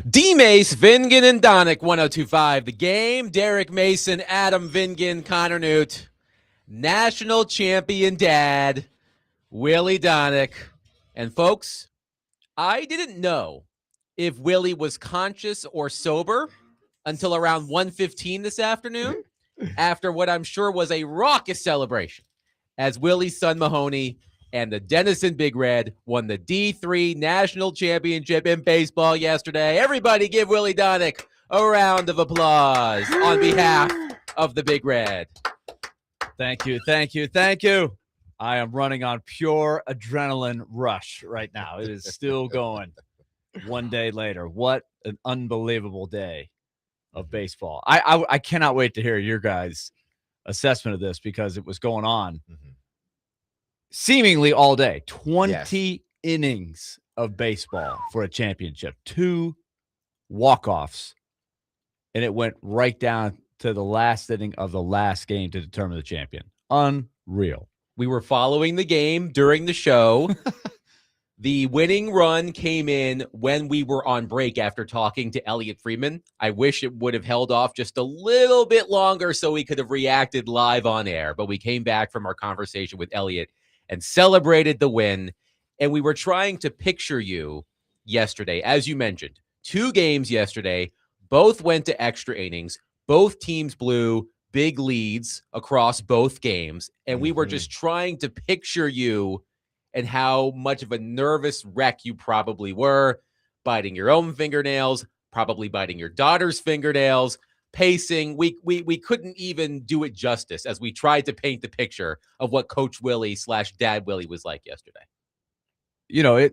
DMase, Vingan, and Donick, 1025 The Game. Derek Mason, Adam Vingan, Connor Newt, national champion dad, Willy Donick. And folks, I didn't know if Willy was conscious or sober until around 1:15 this afternoon, after what I'm sure was a raucous celebration as Willy's son Mahoney and the Denison Big Red won the D3 National Championship in baseball yesterday. Everybody give Willy Donick a round of applause on behalf of the Big Red. Thank you, thank you, thank you. I am running on pure adrenaline rush right now. It is still going one day later. What an unbelievable day of baseball. I cannot wait to hear your guys' assessment of this because it was going on seemingly all day. 20 innings of baseball for a championship. 2 walk-offs. And it went right down to the last inning of the last game to determine the champion. Unreal. We were following the game during the show. The winning run came in when we were on break after talking to Elliot Freeman. I wish it would have held off just a little bit longer so we could have reacted live on air. But we came back from our conversation with Elliot and celebrated the win. And we were trying to picture you yesterday. As you mentioned, 2 games yesterday. Both went to extra innings. Both teams blew big leads across both games. And we were just trying to picture you and how much of a nervous wreck you probably were, biting your own fingernails, probably biting your daughter's fingernails, pacing. We couldn't even do it justice as we tried to paint the picture of what Coach Willy / Dad Willy was like yesterday. You know,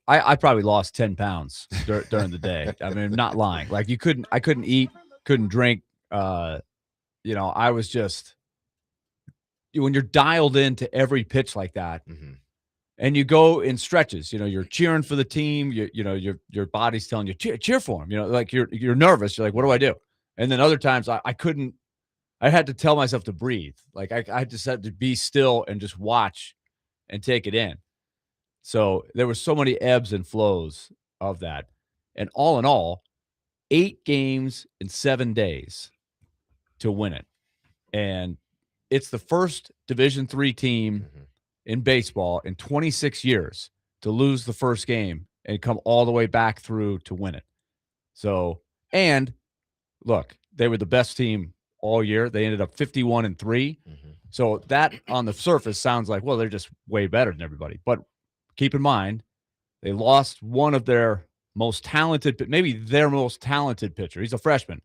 I probably lost 10 pounds during the day. I mean, not lying. Like I couldn't eat, couldn't drink. You know, I was just, when you're dialed into every pitch like that, and you go in stretches, you know, you're cheering for the team, you know, your body's telling you cheer for them, you know, like you're nervous. You're like, what do I do? And then other times I had to tell myself to breathe. Like I just had to be still and just watch and take it in. So there were so many ebbs and flows of that. And all in all, 8 games in 7 days to win it. And it's the first Division III team in baseball in 26 years to lose the first game and come all the way back through to win it. So, and look, they were the best team all year. They ended up 51-3. So that on the surface sounds like, well, they're just way better than everybody. But keep in mind, they lost one of their most talented, maybe their most talented pitcher. He's a freshman,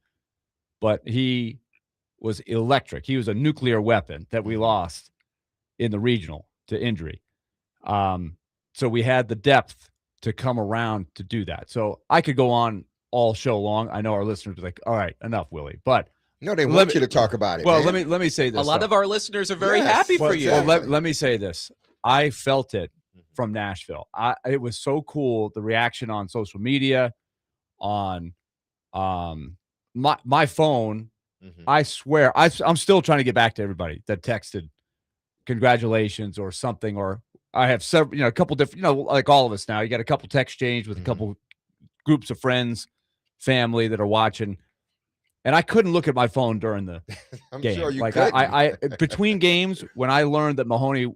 but he was electric. He was a nuclear weapon that we lost in the regional to injury. So we had the depth to come around to do that. So I could go on all show long. I know our listeners are like, all right, enough, Willy. But no, they want you to talk about it. Well, man. let me say this. A lot of our listeners are very happy for you. Well, let me say this. I felt it from Nashville. It was so cool. The reaction on social media, on my phone. I swear, I'm still trying to get back to everybody that texted congratulations or something. Or I have several, you know, a couple different, you know, like all of us now. You got a couple text exchange with a couple groups of friends, family that are watching. And I couldn't look at my phone during the game. Sure you like couldn't. I between games, when I learned that Mahoney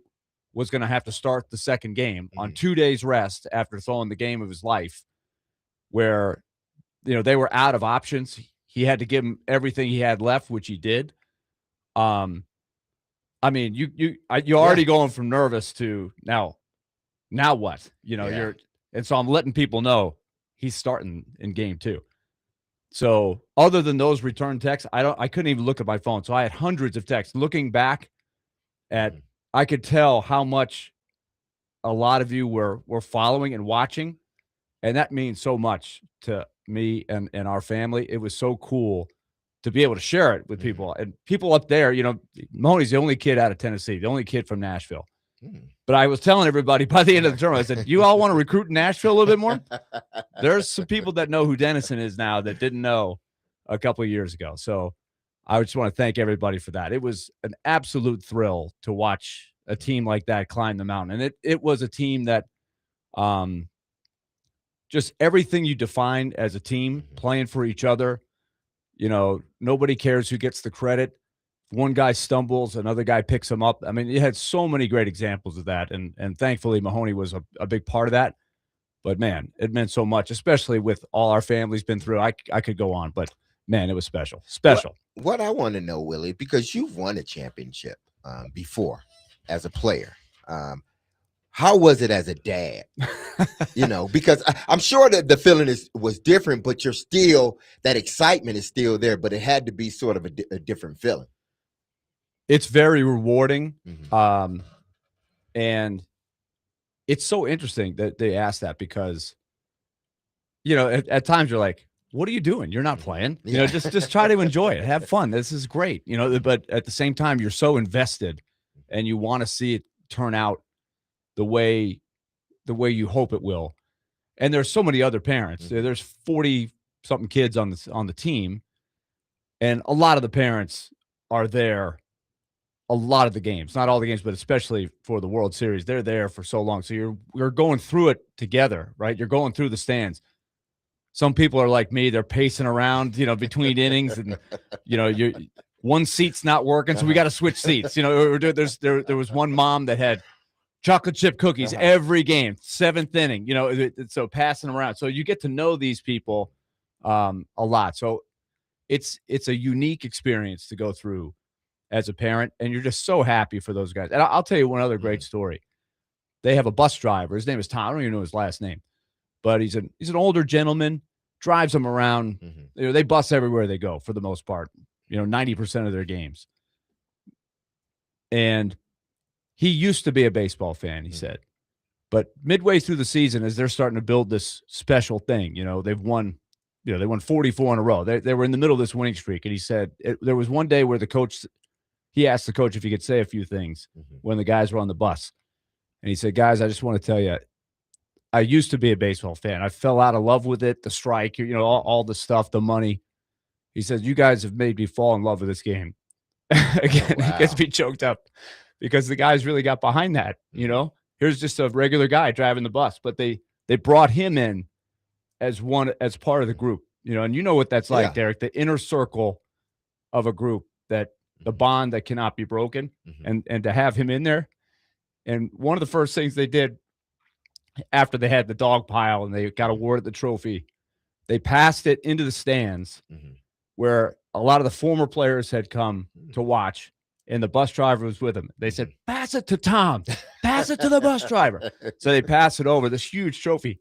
was going to have to start the second game on 2 days rest after throwing the game of his life, where, you know, they were out of options. He had to give him everything he had left, which he did. I mean, you're already going from nervous to now what? You know, and so I'm letting people know he's starting in game 2. So other than those return texts, I couldn't even look at my phone. So I had hundreds of texts. Looking back at, I could tell how much a lot of you were following and watching. And that means so much to me and our family. It was so cool to be able to share it with people. And people up there, you know, Mahoney's the only kid out of Tennessee, the only kid from Nashville. But I was telling everybody by the end of the tournament, I said, you all want to recruit in Nashville a little bit more? There's some people that know who Denison is now that didn't know a couple of years ago. So I just want to thank everybody for that. It was an absolute thrill to watch a team like that climb the mountain. And it was a team that just everything you define as a team, playing for each other. You know, nobody cares who gets the credit. One guy stumbles, another guy picks him up. I mean, you had so many great examples of that, and thankfully Mahoney was a big part of that. But man, it meant so much, especially with all our families been through. I could go on, but man, it was special. What I want to know, Willie, because you've won a championship before as a player. How was it as a dad? You know, because I'm sure that the feeling was different, but you're still, that excitement is still there, but it had to be sort of a different feeling. It's very rewarding. And it's so interesting that they asked that because, you know, at times you're like, what are you doing? You're not playing. You know, just try to enjoy it. Have fun. This is great. You know, but at the same time, you're so invested and you want to see it turn out the way you hope it will. And there's so many other parents. There's 40-something kids on the team, and a lot of the parents are there a lot of the games, not all the games, but especially for the World Series. They're there for so long. So you're going through it together, right? You're going through the stands. Some people are like me, they're pacing around, you know, between innings, and you know, one seat's not working, so we got to switch seats. You know, there was one mom that had chocolate chip cookies every game, 7th inning, you know, so passing around. So you get to know these people a lot. So it's a unique experience to go through as a parent, and you're just so happy for those guys. And I'll tell you one other great story. They have a bus driver. His name is Tom. I don't even know his last name, but he's an older gentleman, drives them around. You know, they bus everywhere they go for the most part, you know, 90% of their games. And he used to be a baseball fan, he said. But midway through the season, as they're starting to build this special thing, you know, they won 44 in a row. They were in the middle of this winning streak. And he said there was one day where he asked the coach if he could say a few things when the guys were on the bus. And he said, guys, I just want to tell you, I used to be a baseball fan. I fell out of love with it, the strike, you know, all the stuff, the money. He said, you guys have made me fall in love with this game. Again, It gets me choked up because the guys really got behind that, you know. Here's just a regular guy driving the bus, but they brought him in as part of the group, you know, and you know what that's like, Derek, the inner circle of a group, that the bond that cannot be broken, and to have him in there. And one of the first things they did after they had the dog pile and they got awarded the trophy, they passed it into the stands where a lot of the former players had come to watch, and the bus driver was with him. They said, pass it to Tom, pass it to the bus driver. So they pass it over, this huge trophy.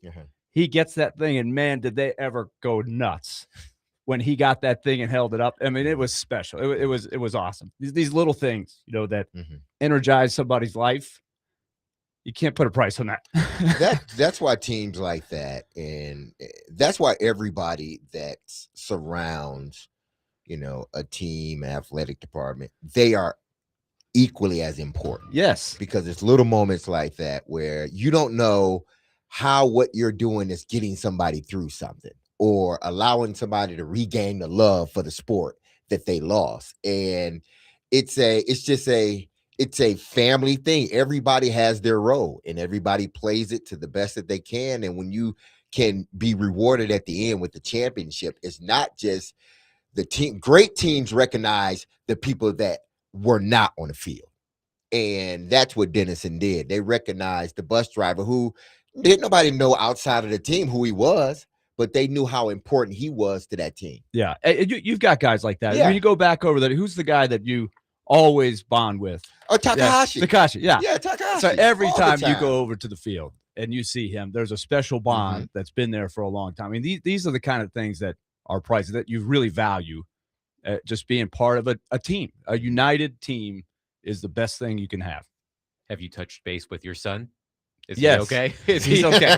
He gets that thing, and man, did they ever go nuts when he got that thing and held it up. I mean, it was special. It was awesome. These little things, you know, that energize somebody's life. You can't put a price on that. That's why teams like that, and that's why everybody that surrounds, you know, a team, athletic department, they are equally as important. Yes. Because it's little moments like that where you don't know how what you're doing is getting somebody through something, or allowing somebody to regain the love for the sport that they lost. And it's a family thing. Everybody has their role, and everybody plays it to the best that they can. And when you can be rewarded at the end with the championship, it's not just the team. Great teams recognize the people that were not on the field. And that's what Denison did. They recognized the bus driver, who didn't nobody know outside of the team who he was, but they knew how important he was to that team. Yeah. You've got guys like that. When you go back over that, who's the guy that you always bond with? Oh, Takahashi. Yeah, Takahashi, yeah. Yeah, Takahashi. So every time you go over to the field and you see him, there's a special bond that's been there for a long time. I mean, these are the kind of things that are priceless, that you really value. Just being part of a team. A united team is the best thing you can have. Have you touched base with your son? Is he okay? He's okay.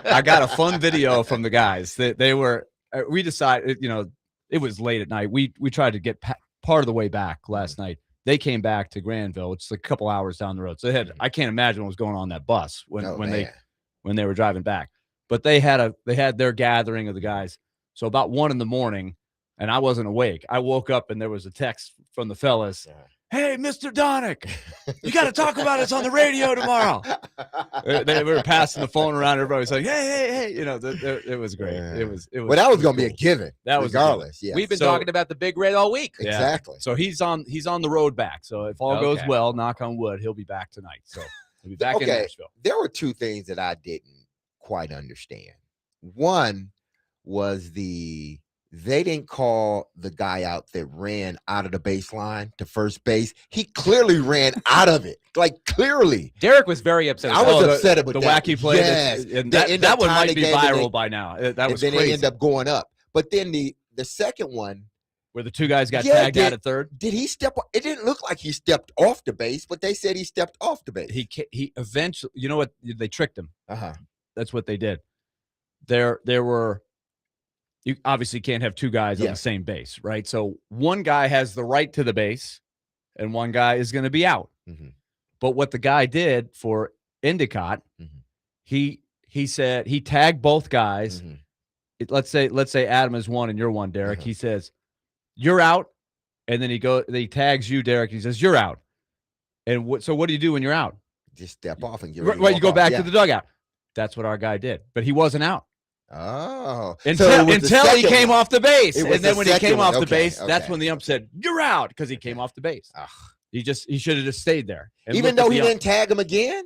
I got a fun video from the guys. They were, we decided, you know, it was late at night. We tried to get part of the way back last night. They came back to Granville, which is a couple hours down the road. So I can't imagine what was going on that bus when they were driving back. But they had their gathering of the guys. So about 1 a.m, and I wasn't awake. I woke up and there was a text from the fellas. "Hey, Mr. Donick, you got to talk about us on the radio tomorrow." They were passing the phone around. Everybody was like, "Hey!" You know, it was great. It was. Well, that was going to be a cool. given. That was a given. regardless. Yeah, We've been talking about the Big Red all week. Yeah. exactly. So he's on the road back. So if all goes well, knock on wood, he'll be back tonight. So he'll be back in Nashville. There were two things that I didn't quite understand. One was they didn't call the guy out that ran out of the baseline to first base. He clearly ran out of it. Like, clearly. Derek was very upset. I was upset about the that. wacky play. Yes. And that one might be viral by now. That was then crazy. they end up going up. But then the second one, where the two guys got tagged out at third. Did he step? It didn't look like he stepped off the base, but they said he stepped off the base. He eventually, you know what? They tricked him. That's what they did. There were. You obviously can't have two guys on the same base, right? So one guy has the right to the base, and one guy is going to be out. Mm-hmm. But what the guy did for Endicott, he said he tagged both guys. Let's say Adam is one and you're one, Derek. He says, "You're out," and then he tags you, Derek. He says, "You're out." And so what do you do when you're out? Just step off and get ready. Right, you go back to the dugout. That's what our guy did, but he wasn't out. Oh, until he came off the base, and then when he came off the base, okay. that's when the ump said, "You're out," because he came off the base. He should have just stayed there. Even though he didn't tag him again.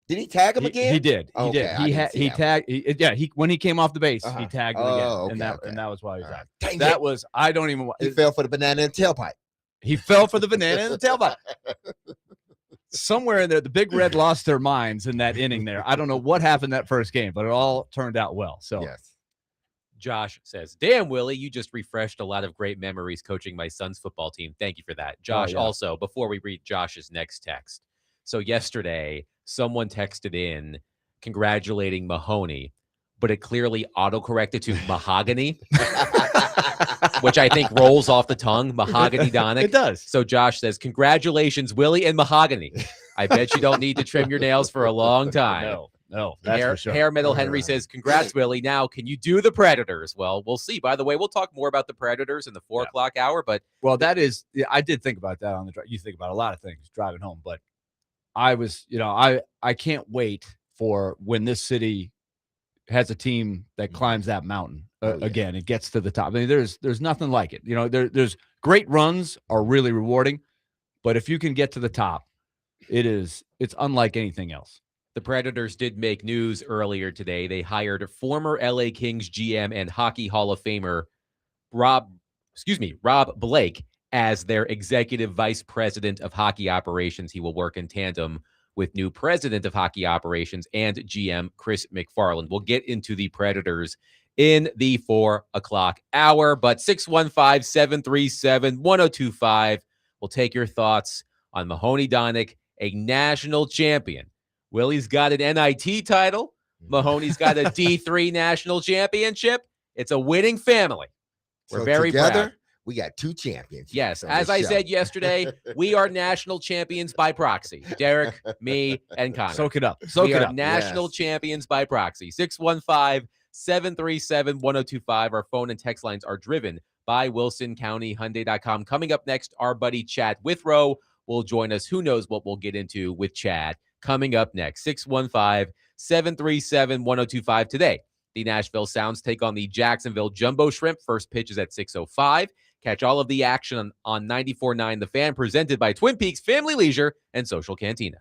Did he tag him again? He did. He did. He tagged. When he came off the base, he tagged him again, and that was why he was out. That was I don't even. He fell for the banana in the tailpipe. He fell for the banana in the tailpipe. Somewhere in there, the Big Red lost their minds in that inning there. I don't know what happened that first game, but it all turned out well. So, yes. Josh says, "Damn, Willie, you just refreshed a lot of great memories coaching my son's football team. Thank you for that." Josh, also, before we read Josh's next text. So yesterday, someone texted in congratulating Mahoney, but it clearly autocorrected to Mahogany, which I think rolls off the tongue, Mahogany Donick. It does. So Josh says, "Congratulations, Willie and Mahogany. I bet you don't need to trim your nails for a long time." No, that's for sure. Hair Metal Henry says, "Congrats, Willie. Now, can you do the Predators?" Well, we'll see. By the way, we'll talk more about the Predators in the 4 o'clock hour. But that is, I did think about that on the drive. You think about a lot of things driving home, but I was, I can't wait for when this city has a team that climbs that mountain again. It gets to the top. I mean, there's nothing like it. There's great runs are really rewarding, but if you can get to the top, it's unlike anything else. The Predators did make news earlier today. They hired former LA Kings GM and Hockey Hall of Famer Rob Blake as their executive vice president of hockey operations. He will work in tandem with new president of hockey operations and GM Chris McFarland. We'll get into the Predators in the 4 o'clock hour, but 615-737-1025. We'll take your thoughts on Mahoney Donick, a national champion. Willie's got an NIT title. Mahoney's got a D3 national championship. It's a winning family. We're very proud. We got 2 champions. Yes. As I said yesterday, we are national champions by proxy. Derek, me, and Connor. Soak it up. We are national champions by proxy. 615-737-1025. Our phone and text lines are driven by WilsonCountyHyundai.com. Coming up next, our buddy Chad Withrow will join us. Who knows what we'll get into with Chad coming up next. 615-737-1025 today. The Nashville Sounds take on the Jacksonville Jumbo Shrimp. First pitch is at 6:05. Catch all of the action on 94.9 The Fan, presented by Twin Peaks Family Leisure and Social Cantina.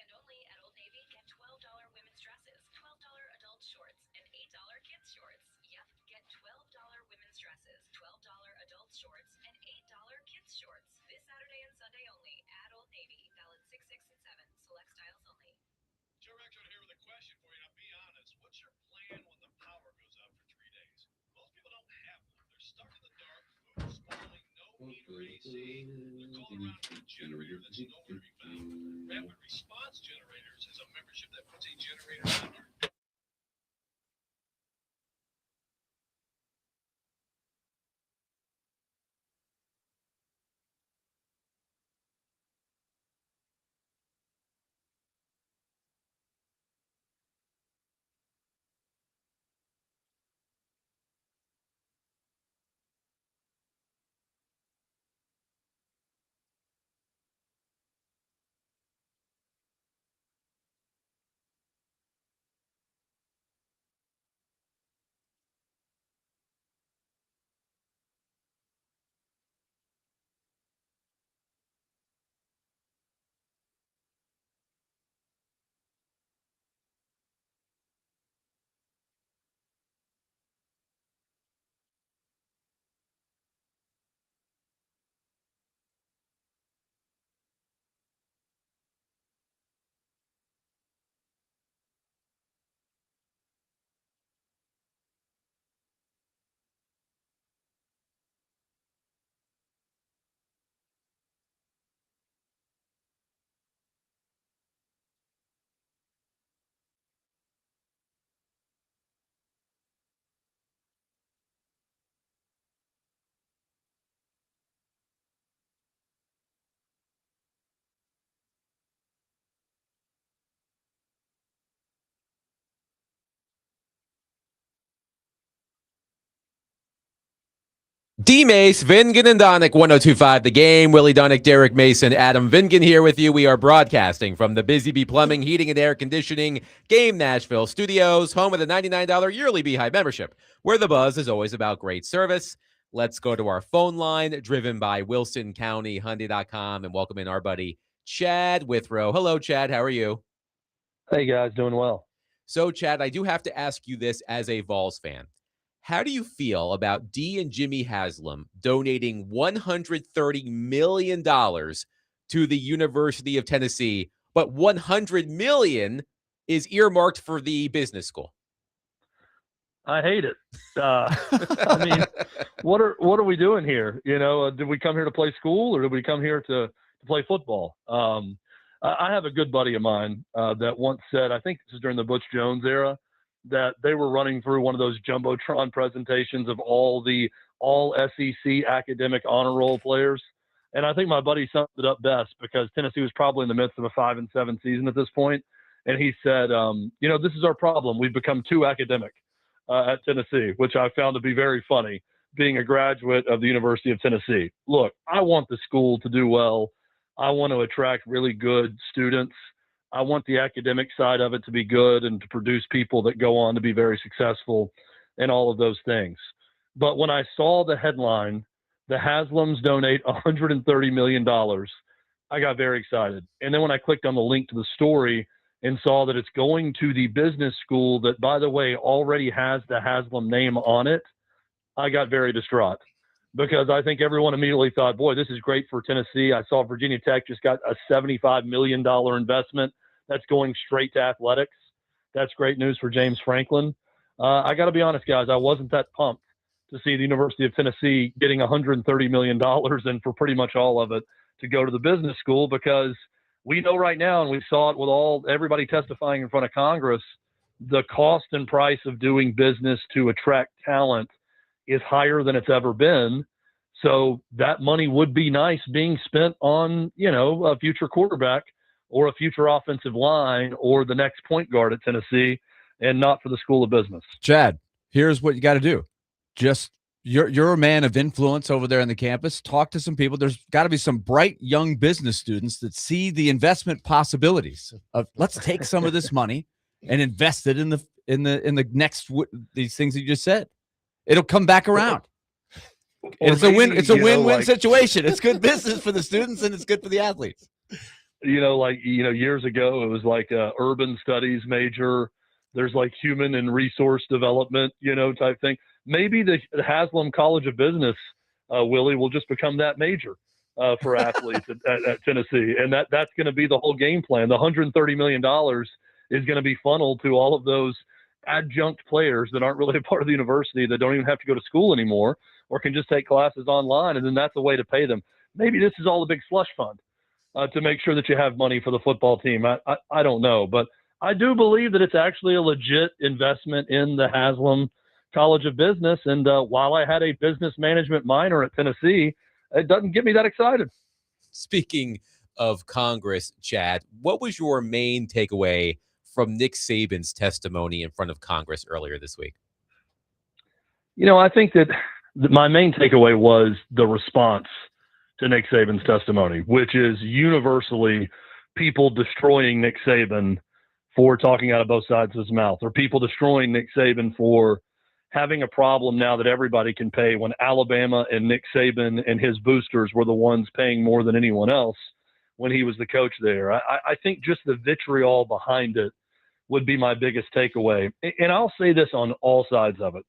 And only at Old Navy, get $12 women's dresses, $12 adult shorts, and $8 kids shorts. Yep, get $12 women's dresses, $12 adult shorts, and $8 kids shorts. This Saturday and Sunday only at Old Navy. Valid 6, 6, and 7. Select styles only. Joe Rexon here with a question for you. Now, be honest. What's your plan when the power goes out for 3 days? Most people don't have one. They're stuck in the dark, food spoiling, no heat or AC. They're calling around for a generator that's nowhere to be found. Rapid Response Generators is a membership that puts a generator on your DMase, Vingan and Donick, 1025 The Game. Willie Donick, Derek Mason, Adam Vingan here with you. We are broadcasting from the Busy Bee Plumbing, Heating, and Air Conditioning Game Nashville studios, home of the $99 yearly Beehive membership, where the buzz is always about great service. Let's go to our phone line, driven by Wilson County Hyundai.com, and welcome in our buddy, Chad Withrow. Hello, Chad. How are you? Hey, guys. Doing well. So, Chad, I do have to ask you this as a Vols fan. How do you feel about Dee and Jimmy Haslam donating $130 million to the University of Tennessee, but $100 million is earmarked for the business school? I hate it. I mean, what are we doing here? You know, did we come here to play school, or did we come here to play football? I have a good buddy of mine that once said, I think this is during the Butch Jones era, that they were running through one of those Jumbotron presentations of all SEC academic honor roll players. And I think my buddy summed it up best, because Tennessee was probably in the midst of a 5-7 season at this point. And he said, you know, this is our problem. We've become too academic at Tennessee, which I found to be very funny, being a graduate of the University of Tennessee. Look, I want the school to do well. I want to attract really good students. I want the academic side of it to be good and to produce people that go on to be very successful and all of those things. But when I saw the headline, the Haslams donate $130 million, I got very excited. And then when I clicked on the link to the story and saw that it's going to the business school that, by the way, already has the Haslam name on it, I got very distraught, because I think everyone immediately thought, boy, this is great for Tennessee. I saw Virginia Tech just got a $75 million investment that's going straight to athletics. That's great news for James Franklin. I got to be honest, guys, I wasn't that pumped to see the University of Tennessee getting $130 million and for pretty much all of it to go to the business school, because we know right now, and we saw it with everybody testifying in front of Congress, the cost and price of doing business to attract talent is higher than it's ever been. So that money would be nice being spent on, you know, a future quarterback or a future offensive line or the next point guard at Tennessee, and not for the School of Business. Chad, here's what you got to do. Just you're a man of influence over there on the campus. Talk to some people. There's got to be some bright young business students that see the investment possibilities of, let's take some of this money and invest it in the next these things that you just said. It'll come back around. It's a win-win situation. It's good business for the students, and it's good for the athletes. Years ago, it was like a urban studies major. There's like human and resource development, type thing. Maybe the Haslam College of Business, Willie, will just become that major for athletes at Tennessee. And that's going to be the whole game plan. The $130 million is going to be funneled to all of those adjunct players that aren't really a part of the university, that don't even have to go to school anymore, or can just take classes online. And then that's a way to pay them. Maybe this is all a big slush fund to make sure that you have money for the football team. I don't know, but I do believe that it's actually a legit investment in the Haslam College of Business. And while I had a business management minor at Tennessee, it doesn't get me that excited. Speaking of Congress, Chad, what was your main takeaway from Nick Saban's testimony in front of Congress earlier this week? I think that my main takeaway was the response to Nick Saban's testimony, which is universally people destroying Nick Saban for talking out of both sides of his mouth, or people destroying Nick Saban for having a problem now that everybody can pay, when Alabama and Nick Saban and his boosters were the ones paying more than anyone else when he was the coach there. I think just the vitriol behind it would be my biggest takeaway. And I'll say this on all sides of it.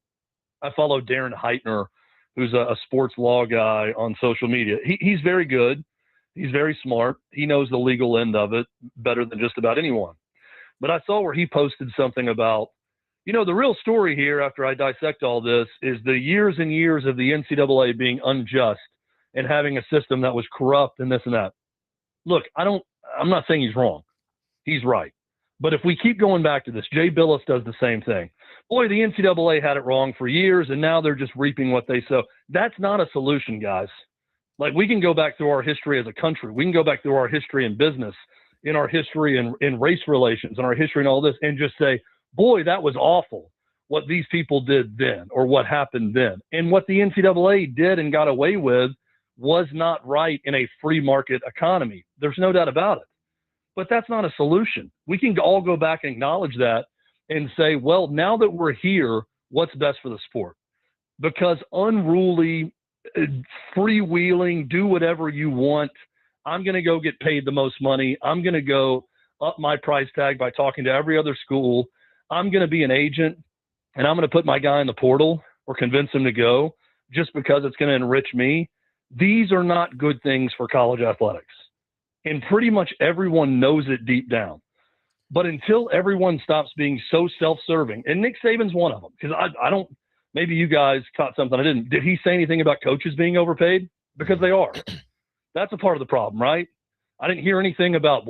I follow Darren Heitner, who's a sports law guy on social media. He's very good. He's very smart. He knows the legal end of it better than just about anyone. But I saw where he posted something about, the real story here, after I dissect all this, is the years and years of the NCAA being unjust and having a system that was corrupt and this and that. Look, I'm not saying he's wrong. He's right. But if we keep going back to this, Jay Billis does the same thing. Boy, the NCAA had it wrong for years, and now they're just reaping what they sow. That's not a solution, guys. Like, we can go back through our history as a country. We can go back through our history in business, in our history in race relations, in our history and all this, and just say, boy, that was awful what these people did then, or what happened then. And what the NCAA did and got away with was not right in a free market economy. There's no doubt about it. But that's not a solution. We can all go back and acknowledge that and say, well, now that we're here, what's best for the sport? Because unruly, freewheeling, do whatever you want, I'm going to go get paid the most money, I'm going to go up my price tag by talking to every other school, I'm going to be an agent, and I'm going to put my guy in the portal or convince him to go just because it's going to enrich me. These are not good things for college athletics. And pretty much everyone knows it deep down. But until everyone stops being so self-serving, and Nick Saban's one of them, because I don't, maybe you guys caught something I didn't. Did he say anything about coaches being overpaid? Because they are. That's a part of the problem, right? I didn't hear anything about,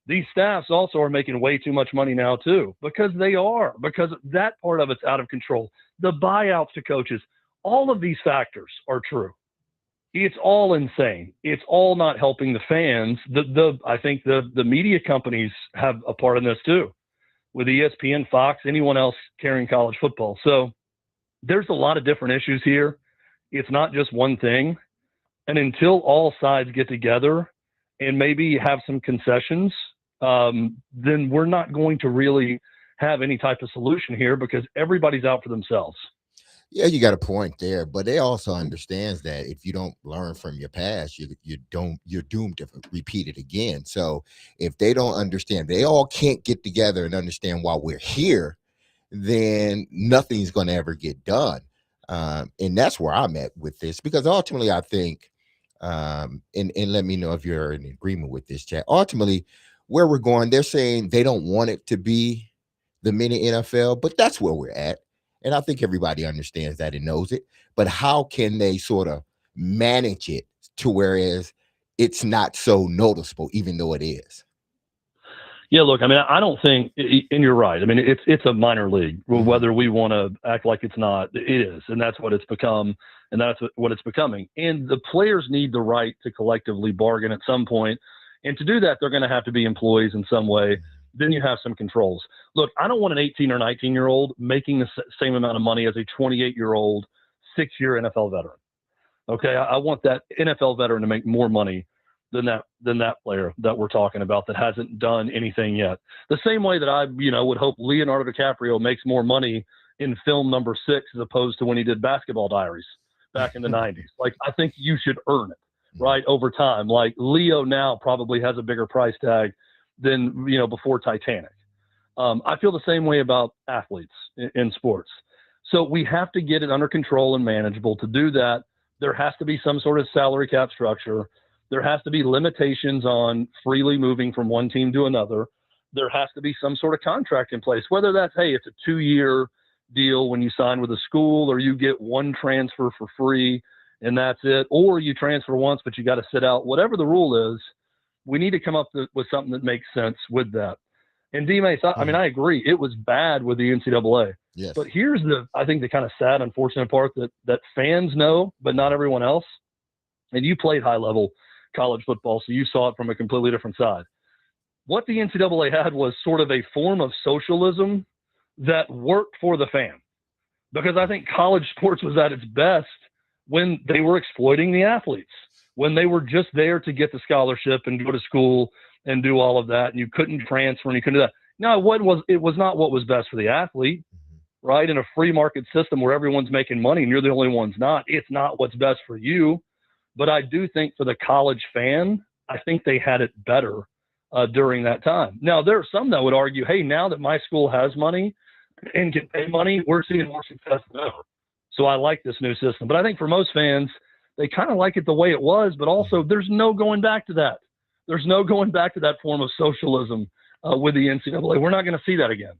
these staffs also are making way too much money now too, because they are, because that part of it's out of control. The buyouts to coaches, all of these factors are true. It's all insane. It's all not helping the fans. I think the media companies have a part in this too, with ESPN, Fox, anyone else carrying college football. So there's a lot of different issues here. It's not just one thing. And until all sides get together and maybe have some concessions, then we're not going to really have any type of solution here, because everybody's out for themselves. Yeah, you got a point there, but they also understands that if you don't learn from your past, you're doomed to repeat it again. So if they don't understand, they all can't get together and understand why we're here, then nothing's going to ever get done. And that's where I'm at with this, because ultimately I think, and let me know if you're in agreement with this, Chad. Ultimately, where we're going, they're saying they don't want it to be the mini NFL, but that's where we're at. And I think everybody understands that and knows it. But how can they sort of manage it to whereas it's not so noticeable, even though it is? Yeah, look, I mean, I don't think, and you're right. I mean, it's a minor league. Whether we want to act like it's not, it is. And that's what it's become. And that's what it's becoming. And the players need the right to collectively bargain at some point. And to do that, they're going to have to be employees in some way. Then you have some controls. Look, I don't want an 18 or 19-year-old making the same amount of money as a 28-year-old, 6-year NFL veteran. Okay, I want that NFL veteran to make more money than that player that we're talking about that hasn't done anything yet. The same way that I, would hope Leonardo DiCaprio makes more money in film number 6 as opposed to when he did Basketball Diaries back in the 90s. Like, I think you should earn it. right, over time. Like Leo now probably has a bigger price tag than, before Titanic. I feel the same way about athletes in sports. So we have to get it under control and manageable. To do that, there has to be some sort of salary cap structure. There has to be limitations on freely moving from one team to another. There has to be some sort of contract in place, whether that's, hey, it's a 2-year deal when you sign with a school, or you get one transfer for free and that's it, or you transfer once, but you got to sit out. Whatever the rule is, we need to come up with something that makes sense with that. And DMase, I mean, I agree. It was bad with the NCAA. Yes. But here's I think the kind of sad, unfortunate part that fans know, but not everyone else. And you played high-level college football, so you saw it from a completely different side. What the NCAA had was sort of a form of socialism that worked for the fan. Because I think college sports was at its best when they were exploiting the athletes, when they were just there to get the scholarship and go to school and do all of that, and you couldn't transfer and you couldn't do that. No, it was not what was best for the athlete, right? In a free market system where everyone's making money and you're the only ones not, it's not what's best for you. But I do think for the college fan, I think they had it better during that time. Now, there are some that would argue, hey, now that my school has money and can pay money, we're seeing more success than ever. So I like this new system. But I think for most fans, they kind of like it the way it was, but also there's no going back to that. There's no going back to that form of socialism with the NCAA. We're not going to see that again.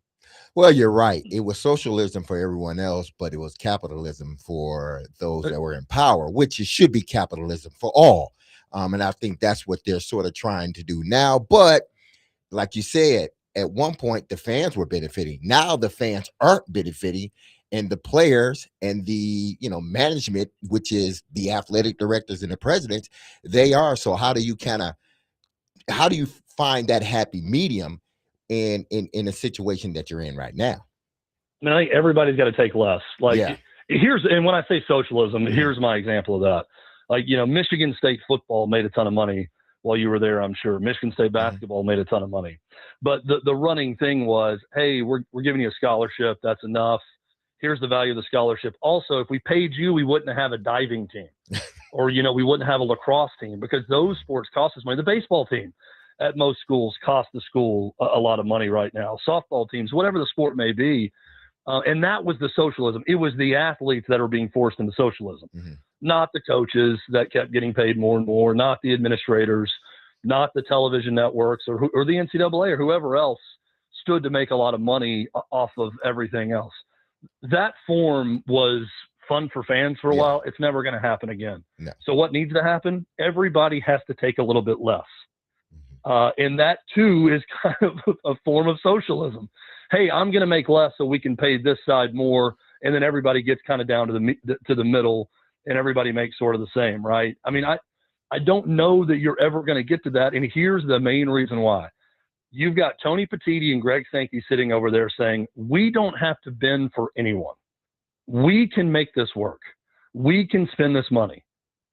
Well, you're right. It was socialism for everyone else, but it was capitalism for those that were in power, which it should be capitalism for all. And I think that's what they're sort of trying to do now. But like you said, at one point, the fans were benefiting. Now the fans aren't benefiting, and the players and the management, which is the athletic directors and the presidents, they are. So how do you find that happy medium in a situation that you're in right now? I mean, I think everybody's got to take less. And when I say socialism, here's my example of that. Michigan State football made a ton of money while you were there, I'm sure. Michigan State basketball made a ton of money. But the running thing was, hey, we're giving you a scholarship. That's enough. Here's the value of the scholarship. Also, if we paid you, we wouldn't have a diving team or, we wouldn't have a lacrosse team because those sports cost us money. The baseball team at most schools cost the school a lot of money right now. Softball teams, whatever the sport may be. And that was the socialism. It was the athletes that are being forced into socialism, not the coaches that kept getting paid more and more, not the administrators, not the television networks or the NCAA or whoever else stood to make a lot of money off of everything else. That form was fun for fans for a while. It's never going to happen again. No. So what needs to happen? Everybody has to take a little bit less. And that too is kind of a form of socialism. Hey, I'm going to make less so we can pay this side more. And then everybody gets kind of down to the middle and everybody makes sort of the same, right? I mean, I don't know that you're ever going to get to that. And here's the main reason why. You've got Tony Petitti and Greg Sankey sitting over there saying, we don't have to bend for anyone. We can make this work. We can spend this money.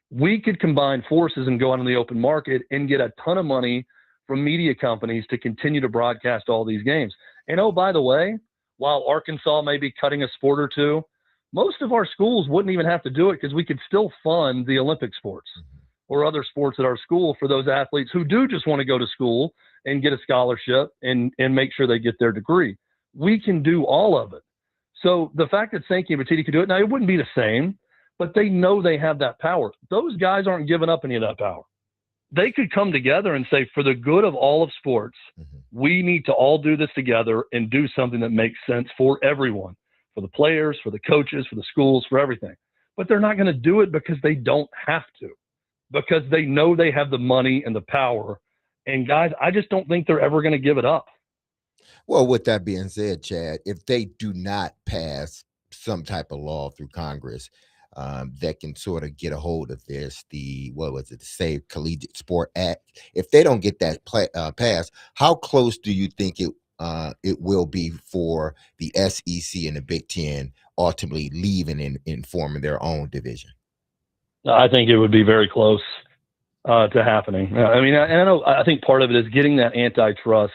We could combine forces and go out in the open market and get a ton of money from media companies to continue to broadcast all these games. And oh, by the way, while Arkansas may be cutting a sport or two, most of our schools wouldn't even have to do it because we could still fund the Olympic sports or other sports at our school for those athletes who do just want to go to school and get a scholarship and make sure they get their degree. We can do all of it. So the fact that Sankey and Petitti could do it, now it wouldn't be the same, but they know they have that power. Those guys aren't giving up any of that power. They could come together and say, for the good of all of sports, we need to all do this together and do something that makes sense for everyone, for the players, for the coaches, for the schools, for everything. But they're not going to do it because they don't have to, because they know they have the money and the power. And guys, I just don't think they're ever going to give it up. Well, with that being said, Chad, if they do not pass some type of law through Congress that can sort of get a hold of this, the Save Collegiate Sport Act, if they don't get that passed, how close do you think it will be for the SEC and the Big Ten ultimately leaving and forming their own division? I think it would be very close to happening. I mean, I think part of it is getting that antitrust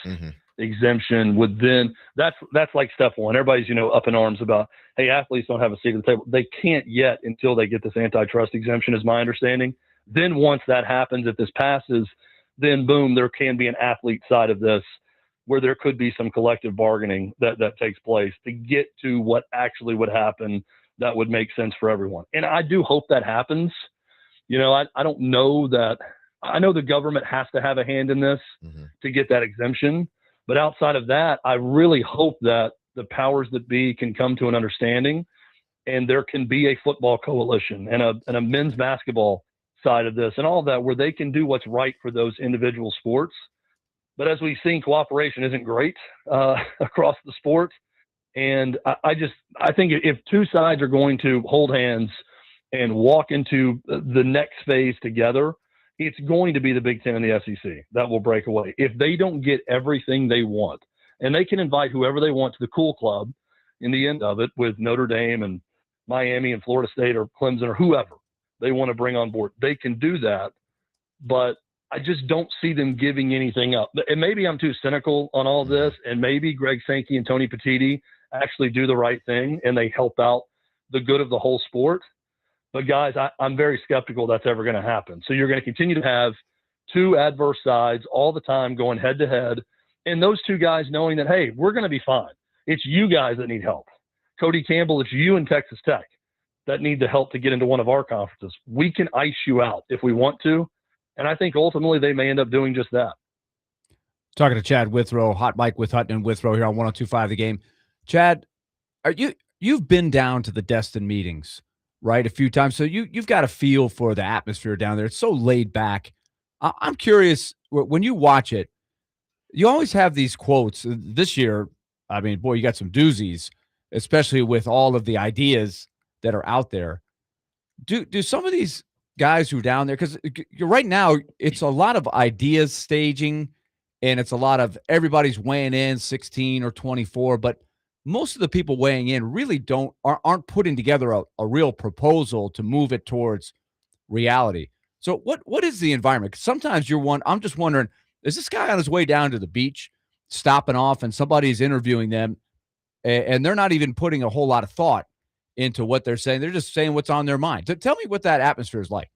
exemption would then, that's like step one. Everybody's, up in arms about, hey, athletes don't have a seat at the table. They can't yet until they get this antitrust exemption, is my understanding. Then once that happens, if this passes, then boom, there can be an athlete side of this where there could be some collective bargaining that takes place to get to what actually would happen that would make sense for everyone. And I do hope that happens. You know, I don't know that – I know the government has to have a hand in this to get that exemption. But outside of that, I really hope that the powers that be can come to an understanding and there can be a football coalition and a men's basketball side of this and all of that where they can do what's right for those individual sports. But as we've seen, cooperation isn't great across the sport. And I think if two sides are going to hold hands and walk into the next phase together, it's going to be the Big Ten and the SEC that will break away. If they don't get everything they want, and they can invite whoever they want to the cool club in the end of it with Notre Dame and Miami and Florida State or Clemson or whoever they want to bring on board, they can do that. But I just don't see them giving anything up. And maybe I'm too cynical on all this, and maybe Greg Sankey and Tony Petitti actually do the right thing and they help out the good of the whole sport. But guys, I'm very skeptical that's ever going to happen. So you're going to continue to have two adverse sides all the time going head to head. And those two guys knowing that, hey, we're going to be fine. It's you guys that need help. Cody Campbell, it's you and Texas Tech that need the help to get into one of our conferences. We can ice you out if we want to. And I think ultimately they may end up doing just that. Talking to Chad Withrow, Hot Mike with Hutton and Withrow here on 102.5 The Game. Chad, you've been down to the Destin meetings, right, a few times. So you've got a feel for the atmosphere down there. It's so laid back. I'm curious, when you watch it, you always have these quotes. This year, I mean, boy, you got some doozies, especially with all of the ideas that are out there. Do some of these guys who are down there, because right now it's a lot of ideas staging and it's a lot of everybody's weighing in 16 or 24, but most of the people weighing in really aren't putting together a real proposal to move it towards reality. So what is the environment? 'Cause sometimes I'm just wondering, is this guy on his way down to the beach, stopping off, and somebody's interviewing them, and they're not even putting a whole lot of thought into what they're saying? They're just saying what's on their mind. Tell me what that atmosphere is like.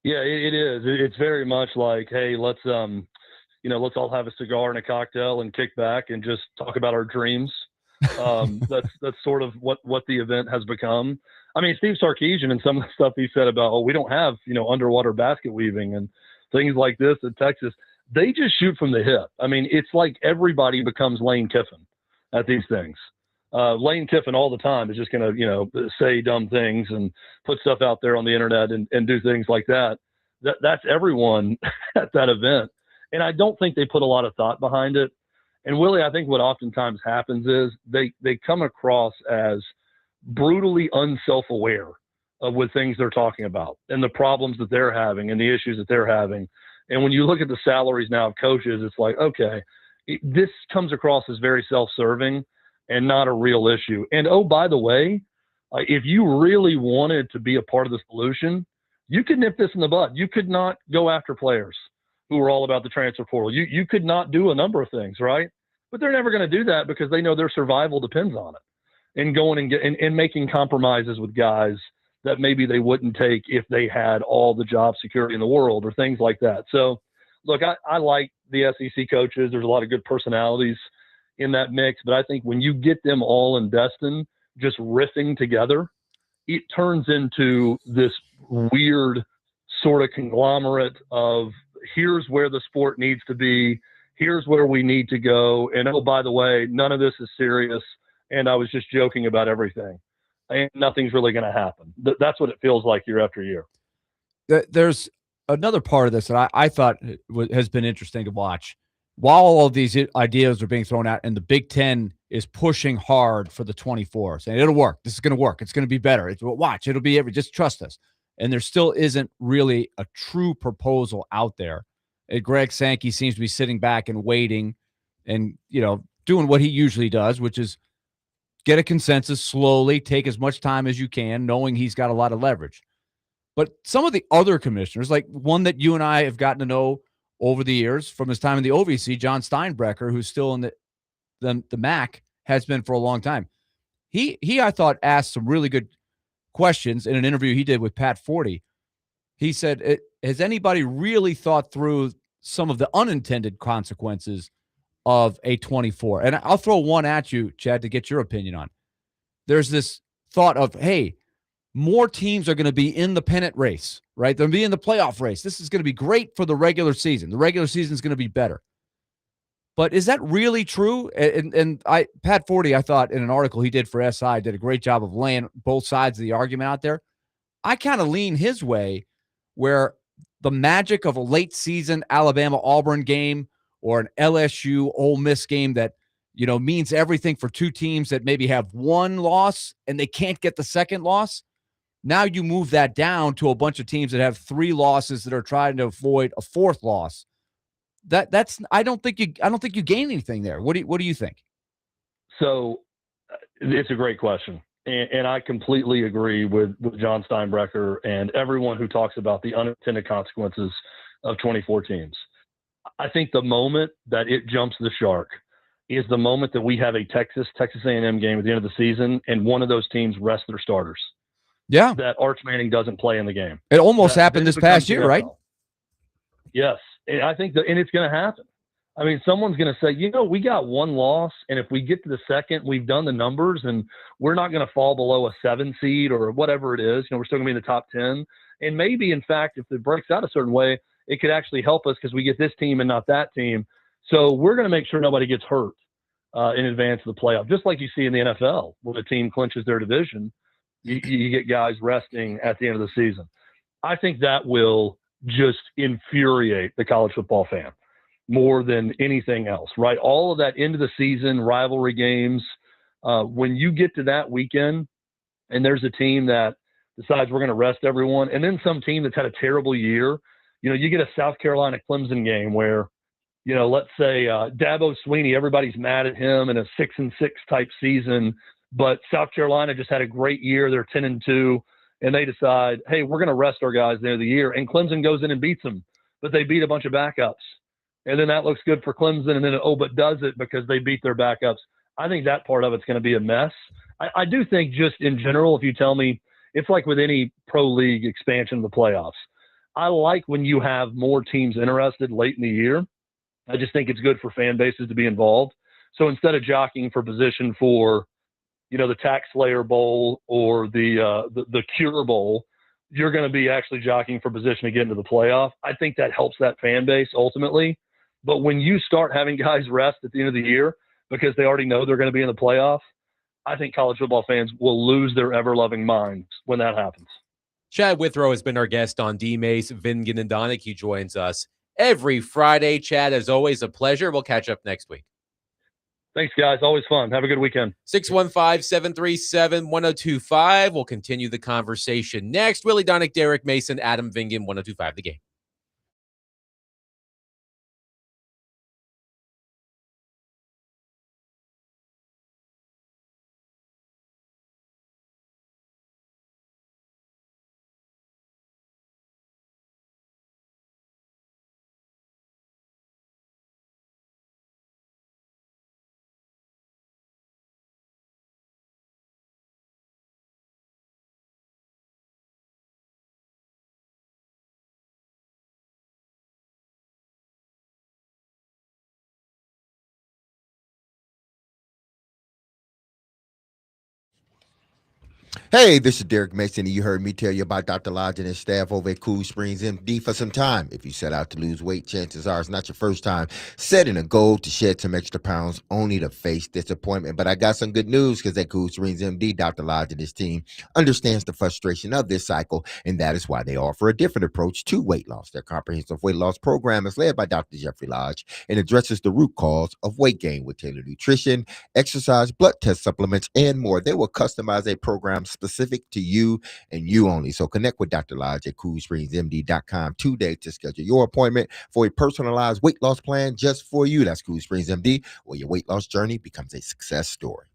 Yeah, it is. It's very much like, hey, let's all have a cigar and a cocktail and kick back and just talk about our dreams. That's sort of what the event has become. I mean, Steve Sarkisian and some of the stuff he said about, we don't have, underwater basket weaving and things like this in Texas. They just shoot from the hip. I mean, it's like everybody becomes Lane Kiffin at these things. Lane Kiffin all the time is just going to, say dumb things and put stuff out there on the internet and do things like that. That's everyone at that event. And I don't think they put a lot of thought behind it. And Willie, I think what oftentimes happens is they come across as brutally unself-aware of what things they're talking about and the problems that they're having and the issues that they're having. And when you look at the salaries now of coaches, it's like, okay, this comes across as very self-serving and not a real issue. And, oh, by the way, if you really wanted to be a part of the solution, you could nip this in the bud. You could not go after players who are all about the transfer portal. You could not do a number of things, right? But they're never going to do that because they know their survival depends on it. And going and making compromises with guys that maybe they wouldn't take if they had all the job security in the world or things like that. So, look, I like the SEC coaches. There's a lot of good personalities in that mix. But I think when you get them all in Destin just riffing together, it turns into this weird sort of conglomerate of here's where the sport needs to be, here's where we need to go, and oh, by the way, none of this is serious, and I was just joking about everything. And nothing's really going to happen. That's what it feels like year after year. There's another part of this that I thought has been interesting to watch. While all of these ideas are being thrown out and the Big Ten is pushing hard for the 24, saying it'll work. This is going to work. It's going to be better. Watch. It'll be just trust us. And there still isn't really a true proposal out there. And Greg Sankey seems to be sitting back and waiting and, doing what he usually does, which is get a consensus slowly, take as much time as you can, knowing he's got a lot of leverage. But some of the other commissioners, like one that you and I have gotten to know over the years from his time in the OVC, John Steinbrecher, who's still in the MAC, has been for a long time. He I thought, asked some really good questions in an interview he did with Pat Forty. He said, has anybody really thought through some of the unintended consequences of a 24? And I'll throw one at you, Chad, to get your opinion on. There's this thought of, hey, more teams are going to be in the pennant race, right? They'll be in the playoff race. This is going to be great for the regular season. The regular season is going to be better. But is that really true? And Pat Forty, I thought in an article he did for SI, did a great job of laying both sides of the argument out there. I kind of lean his way, where the magic of a late season Alabama-Auburn game or an LSU Ole Miss game that, means everything for two teams that maybe have one loss and they can't get the second loss. Now you move that down to a bunch of teams that have three losses that are trying to avoid a fourth loss. That's I don't think you gain anything there. What do you think? So it's a great question. And I completely agree with John Steinbrecher and everyone who talks about the unintended consequences of 24 teams. I think the moment that it jumps the shark is the moment that we have a Texas A&M game at the end of the season and one of those teams rests their starters. Yeah. That Arch Manning doesn't play in the game. It almost happened this past year, right? Yes. And I think and it's going to happen. I mean, someone's going to say, we got one loss, and if we get to the second, we've done the numbers, and we're not going to fall below a 7 seed or whatever it is. We're still going to be in the top 10. And maybe, in fact, if it breaks out a certain way, it could actually help us because we get this team and not that team. So we're going to make sure nobody gets hurt in advance of the playoff, just like you see in the NFL when a team clinches their division. You get guys resting at the end of the season. I think that will just infuriate the college football fan more than anything else, right? All of that end of the season rivalry games, when you get to that weekend and there's a team that decides we're going to rest everyone, and then some team that's had a terrible year, you get a South Carolina Clemson game where, let's say Dabo Swinney, everybody's mad at him in a 6-6 type season, but South Carolina just had a great year. They're 10-2, and they decide, hey, we're going to rest our guys at the end of the year, and Clemson goes in and beats them, but they beat a bunch of backups. And then that looks good for Clemson, and then but does it because they beat their backups. I think that part of it's going to be a mess. I do think just in general, if you tell me, it's like with any pro league expansion of the playoffs. I like when you have more teams interested late in the year. I just think it's good for fan bases to be involved. So instead of jockeying for position for, the Tax Slayer Bowl or the Cure Bowl, you're going to be actually jockeying for position to get into the playoff. I think that helps that fan base ultimately. But when you start having guys rest at the end of the year because they already know they're going to be in the playoff, I think college football fans will lose their ever-loving minds when that happens. Chad Withrow has been our guest on DMase, Vingan, and Donick. He joins us every Friday. Chad, as always, a pleasure. We'll catch up next week. Thanks, guys. Always fun. Have a good weekend. 615-737-1025. We'll continue the conversation next. Willy, Donick, Derek Mason, Adam Vingan, 1025 The Game. Hey, this is Derek Mason, and you heard me tell you about Dr. Lodge and his staff over at Cool Springs MD for some time. If you set out to lose weight, chances are it's not your first time setting a goal to shed some extra pounds only to face disappointment. But I got some good news because at Cool Springs MD, Dr. Lodge and his team understands the frustration of this cycle, and that is why they offer a different approach to weight loss. Their comprehensive weight loss program is led by Dr. Jeffrey Lodge and addresses the root cause of weight gain with tailored nutrition, exercise, blood test supplements, and more. They will customize a program specific to you and you only. So connect with Dr. Lodge at CoolSpringsMD.com today to schedule your appointment for a personalized weight loss plan just for you. That's Cool Springs MD, where your weight loss journey becomes a success story.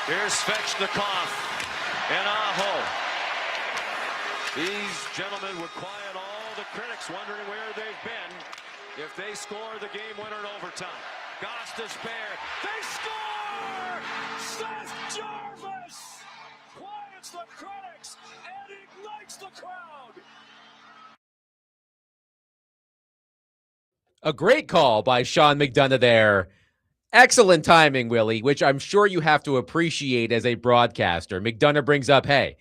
Here's Svechnikov and Aho. These gentlemen would quiet all the critics wondering where they've been if they score the game winner in overtime. Goss to spare. They score! Seth Jarvis quiets the critics and ignites the crowd. A great call by Sean McDonough there. Excellent timing, Willie, which I'm sure you have to appreciate as a broadcaster. McDonough brings up, hey,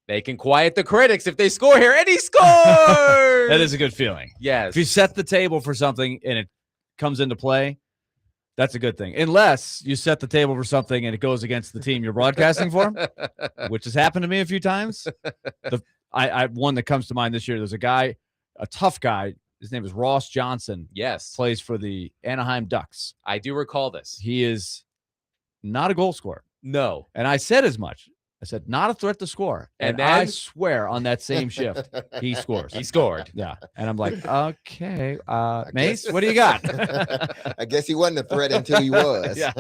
they can quiet the critics if they score here, and he scores! That is a good feeling. Yes. If you set the table for something and it comes into play, that's a good thing. Unless you set the table for something and it goes against the team you're broadcasting for, which has happened to me a few times. One that comes to mind this year, there's a guy, a tough guy. His name is Ross Johnson. Yes. Plays for the Anaheim Ducks. I do recall this. He is not a goal scorer. No. And I said as much. I said, not a threat to score. And I then- swear on that same shift, he scores. He scored. Yeah. And I'm like, okay, Mace, what do you got? I guess he wasn't a threat until he was. Yeah.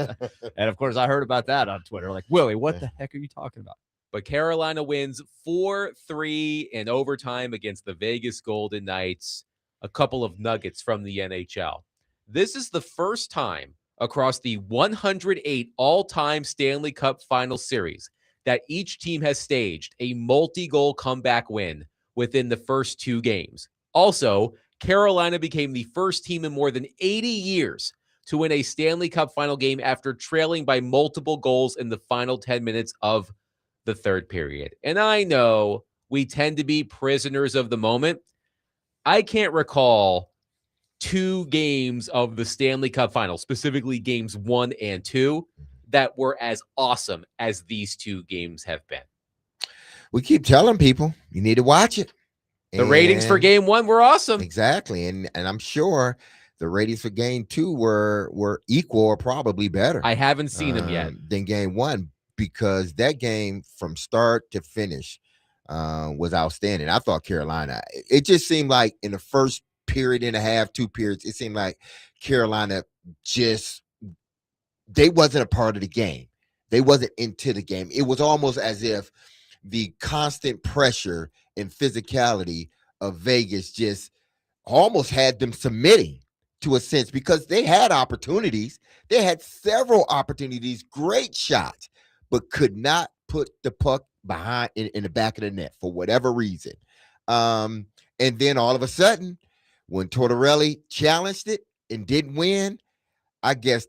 And of course, I heard about that on Twitter. Like, Willie, what the heck are you talking about? But Carolina wins 4-3 in overtime against the Vegas Golden Knights. A couple of nuggets from the NHL. This is the first time across the 108 all-time Stanley Cup Final Series that each team has staged a multi-goal comeback win within the first 2 games. Also, Carolina became the first team in more than 80 years to win a Stanley Cup final game after trailing by multiple goals in the final 10 minutes of the third period. And I know we tend to be prisoners of the moment. I can't recall 2 games of the Stanley Cup final, specifically games 1 and 2, that were as awesome as these 2 games have been. We keep telling people you need to watch it. The ratings for game 1 were awesome. Exactly. And I'm sure the ratings for game 2 were equal or probably better. I haven't seen them yet. Than game 1, because that game from start to finish was outstanding. I thought Carolina, it just seemed like in the first period and a half, 2 periods, it seemed like Carolina they wasn't a part of the game. They wasn't into the game. It was almost as if the constant pressure and physicality of Vegas just almost had them submitting to a sense, because they had opportunities. They had several opportunities, great shots, but could not put the puck behind in the back of the net for whatever reason. And then all of a sudden, when Tortorelli challenged it and didn't win, I guess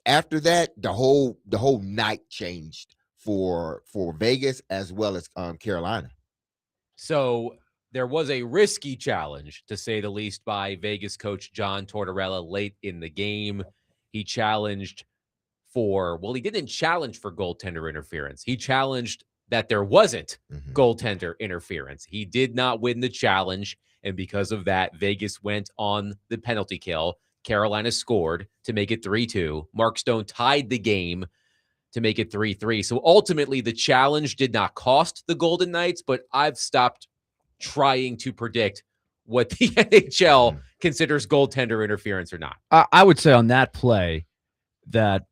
after that, the whole night changed for Vegas as well as Carolina. So there was a risky challenge, to say the least, by Vegas coach John Tortorella late in the game. He challenged he didn't challenge for goaltender interference. He challenged that there wasn't goaltender interference. He did not win the challenge, and because of that, Vegas went on the penalty kill. Carolina scored to make it 3-2. Mark Stone tied the game to make it 3-3. So ultimately, the challenge did not cost the Golden Knights, but I've stopped trying to predict what the NHL considers goaltender interference or not. I would say on that play that,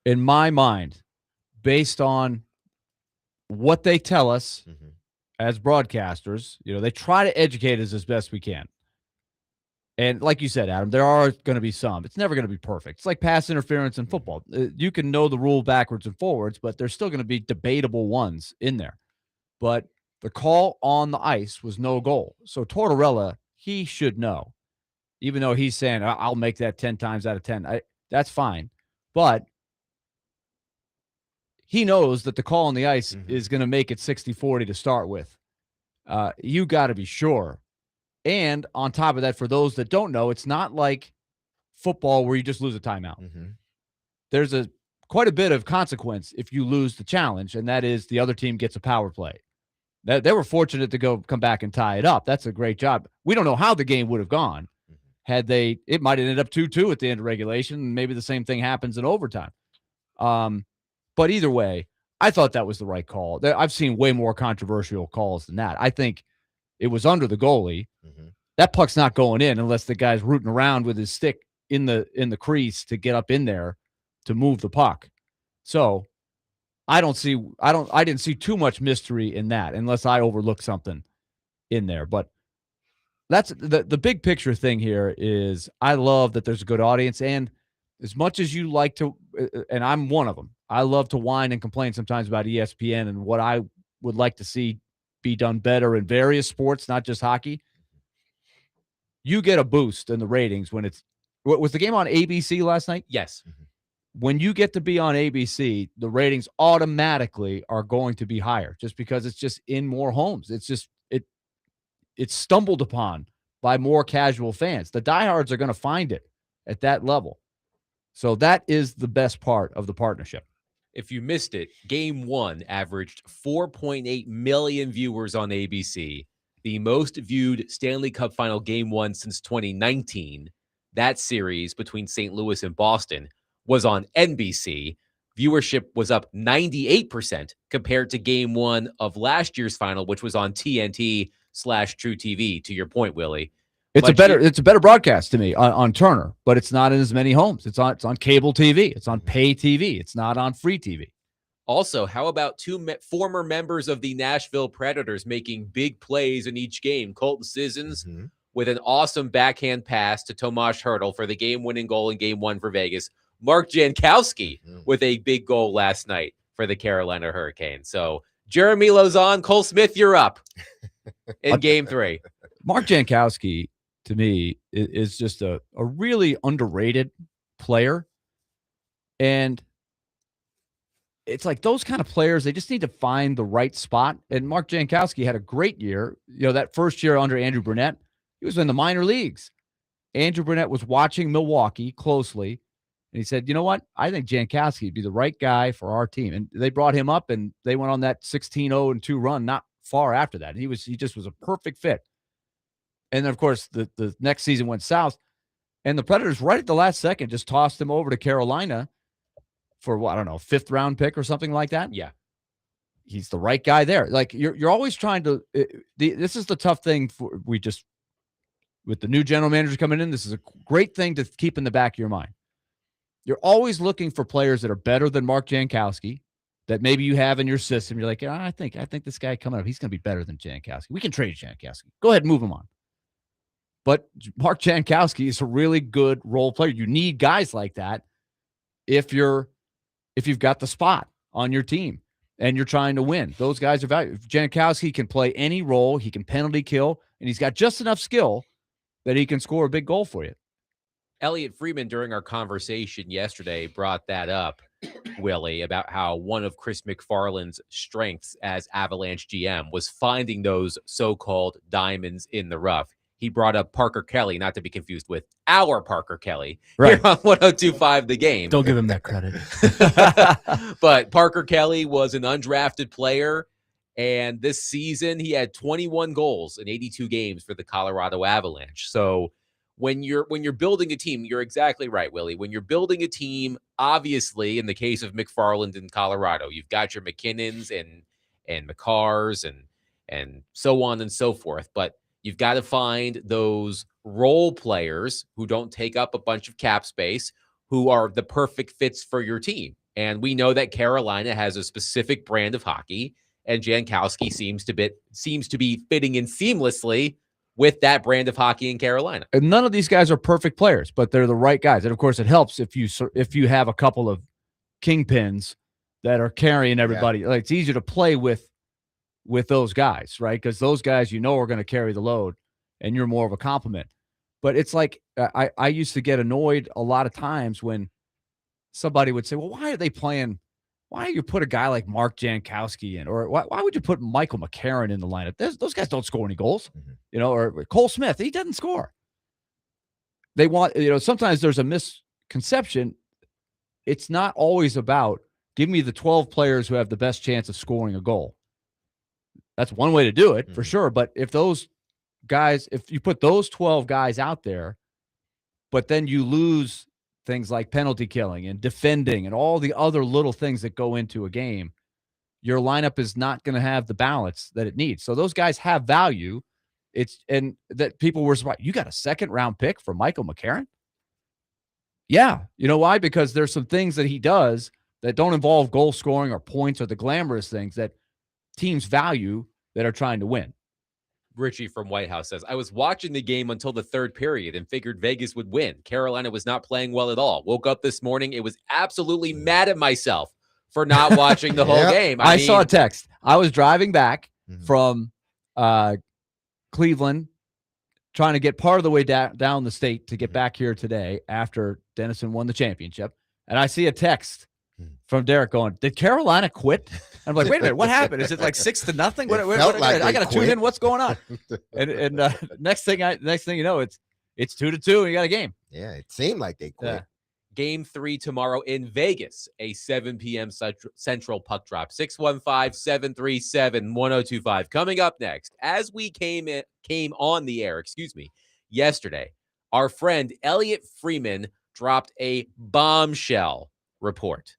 in my mind, based on what they tell us as broadcasters, they try to educate us as best we can. And like you said, Adam, there are going to be some. It's never going to be perfect. It's like pass interference in football. You can know the rule backwards and forwards, but there's still going to be debatable ones in there. But the call on the ice was no goal. So Tortorella, he should know. Even though he's saying, I'll make that 10 times out of 10. That's fine. But he knows that the call on the ice is going to make it 60-40 to start with. You got to be sure. And on top of that, for those that don't know, it's not like football where you just lose a timeout. There's quite a bit of consequence if you lose the challenge, and that is the other team gets a power play. They were fortunate to come back and tie it up. That's a great job. We don't know how the game would have gone had it might have ended up 2-2 at the end of regulation, and maybe the same thing happens in overtime. But either way, I thought that was the right call. I've seen way more controversial calls than that. I think it was under the goalie. That puck's not going in unless the guy's rooting around with his stick in the crease to get up in there to move the puck. So I didn't see too much mystery in that unless I overlooked something in there. But that's the big picture thing here is I love that there's a good audience. And as much as you like to, and I'm one of them, I love to whine and complain sometimes about ESPN and what I would like to see be done better in various sports, not just hockey. You get a boost in the ratings when was the game on ABC last night? Yes. When you get to be on ABC, the ratings automatically are going to be higher just because it's just in more homes. It's stumbled upon by more casual fans. The diehards are going to find it at that level. So that is the best part of the partnership. If you missed it, game 1 averaged 4.8 million viewers on ABC, the most viewed Stanley Cup final game 1 since 2019. That series between St. Louis and Boston was on NBC. Viewership was up 98% compared to game 1 of last year's final, which was on TNT/True TV. To your point, Willie. It's a better broadcast to me on Turner, but it's not in as many homes. It's on cable TV. It's on pay TV. It's not on free TV. Also, how about two former members of the Nashville Predators making big plays in each game? Colton Sissons with an awesome backhand pass to Tomas Hertl for the game-winning goal in game 1 for Vegas. Mark Jankowski with a big goal last night for the Carolina Hurricanes. So Jeremy Lauzon, Cole Smith, you're up in game 3. Mark Jankowski, to me, is just a really underrated player. And it's like those kind of players, they just need to find the right spot. And Mark Jankowski had a great year. That first year under Andrew Brunette, he was in the minor leagues. Andrew Brunette was watching Milwaukee closely. And he said, you know what? I think Jankowski would be the right guy for our team. And they brought him up, and they went on that 16-0-2 run not far after that. And he just was a perfect fit. And then, of course, the next season went south. And the Predators, right at the last second, just tossed him over to Carolina for, I don't know, 5th round pick or something like that. Yeah. He's the right guy there. Like, you're always trying to this is the tough thing with the new general manager coming in. This is a great thing to keep in the back of your mind. You're always looking for players that are better than Mark Jankowski that maybe you have in your system. You're like, I think this guy coming up, he's going to be better than Jankowski. We can trade Jankowski. Go ahead and move him on. But Mark Jankowski is a really good role player. You need guys like that if you've got the spot on your team and you're trying to win. Those guys are valuable. Jankowski can play any role. He can penalty kill, and he's got just enough skill that he can score a big goal for you. Elliot Friedman, during our conversation yesterday, brought that up, Willie, about how one of Chris McFarland's strengths as Avalanche GM was finding those so-called diamonds in the rough. He brought up Parker Kelly, not to be confused with our Parker Kelly, right, here on 102.5 The Game. Don't give him that credit. But Parker Kelly was an undrafted player, and this season he had 21 goals in 82 games for the Colorado Avalanche. So when you're building a team, you're exactly right, Willie. When you're building a team, obviously, in the case of McFarland in Colorado, you've got your McKinnons and McCarrs and so on and so forth. But you've got to find those role players who don't take up a bunch of cap space, who are the perfect fits for your team. And we know that Carolina has a specific brand of hockey, and Jankowski seems to be fitting in seamlessly with that brand of hockey in Carolina. And none of these guys are perfect players, but they're the right guys. And of course, it helps if you have a couple of kingpins that are carrying everybody. Yeah. Like, it's easier to play with those guys, right? Because those guys, are going to carry the load, and you're more of a complement. But it's like I used to get annoyed a lot of times when somebody would say, well, why are they playing? Why do you put a guy like Mark Jankowski in? Or why would you put Michael McCarron in the lineup? Those guys don't score any goals, or Cole Smith. He doesn't score. They want, sometimes there's a misconception. It's not always about give me the 12 players who have the best chance of scoring a goal. That's one way to do it for sure. But if you put those 12 guys out there, but then you lose things like penalty killing and defending and all the other little things that go into a game, your lineup is not going to have the balance that it needs. So those guys have value. And that people were surprised. You got a 2nd round pick for Michael McCarron? Yeah. You know why? Because there's some things that he does that don't involve goal scoring or points or the glamorous things that teams value that are trying to win. Richie from White House says, I was watching the game until the third period and figured Vegas would win. Carolina was not playing well at all. Woke up this morning. It was absolutely mad at myself for not watching the whole Yep. game. I mean, saw a text. I was driving back Mhm. from Cleveland, trying to get part of the way down the state to get back here today after Denison won the championship. And I see a text from Derek going, did Carolina quit? And I'm like, wait a minute, what happened? Is it like 6-0? What, felt like I they got to tune quit. in. What's going on? And next thing you know, it's 2-2 and you got a game. Yeah, it seemed like they quit. Yeah. Game 3 tomorrow in Vegas, a 7 p.m. Central puck drop. 615-737-1025. Coming up next, as we came on the air, yesterday, our friend Elliot Freeman dropped a bombshell report.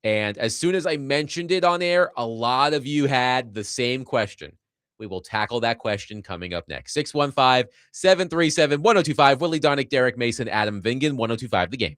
And as soon as I mentioned it on air, a lot of you had the same question. We will tackle that question coming up next. 615-737-1025. Willy Donick, Derek Mason, Adam Vingan, 1025 The Game.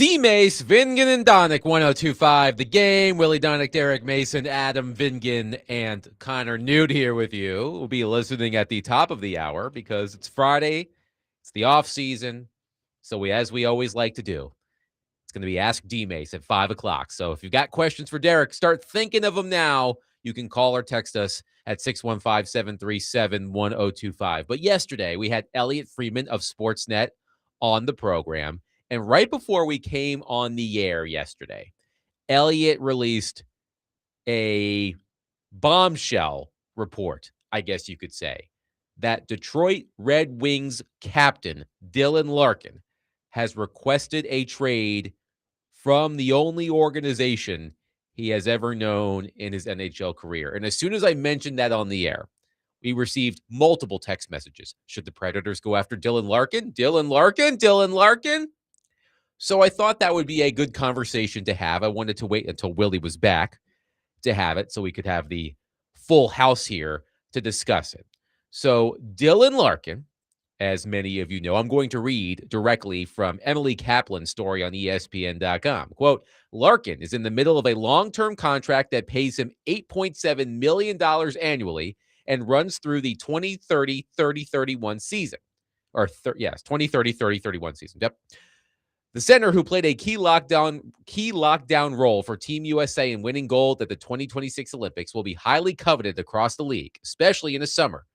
DMase, Vingan, and Donick, 1025. The Game. Willy Donick, Derek Mason, Adam Vingan, and Connor Newt here with you. We'll be listening at the top of the hour because it's Friday. It's the off season. So as we always like to do, it's going to be Ask DMase at 5 o'clock. So if you've got questions for Derek, start thinking of them now. You can call or text us at 615-737-1025. But yesterday, we had Elliot Friedman of Sportsnet on the program. And right before we came on the air yesterday, Elliot released a bombshell report, I guess you could say, that Detroit Red Wings captain Dylan Larkin has requested a trade from the only organization he has ever known in his NHL career. And as soon as I mentioned that on the air, we received multiple text messages. Should the Predators go after Dylan Larkin? Dylan Larkin? Dylan Larkin? So I thought that would be a good conversation to have. I wanted to wait until Willy was back to have it so we could have the full house here to discuss it. So Dylan Larkin, as many of you know, I'm going to read directly from Emily Kaplan's story on ESPN.com. Quote, Larkin is in the middle of a long-term contract that pays him $8.7 million annually and runs through the 2030-30-31 season. Or, 2030-30-31 season. Yep. The center, who played a key lockdown role for Team USA in winning gold at the 2026 Olympics, will be highly coveted across the league, especially in the summer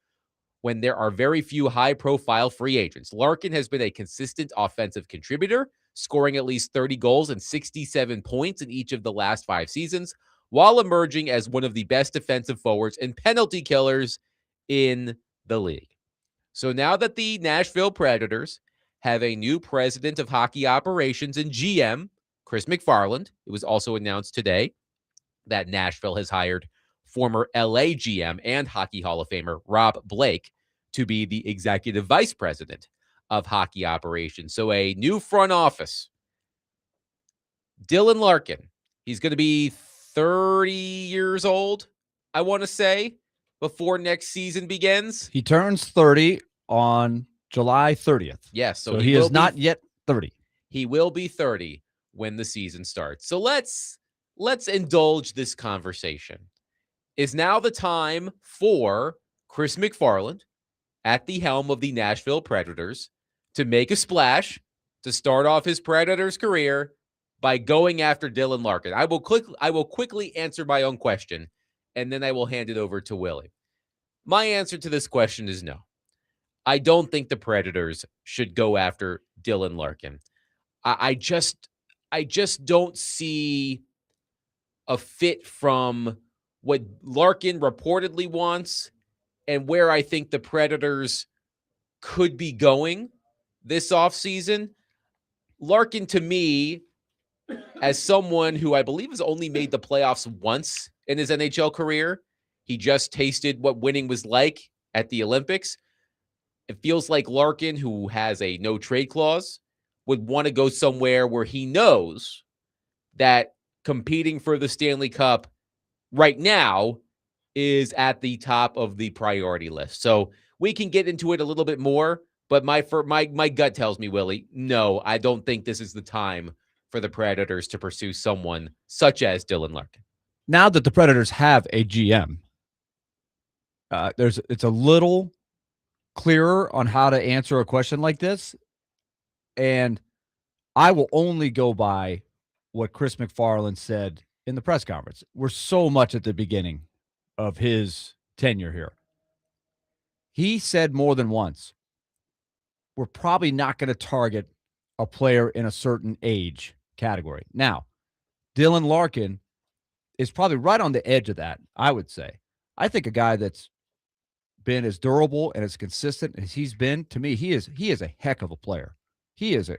when there are very few high-profile free agents. Larkin has been a consistent offensive contributor, scoring at least 30 goals and 67 points in each of the last 5 seasons, while emerging as one of the best defensive forwards and penalty killers in the league. So now that the Nashville Predators have a new president of hockey operations and GM, Chris McFarland, it was also announced today that Nashville has hired former LA GM and Hockey Hall of Famer Rob Blake to be the executive vice president of hockey operations. So a new front office. Dylan Larkin, he's going to be 30 years old, I want to say, before next season begins. He turns 30 on July 30th. Yes. So he is not yet 30. He will be 30 when the season starts. So let's indulge this conversation. Is now the time for Chris McFarland at the helm of the Nashville Predators to make a splash to start off his Predators career by going after Dylan Larkin? I will quickly answer my own question, and then I will hand it over to Willy. My answer to this question is no. I don't think the Predators should go after Dylan Larkin. I just don't see a fit from what Larkin reportedly wants and where I think the Predators could be going this offseason. Larkin, to me, as someone who I believe has only made the playoffs once in his NHL career, he just tasted what winning was like at the Olympics. It feels like Larkin, who has a no trade clause, would want to go somewhere where he knows that competing for the Stanley Cup right now is at the top of the priority list. So we can get into it a little bit more, but my gut tells me, Willy, no, I don't think this is the time for the Predators to pursue someone such as Dylan Larkin. Now that the Predators have a GM, it's a little clearer on how to answer a question like this. And I will only go by what Chris McFarland said in the press conference. We're so much at the beginning of his tenure here. He said more than once, we're probably not going to target a player in a certain age category. Now, Dylan Larkin is probably right on the edge of that, I would say. I think a guy that's been as durable and as consistent as he's been, to me, he is a heck of a player. He is a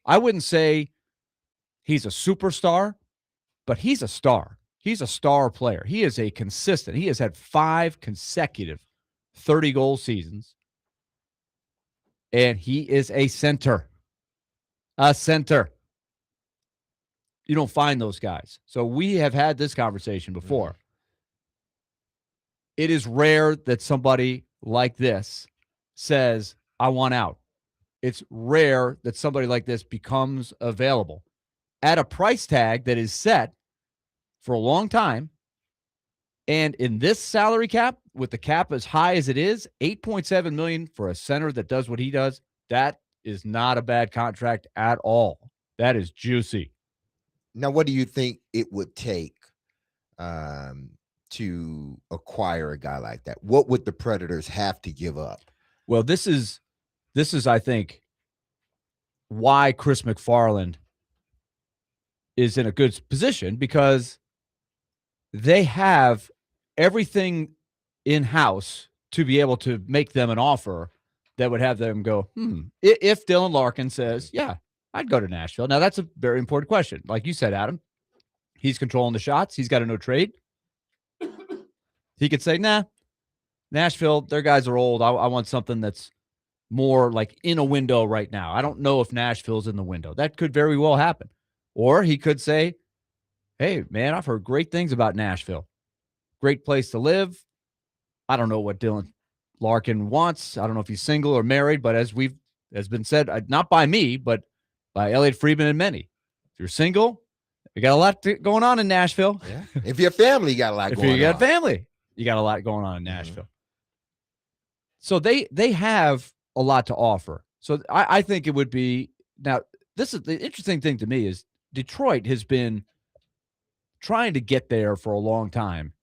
I wouldn't say he's a superstar, but he's a star. He's a star player. He is a consistent. He has had 5 consecutive 30-goal seasons, and he is a center. A center. You don't find those guys. So we have had this conversation before. It is rare that somebody like this says, I want out. it's rare that somebody like this becomes available at a price tag that is set for a long time. And in this salary cap, with the cap as high as it is, $8.7 million for a center that does what he does, that is not a bad contract at all. That is juicy. Now, what do you think it would take to acquire a guy like that? What would the Predators have to give up? Well, this is, I think, why Chris McFarland is in a good position, because they have everything in-house to be able to make them an offer that would have them go, if Dylan Larkin says, yeah, I'd go to Nashville. Now, that's a very important question. Like you said, Adam, he's controlling the shots. He's got a no trade. He could say, nah, Nashville, their guys are old. I want something that's more like in a window right now. I don't know if Nashville's in the window. That could very well happen. Or he could say, hey, man, I've heard great things about Nashville. Great place to live. I don't know what Dylan Larkin wants. I don't know if he's single or married, but as been said, not by me, but by Elliot Friedman and many. If you're single, you got a lot going on in Nashville. Yeah. If you're family, you got a lot going on. If you got family, you got a lot going on in Nashville. So they have a lot to offer. So I think it would be, now, this is the interesting thing to me is Detroit has been trying to get there for a long time.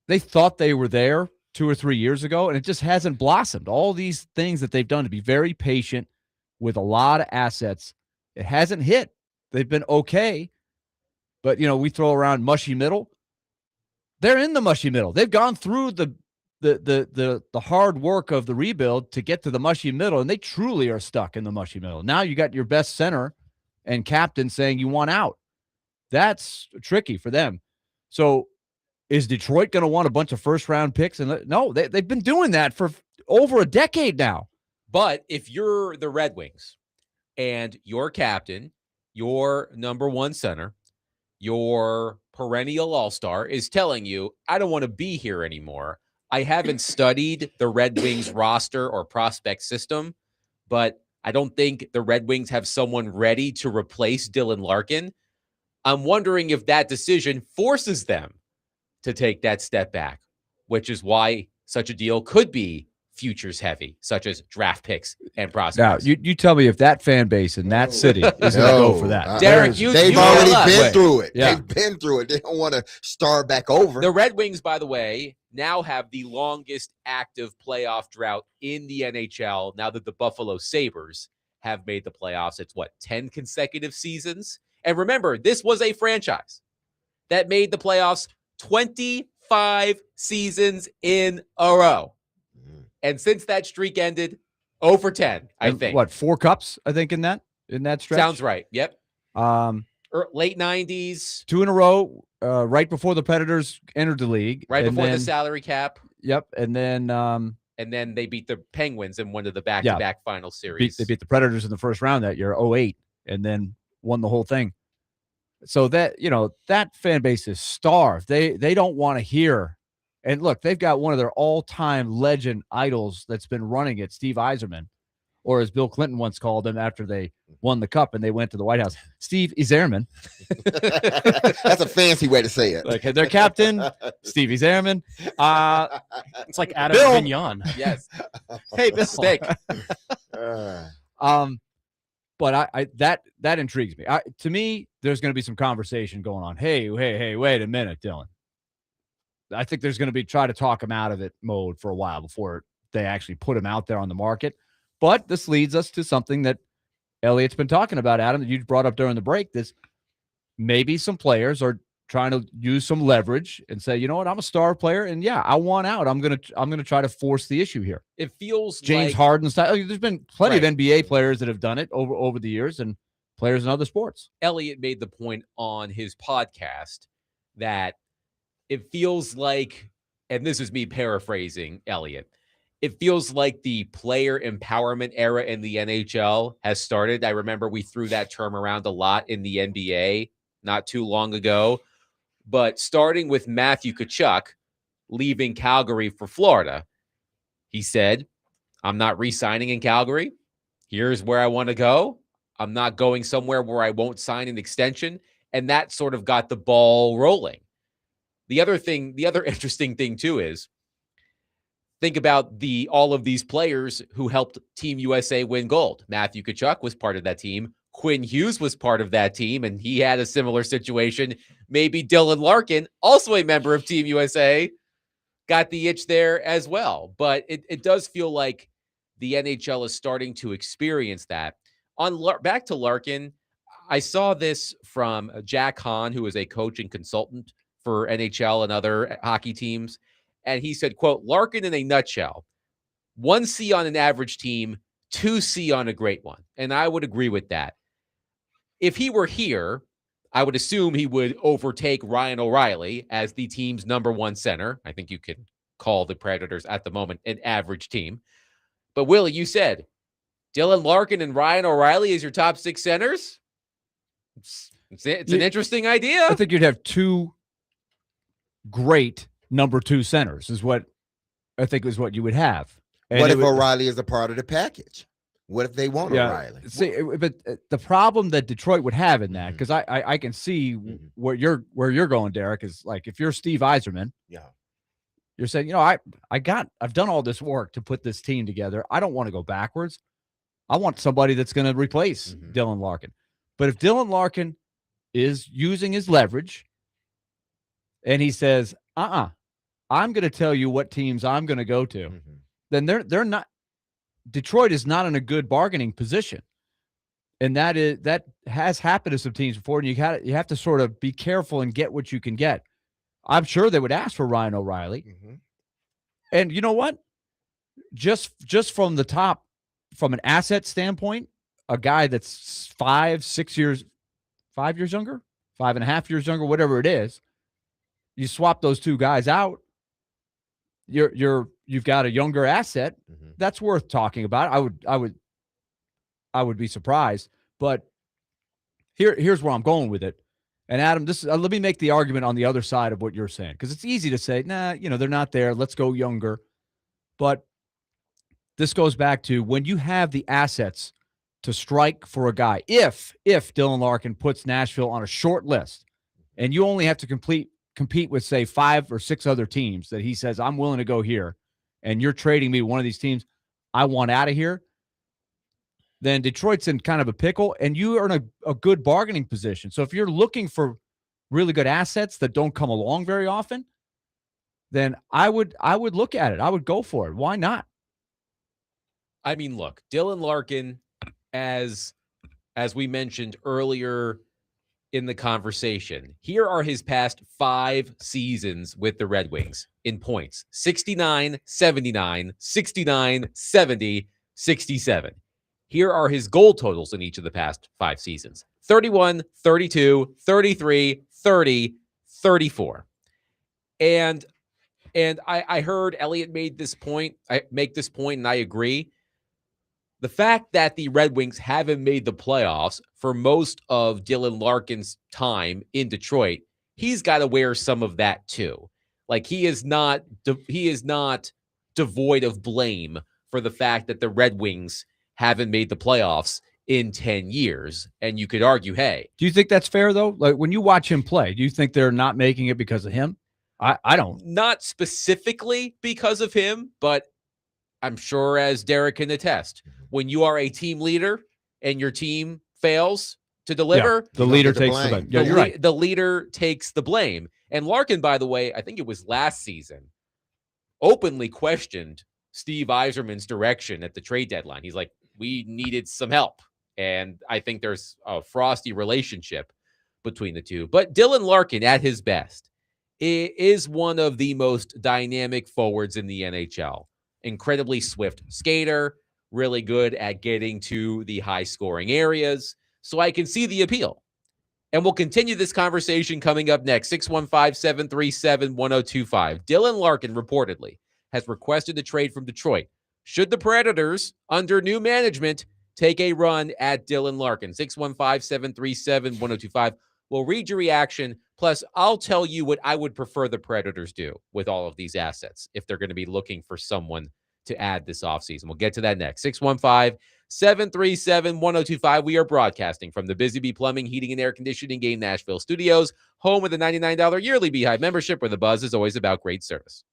They thought they were there 2 or 3 years ago, and it just hasn't blossomed. All these things that they've done to be very patient with a lot of assets, it hasn't hit. They've been okay, but, we throw around mushy middle. They're in the mushy middle. They've gone through the hard work of the rebuild to get to the mushy middle, and they truly are stuck in the mushy middle. Now you got your best center and captain saying you want out. That's tricky for them. So is Detroit going to want a bunch of first-round picks? And no, they've been doing that for over a decade now. But if you're the Red Wings and your captain, your number one center, your perennial all-star is telling you, I don't want to be here anymore. I haven't studied the Red Wings roster or prospect system, but I don't think the Red Wings have someone ready to replace Dylan Larkin. I'm wondering if that decision forces them to take that step back, which is why such a deal could be futures heavy, such as draft picks and prospects. Now, you tell me if that fan base in that city is going to go for that. Derek, they've already been through it. Yeah. They've been through it. They don't want to start back over. The Red Wings, by the way, now have the longest active playoff drought in the NHL now that the Buffalo Sabres have made the playoffs. It's 10 consecutive seasons? And remember, this was a franchise that made the playoffs 25 seasons in a row. And since that streak ended, 0 for 10, I think. 4 cups, I think, in that stretch? Sounds right. Yep. Late 90s. 2 in a row, right before the Predators entered the league. Right before the salary cap. Yep. And then they beat the Penguins in one of the back-to-back final series. They beat the Predators in the first round that year, 2008, and then won the whole thing. So that, that fan base is starved. They don't want to hear. And look, they've got one of their all-time legend idols that's been running it, Steve Yzerman, or as Bill Clinton once called him after they won the cup and they went to the White House, Steve Yzerman. That's a fancy way to say it. Like their captain, Steve Yzerman. It's like Adam Bill. Vignon. Yes. Hey, Bill. Stick. But that intrigues me. To me, there's going to be some conversation going on. Hey, wait a minute, Dylan. I think there's going to be try to talk him out of it mode for a while before they actually put him out there on the market. But this leads us to something that Elliot's been talking about, Adam, that you brought up during the break. This maybe some players are trying to use some leverage and say, you know what, I'm a star player, and yeah, I want out. I'm gonna try to force the issue here. It feels James like Harden style. There's been plenty of Right. NBA players that have done it over the years, and players in other sports. Elliot made the point on his podcast that it feels like, and this is me paraphrasing Elliot, it feels like the player empowerment era in the NHL has started. I remember we threw that term around a lot in the NBA not too long ago. But starting with Matthew Tkachuk leaving Calgary for Florida, he said, I'm not re-signing in Calgary. here's where I want to go. I'm not going somewhere where I won't sign an extension. And that sort of got the ball rolling. The other interesting thing too is think about all of these players who helped Team USA win gold. Matthew Tkachuk was part of that team. Quinn Hughes was part of that team, and he had a similar situation. Maybe Dylan Larkin, also a member of Team USA, got the itch there as well. But it does feel like the NHL is starting to experience that. Back to Larkin, I saw this from Jack Hahn, who is a coach and consultant for NHL and other hockey teams. And he said, quote, Larkin in a nutshell, 1C on an average team, 2C on a great one. And I would agree with that. If he were here, I would assume he would overtake Ryan O'Reilly as the team's number one center. I think you can call the Predators at the moment an average team. But Willie, you said Dylan Larkin and Ryan O'Reilly as your top 6 centers? It's an interesting idea. I think you'd have 2 great number 2 centers is what I think is what you would have. And what if O'Reilly is a part of the package? What if they want Yeah. O'Reilly? See, but the problem that Detroit would have in that, because I can see where you're going, Derek, is like if you're Steve Yzerman, Yeah. you're saying, you know, I've done all this work to put this team together. I don't want to go backwards. I want somebody that's going to replace Dylan Larkin. But if Dylan Larkin is using his leverage and he says, I'm going to tell you what teams I'm going to go to, then they're not. Detroit is not in a good bargaining position, and that has happened to some teams before. And you have to sort of be careful and get what you can get. I'm sure they would ask for Ryan O'Reilly, and you know what? Just from the top, from an asset standpoint, a guy that's 5 years younger, 5.5 years younger, whatever it is, you swap those 2 guys out. You've got a younger asset that's worth talking about. I would be surprised, but here's where I'm going with it. And Adam, let me make the argument on the other side of what you're saying, because it's easy to say, nah, they're not there. Let's go younger. But this goes back to when you have the assets to strike for a guy. If Dylan Larkin puts Nashville on a short list, and you only have to compete with, say, 5 or 6 other teams that he says, I'm willing to go here, and you're trading me one of these teams I want out of here, then Detroit's in kind of a pickle, and you are in a good bargaining position. So if you're looking for really good assets that don't come along very often, then I would look at it. I would go for it. Why not? I mean, look, Dylan Larkin, as we mentioned earlier in the conversation, here are his past 5 seasons with the Red Wings in points: 69, 79, 69, 70, 67. Here are his goal totals in each of the past 5 seasons: 31, 32, 33, 30, 34. And I heard Elliot make this point, and I agree. The fact that the Red Wings haven't made the playoffs for most of Dylan Larkin's time in Detroit, he's got to wear some of that too. Like he is not devoid of blame for the fact that the Red Wings haven't made the playoffs in 10 years. And you could argue, hey, do you think that's fair though? Like when you watch him play, do you think they're not making it because of him? I don't. Not specifically because of him, but I'm sure, as Derek can attest, when you are a team leader and your team fails to deliver, the leader takes the blame. Yeah, you're right. The leader takes the blame. And Larkin, by the way, I think it was last season, openly questioned Steve Yzerman's direction at the trade deadline. He's like, we needed some help. And I think there's a frosty relationship between the two. But Dylan Larkin, at his best, is one of the most dynamic forwards in the NHL. Incredibly swift skater, really good at getting to the high-scoring areas. So I can see the appeal. And we'll continue this conversation coming up next. 615-737-1025. Dylan Larkin reportedly has requested a trade from Detroit. Should the Predators, under new management, take a run at Dylan Larkin? 615-737-1025. We'll read your reaction. Plus, I'll tell you what I would prefer the Predators do with all of these assets if they're going to be looking for someone to add this offseason. We'll get to that next. 615-737-1025. We are broadcasting from the Busy Bee Plumbing, Heating, and Air Conditioning Game Nashville studios, home with a $99 yearly Beehive membership, where the buzz is always about great service.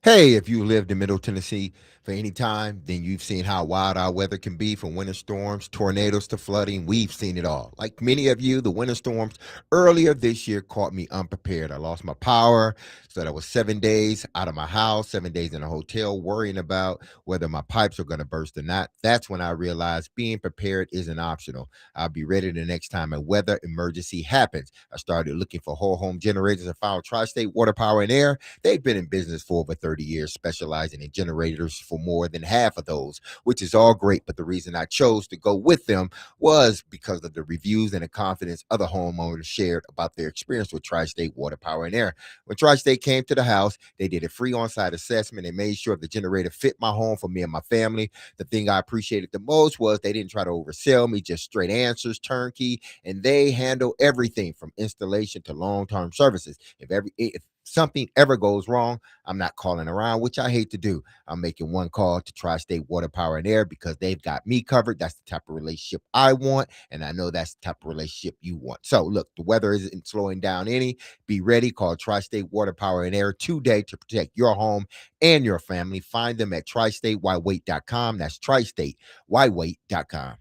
Hey, if you lived in Middle Tennessee for any time, then you've seen how wild our weather can be, from winter storms, tornadoes to flooding. We've seen it all. Like many of you, the winter storms earlier this year caught me unprepared. I lost my power, so that was 7 days out of my house, 7 days in a hotel, worrying about whether my pipes are going to burst or not. That's when I realized being prepared isn't optional. I'll be ready the next time a weather emergency happens. I started looking for whole home generators and found Tri-State Water, Power, and Air. They've been in business for over 30 years, specializing in generators for more than half of those, which is all great. But the reason I chose to go with them was because of the reviews and the confidence other homeowners shared about their experience with Tri-State Water, Power, and Air. When Tri-State came to the house, they did a free on-site assessment and made sure the generator fit my home for me and my family. The thing I appreciated the most was they didn't try to oversell me, just straight answers, turnkey, and they handle everything from installation to long-term services. If something ever goes wrong, I'm not calling around, which I hate to do. I'm making one call to Tri-State Water, Power, and Air because they've got me covered. That's the type of relationship I want, and I know that's the type of relationship you want. So look, the weather isn't slowing down any. Be ready. Call Tri-State Water, Power, and Air today to protect your home and your family. Find them at tristatewhywait.com. That's tristatewhywait.com.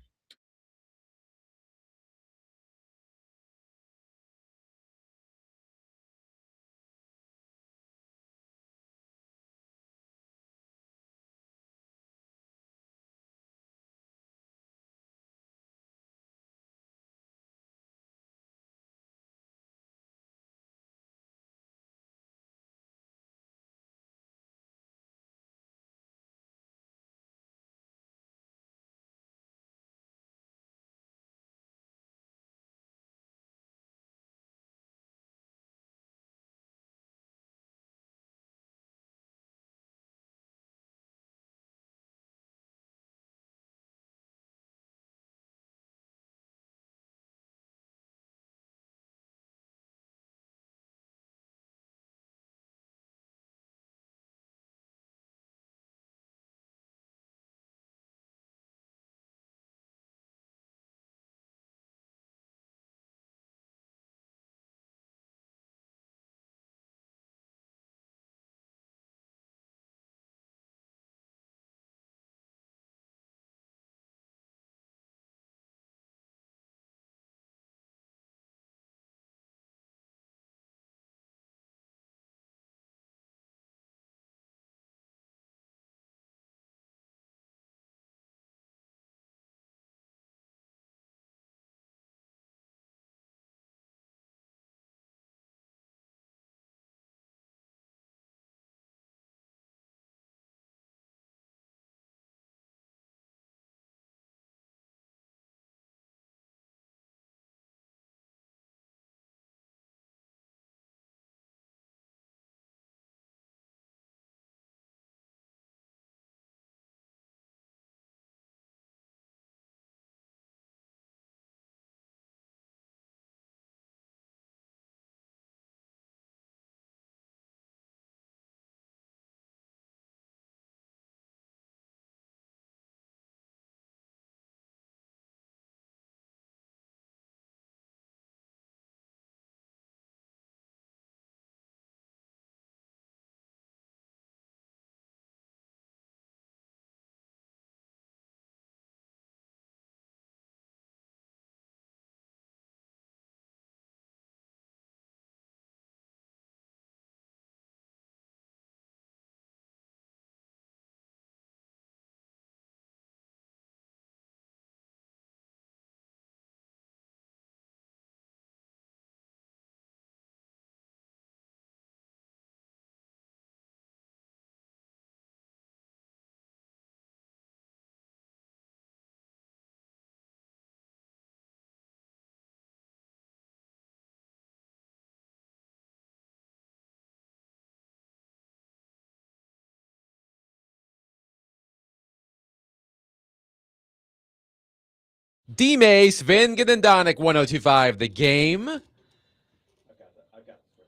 DMase, Vingan and Donick, 1025 The Game.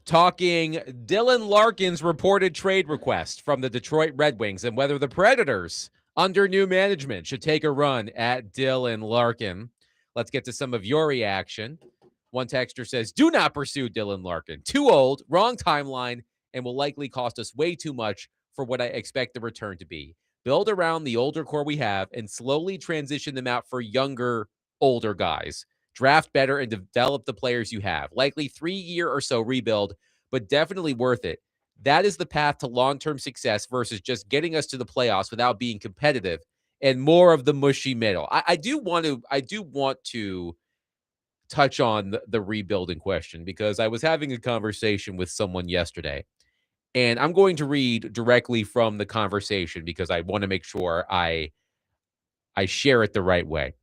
Talking Dylan Larkin's reported trade request from the Detroit Red Wings and whether the Predators, under new management, should take a run at Dylan Larkin. Let's get to some of your reaction. One texter says, do not pursue Dylan Larkin. Too old, wrong timeline, and will likely cost us way too much for what I expect the return to be. Build around the older core we have and slowly transition them out for younger, older guys. Draft better and develop the players you have. Likely 3-year or so rebuild, but definitely worth it. That is the path to long-term success versus just getting us to the playoffs without being competitive and more of the mushy middle. I do want to touch on the rebuilding question because I was having a conversation with someone yesterday, and I'm going to read directly from the conversation because I want to make sure I share it the right way.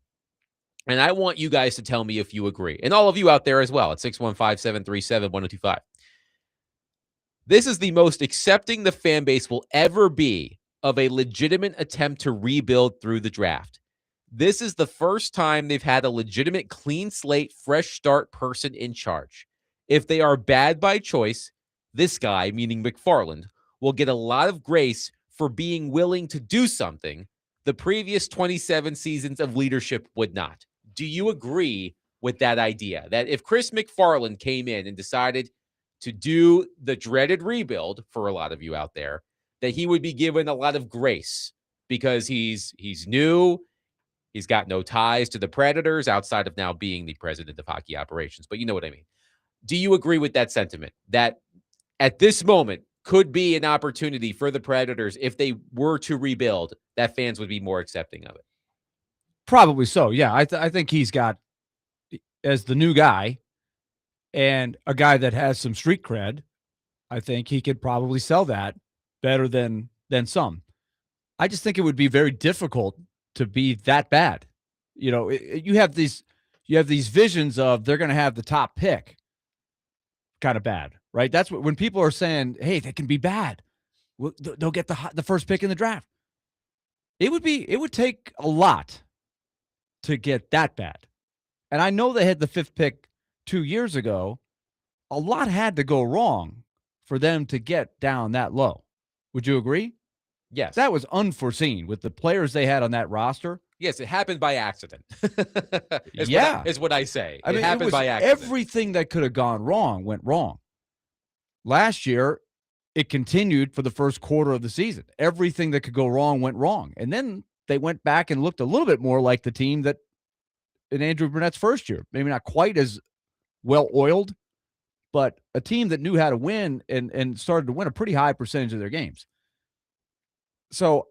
And I want you guys to tell me if you agree. And all of you out there as well at 615-737-1025. This is the most accepting the fan base will ever be of a legitimate attempt to rebuild through the draft. This is the first time they've had a legitimate clean slate, fresh start person in charge. If they are bad by choice, this guy, meaning McFarland, will get a lot of grace for being willing to do something the previous 27 seasons of leadership would not. Do you agree with that idea? That if Chris McFarland came in and decided to do the dreaded rebuild for a lot of you out there, that he would be given a lot of grace because he's new, he's got no ties to the Predators outside of now being the president of hockey operations, but you know what I mean. Do you agree with that sentiment that at this moment could be an opportunity for the Predators if they were to rebuild, that fans would be more accepting of it? Probably so. Yeah, I think he's got, as the new guy and a guy that has some street cred, I think he could probably sell that better than some. I just think it would be very difficult to be that bad. You know, you have these visions of they're going to have the top pick kind of bad, right? That's what, when people are saying, hey, they can be bad, well, they'll get the first pick in the draft. It would take a lot to get that bad. And I know they had the 5th pick 2 years ago. A lot had to go wrong for them to get down that low. Would you agree? Yes. That was unforeseen with the players they had on that roster. Yes, it happened by accident. Is what I say. I mean, it happened it was by accident. Everything that could have gone wrong went wrong. Last year, it continued for the first quarter of the season. Everything that could go wrong went wrong. And then they went back and looked a little bit more like the team that in Andrew Burnett's first year. Maybe not quite as well-oiled, but a team that knew how to win and started to win a pretty high percentage of their games. So,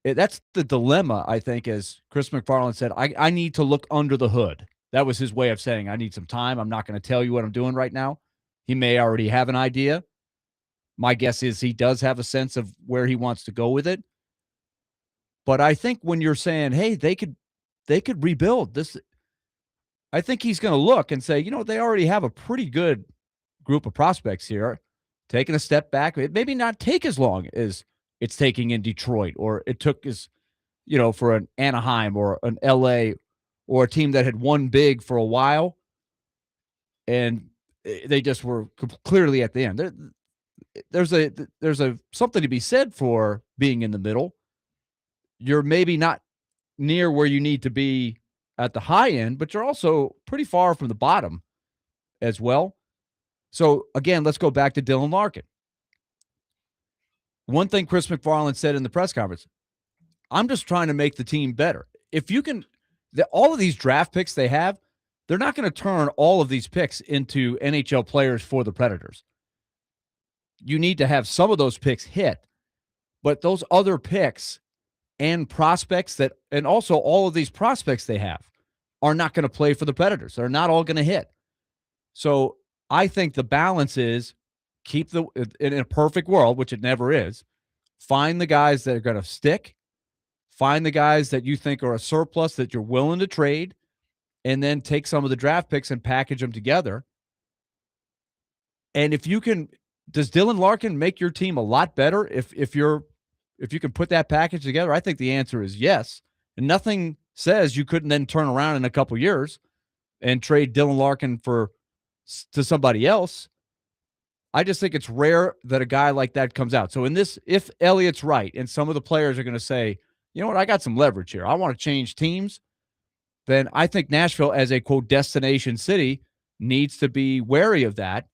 that's the dilemma, I think, as Chris McFarland said, I need to look under the hood. That was his way of saying, I need some time. I'm not going to tell you what I'm doing right now. He may already have an idea. My guess is he does have a sense of where he wants to go with it. But I think when you're saying, hey, they could rebuild this, I think he's going to look and say, you know, they already have a pretty good group of prospects here. Taking a step back, it maybe not take as long as it's taking in Detroit, or it took as, you know, for an Anaheim or an LA or a team that had won big for a while. And they just were clearly at the end. There's a something to be said for being in the middle. You're maybe not near where you need to be at the high end, but you're also pretty far from the bottom as well. So again, let's go back to Dylan Larkin. One thing Chris McFarland said in the press conference, I'm just trying to make the team better. If you can, all of these draft picks they have, they're not going to turn all of these picks into NHL players for the Predators. You need to have some of those picks hit, but those other picks and prospects and also all of these prospects they have are not going to play for the Predators. They're not all going to hit. So I think the balance is in a perfect world, which it never is, find the guys that are going to stick, find the guys that you think are a surplus that you're willing to trade, and then take some of the draft picks and package them together. And if you can, does Dylan Larkin make your team a lot better if you can put that package together? I think the answer is yes. And nothing says you couldn't then turn around in a couple years and trade Dylan Larkin to somebody else. I just think it's rare that a guy like that comes out. So in this, if Elliott's right and some of the players are going to say, you know what, I got some leverage here, I want to change teams, then I think Nashville as a, quote, destination city needs to be wary of that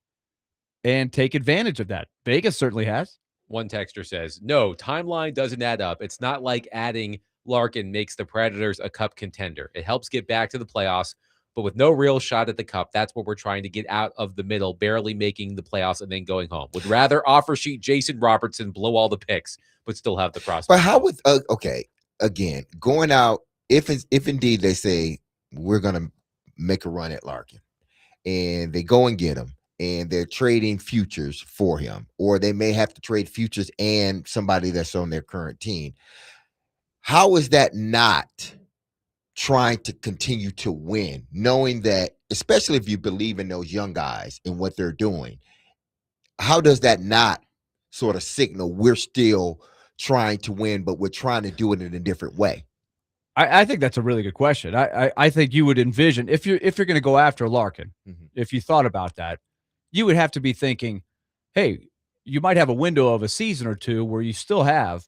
and take advantage of that. Vegas certainly has. One texter says, no, timeline doesn't add up. It's not like adding Larkin makes the Predators a cup contender. It helps get back to the playoffs, but with no real shot at the cup, that's what we're trying to get out of the middle, barely making the playoffs and then going home. Would rather offer sheet Jason Robertson, blow all the picks, but still have the prospect. But how would okay, again, going out, if indeed they say we're gonna make a run at Larkin and they go and get him and they're trading futures for him, or they may have to trade futures and somebody that's on their current team, how is that not trying to continue to win, knowing that, especially if you believe in those young guys and what they're doing, how does that not sort of signal we're still trying to win, but we're trying to do it in a different way? I think that's a really good question. I think you would envision, if you're going to go after Larkin, if you thought about that, you would have to be thinking, hey, you might have a window of a season or two where you still have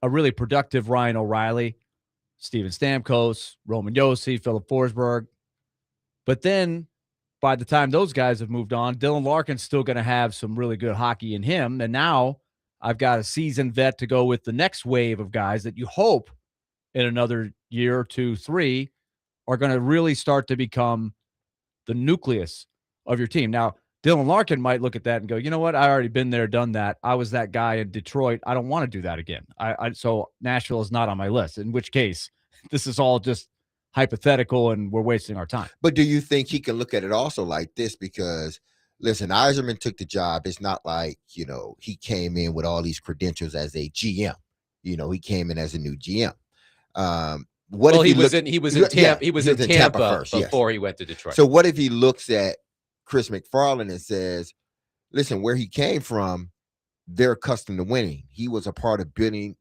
a really productive Ryan O'Reilly, Steven Stamkos, Roman Josi, Philip Forsberg. But then by the time those guys have moved on, Dylan Larkin's still going to have some really good hockey in him. And now I've got a seasoned vet to go with the next wave of guys that you hope in another year, 2, 3 are going to really start to become the nucleus of your team. Now, Dylan Larkin might look at that and go, you know what? I already been there, done that. I was that guy in Detroit. I don't want to do that again. So Nashville is not on my list, in which case this is all just hypothetical and we're wasting our time. But do you think he can look at it also like this? Because listen, Yzerman took the job. It's not like, he came in with all these credentials as a GM. He came in as a new GM. What if he was in Tampa first, before he went to Detroit. So what if he looks at Chris McFarland and says, listen, where he came from, they're accustomed to winning. He was a part of building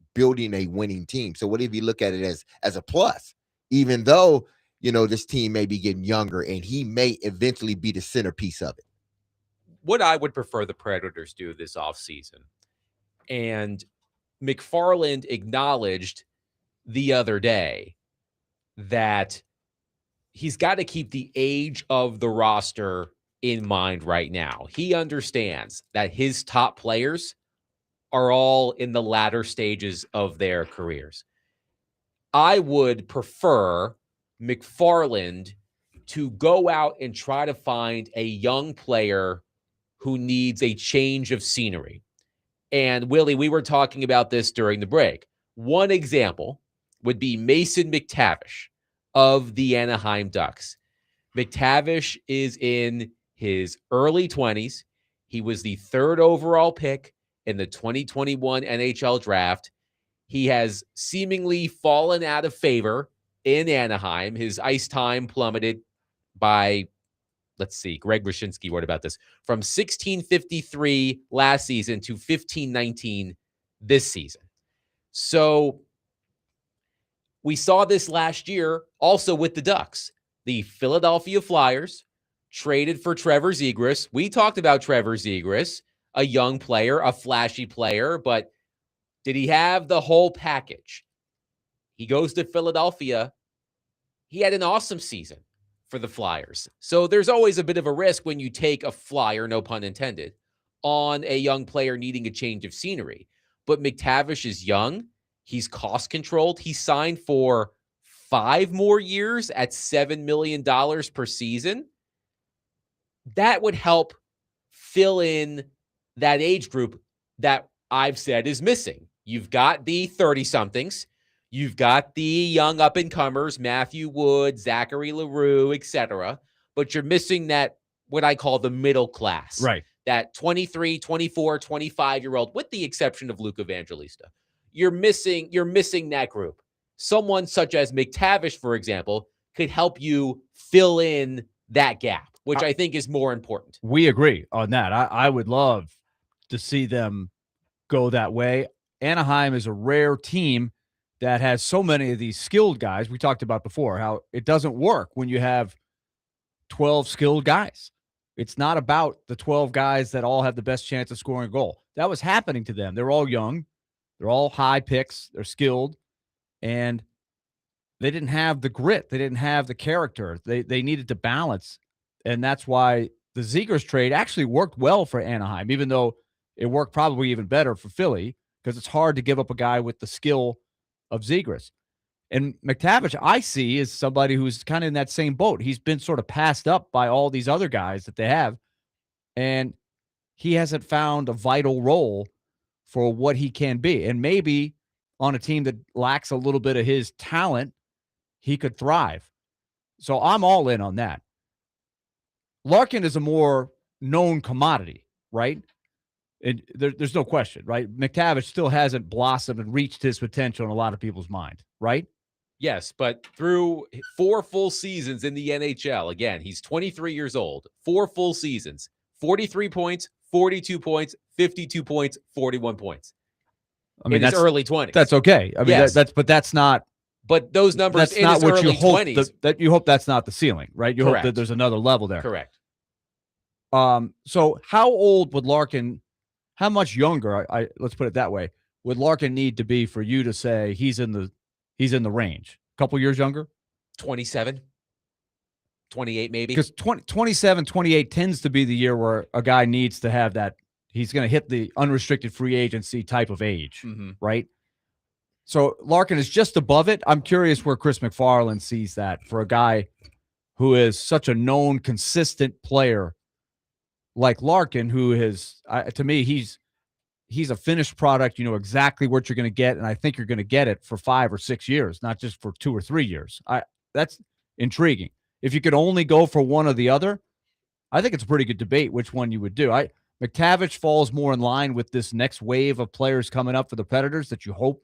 a winning team. So what if you look at it as a plus, even though, this team may be getting younger and he may eventually be the centerpiece of it? What I would prefer the Predators do this offseason, and McFarland acknowledged the other day that he's got to keep the age of the roster in mind right now. He understands that his top players are all in the latter stages of their careers. I would prefer McFarland to go out and try to find a young player who needs a change of scenery. And Willie, we were talking about this during the break. One example would be Mason McTavish of the Anaheim Ducks. McTavish is in his early 20s. He was the 3rd overall pick in the 2021 NHL draft. He has seemingly fallen out of favor in Anaheim. His ice time plummeted by, let's see, Greg Wyshynski wrote about this, from 1653 last season to 1519 this season. So we saw this last year also with the Ducks. The Philadelphia Flyers traded for Trevor Zegras. We talked about Trevor Zegras, a young player, a flashy player, but did he have the whole package? He goes to Philadelphia. He had an awesome season for the Flyers. So there's always a bit of a risk when you take a flyer, no pun intended, on a young player needing a change of scenery. But McTavish is young. He's cost controlled. He signed for 5 more years at $7 million per season. That would help fill in that age group that I've said is missing. You've got the 30-somethings. You've got the young up-and-comers, Matthew Wood, Zachary LaRue, etc. But you're missing that, what I call the middle class. Right. That 23, 24, 25-year-old, with the exception of Luke Evangelista. You're missing that group. Someone such as McTavish, for example, could help you fill in that gap, which I think is more important. We agree on that. I would love to see them go that way. Anaheim is a rare team that has so many of these skilled guys. We talked about before how it doesn't work when you have 12 skilled guys. It's not about the 12 guys that all have the best chance of scoring a goal. That was happening to them. They're all young. They're all high picks. They're skilled. And they didn't have the grit. They didn't have the character. They needed to balance. And that's why the Zegers trade actually worked well for Anaheim, even though it worked probably even better for Philly, because it's hard to give up a guy with the skill of Zegers. And McTavish, I see, is somebody who's kind of in that same boat. He's been sort of passed up by all these other guys that they have, and he hasn't found a vital role for what he can be. And maybe on a team that lacks a little bit of his talent, he could thrive. So I'm all in on that. Larkin is a more known commodity, right? And there's no question, right? McTavish still hasn't blossomed and reached his potential in a lot of people's mind, right? Yes, but through 4 full seasons in the NHL, again, he's 23 years old, 4 full seasons, 43 points, 42 points, 52 points, 41 points. I mean, in his that's early 20s. That's okay. I mean, Yes. that's not. But those numbers That's in not his what you early hope. 20s. That you hope that's not the ceiling, right? You hope Correct. that there's another level there. Correct. So how old would Larkin? How much younger? Let's put it that way. Would Larkin need to be for you to say he's in the range? A couple years younger? 27, 28 maybe. Because 27, 28 tends to be the year where a guy needs to have that. He's going to hit the unrestricted free agency type of age, right? So Larkin is just above it. I'm curious where Chris McFarland sees that for a guy who is such a known, consistent player like Larkin, who is, to me, he's a finished product. You know exactly what you're going to get, and I think you're going to get it for 5 or 6 years, not just for 2 or 3 years. That's intriguing. If you could only go for one or the other, I think it's a pretty good debate which one you would do. McTavish falls more in line with this next wave of players coming up for the Predators that you hope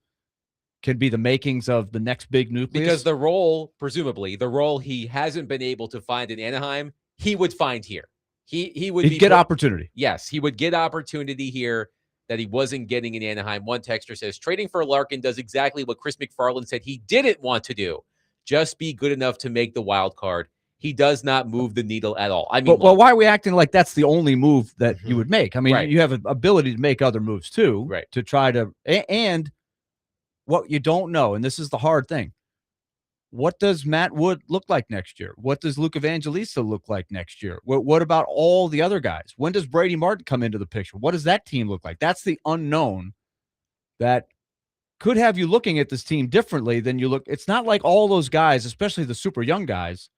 can be the makings of the next big nucleus. Because the role, presumably, the role he hasn't been able to find in Anaheim, he would find here. He'd get opportunity. Yes, he would get opportunity here that he wasn't getting in Anaheim. One texter says, trading for Larkin does exactly what Chris McFarland said he didn't want to do. Just be good enough to make the wild card. He does not move the needle at all. I mean, well, why are we acting like that's the only move that you would make? I mean, Right. you have an ability to make other moves too, Right. to try to, and what you don't know, and this is the hard thing, what does Matt Wood look like next year? What does Luke Evangelista look like next year? What about all the other guys? When does Brady Martin come into the picture? What does that team look like? That's the unknown that could have you looking at this team differently than you look. It's not like all those guys, especially the super young guys.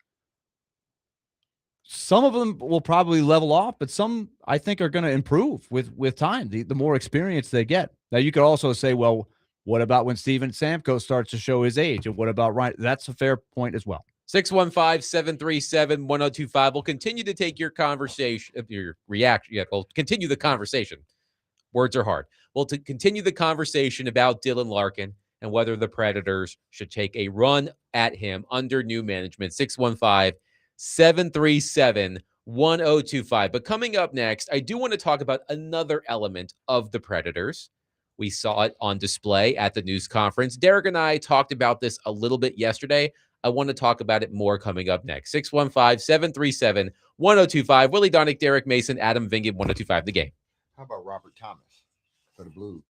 Some of them will probably level off, but some I think are going to improve with time, the more experience they get. Now, you could also say, well, what about when Steven Stamkos starts to show his age? And what about Ryan? That's a fair point as well. 615-737-1025. We'll continue to take your conversation, your reaction. Yeah, we'll continue the conversation. Words are hard. We'll continue the conversation about Dylan Larkin and whether the Predators should take a run at him under new management. 615-737-1025. But coming up next, I do want to talk about another element of the Predators. We saw it on display at the news conference. Derek and I talked about this a little bit yesterday. I want to talk about it more coming up next. 615-737-1025. Willy Donick, Derek Mason, Adam Vingan, 1025 The Game. How about Robert Thomas for the Blues?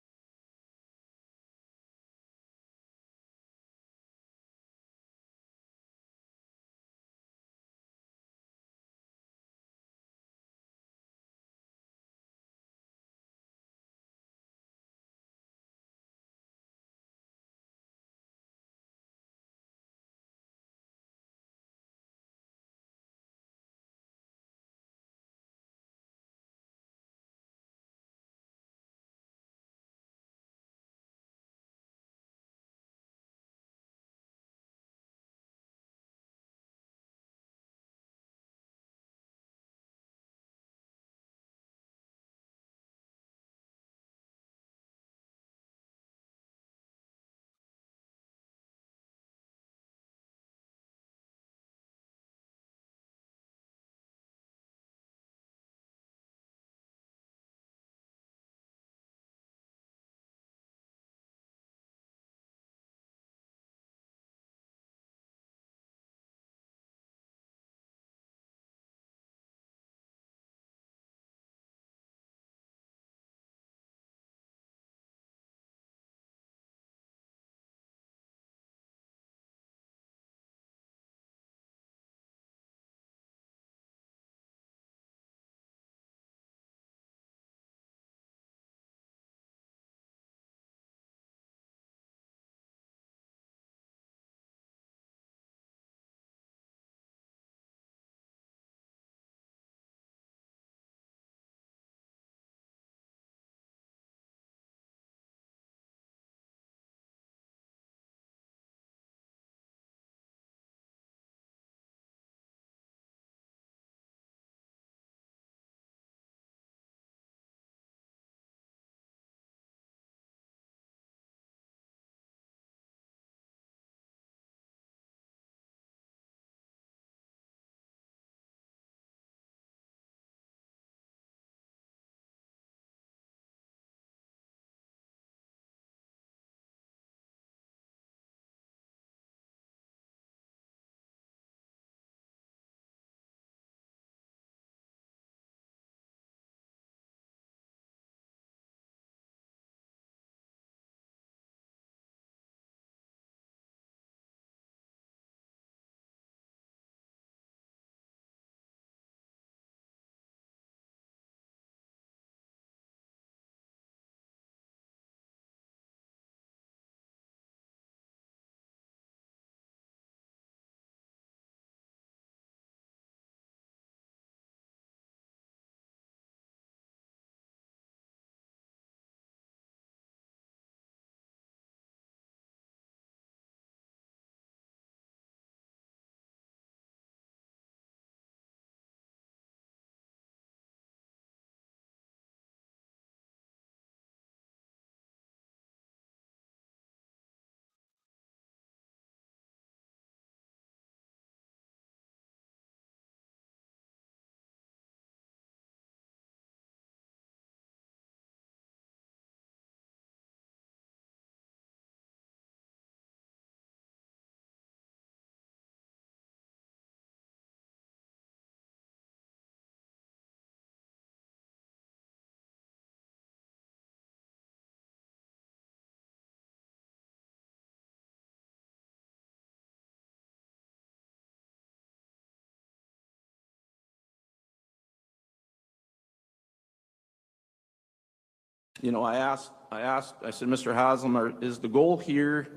I said, Mr. Haslam, is the goal here,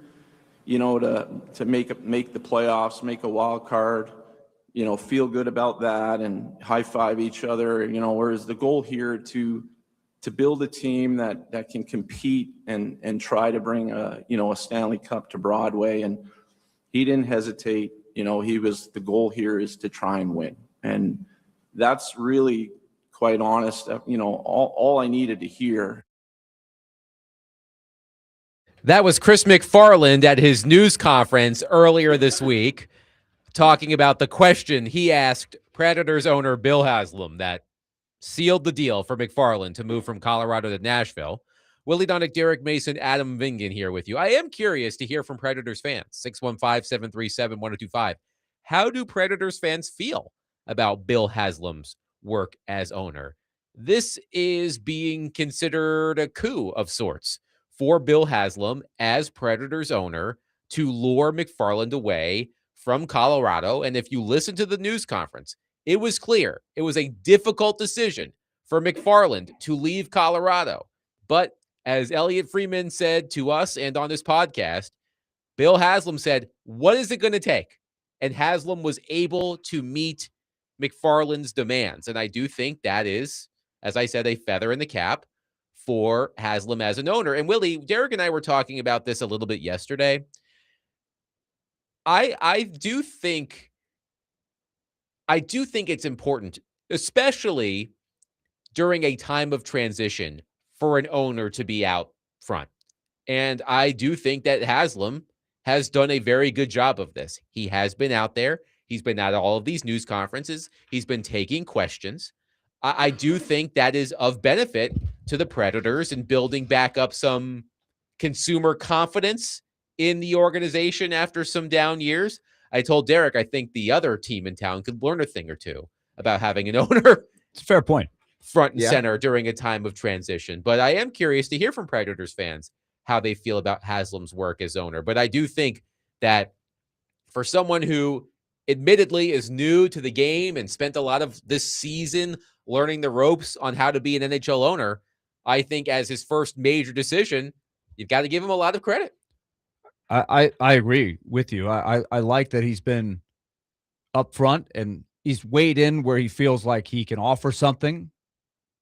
to make the playoffs, make a wild card, feel good about that and high five each other, or is the goal here to build a team that can compete and try to bring a Stanley Cup to Broadway? And he didn't hesitate. The goal here is to try and win. And that's really, quite honest, all I needed to hear. That was Chris McFarland at his news conference earlier this week, talking about the question he asked Predators owner Bill Haslam that sealed the deal for McFarland to move from Colorado to Nashville. Willy Donick, Derek Mason, Adam Vingan here with you. I am curious to hear from Predators fans. 615-737-1025. How do Predators fans feel about Bill Haslam's work as owner? This is being considered a coup of sorts for Bill Haslam as Predators owner to lure McFarland away from Colorado. And if you listen to the news conference, it was clear it was a difficult decision for McFarland to leave Colorado. But as Elliot Freeman said to us and on this podcast, Bill Haslam said, what is it going to take? And Haslam was able to meet McFarland's demands. And I do think that is, as I said, a feather in the cap for Haslam as an owner. And Willie, Derek and I were talking about this a little bit yesterday. I do think it's important, especially during a time of transition, for an owner to be out front. And I do think that Haslam has done a very good job of this. He has been out there. He's been at all of these news conferences. He's been taking questions. I do think that is of benefit to the Predators in building back up some consumer confidence in the organization after some down years. I told Derek, I think the other team in town could learn a thing or two about having an owner. It's a fair point. Front and center during a time of transition. But I am curious to hear from Predators fans how they feel about Haslam's work as owner. But I do think that for someone who admittedly is new to the game and spent a lot of this season learning the ropes on how to be an NHL owner, I think as his first major decision, you've got to give him a lot of credit. I agree with you. I like that he's been up front and he's weighed in where he feels like he can offer something.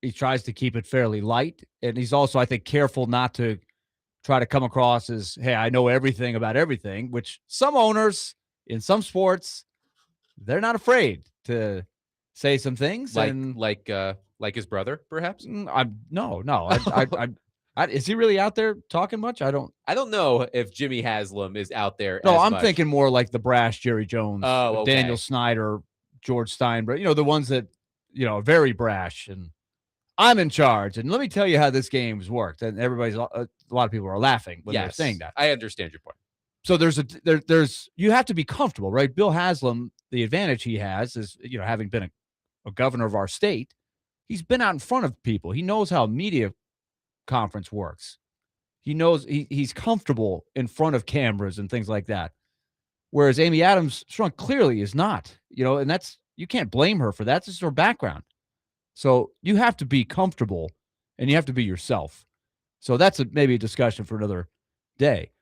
He tries to keep it fairly light. And he's also, I think, careful not to try to come across as, hey, I know everything about everything, which some owners in some sports, they're not afraid to say some things. Like his brother, perhaps? Is he really out there talking much? I don't know if Jimmy Haslam is out there. No, I'm thinking more like the brash Jerry Jones, Daniel Snyder, George Steinbrenner, the ones that, are very brash and I'm in charge. And let me tell you how this game's worked. And a lot of people are laughing when they're saying that. I understand your point. So you have to be comfortable, right? Bill Haslam, the advantage he has is, having been a governor of our state, he's been out in front of people. He knows how media conference works. He knows he's comfortable in front of cameras and things like that. Whereas Amy Adams Strunk clearly is not, and you can't blame her for that. That's just her background. So you have to be comfortable and you have to be yourself. So that's maybe a discussion for another day.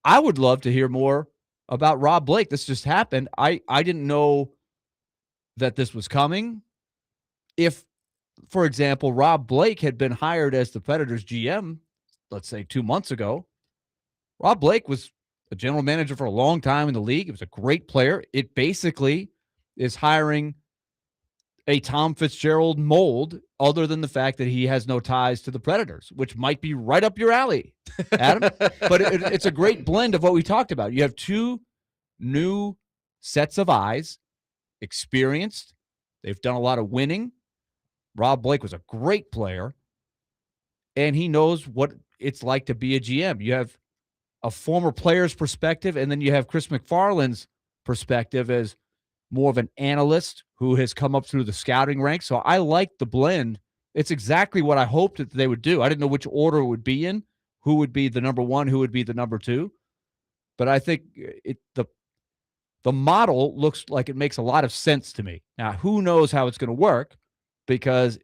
I would love to hear more about Rob Blake. This just happened. I didn't know that this was coming. If, for example, Rob Blake had been hired as the Predators GM, let's say 2 months ago, Rob Blake was a general manager for a long time in the league. He was a great player. It basically is hiring a Tom Fitzgerald mold, other than the fact that he has no ties to the Predators, which might be right up your alley, Adam. But it's a great blend of what we talked about. You have two new sets of eyes, experienced. They've done a lot of winning. Rob Blake was a great player, and he knows what it's like to be a GM. You have a former player's perspective, and then you have Chris McFarland's perspective as more of an analyst who has come up through the scouting ranks. So I like the blend. It's exactly what I hoped that they would do. I didn't know which order it would be in, who would be the number one, who would be the number two. But I think the model looks like it makes a lot of sense to me. Now, who knows how it's going to work, because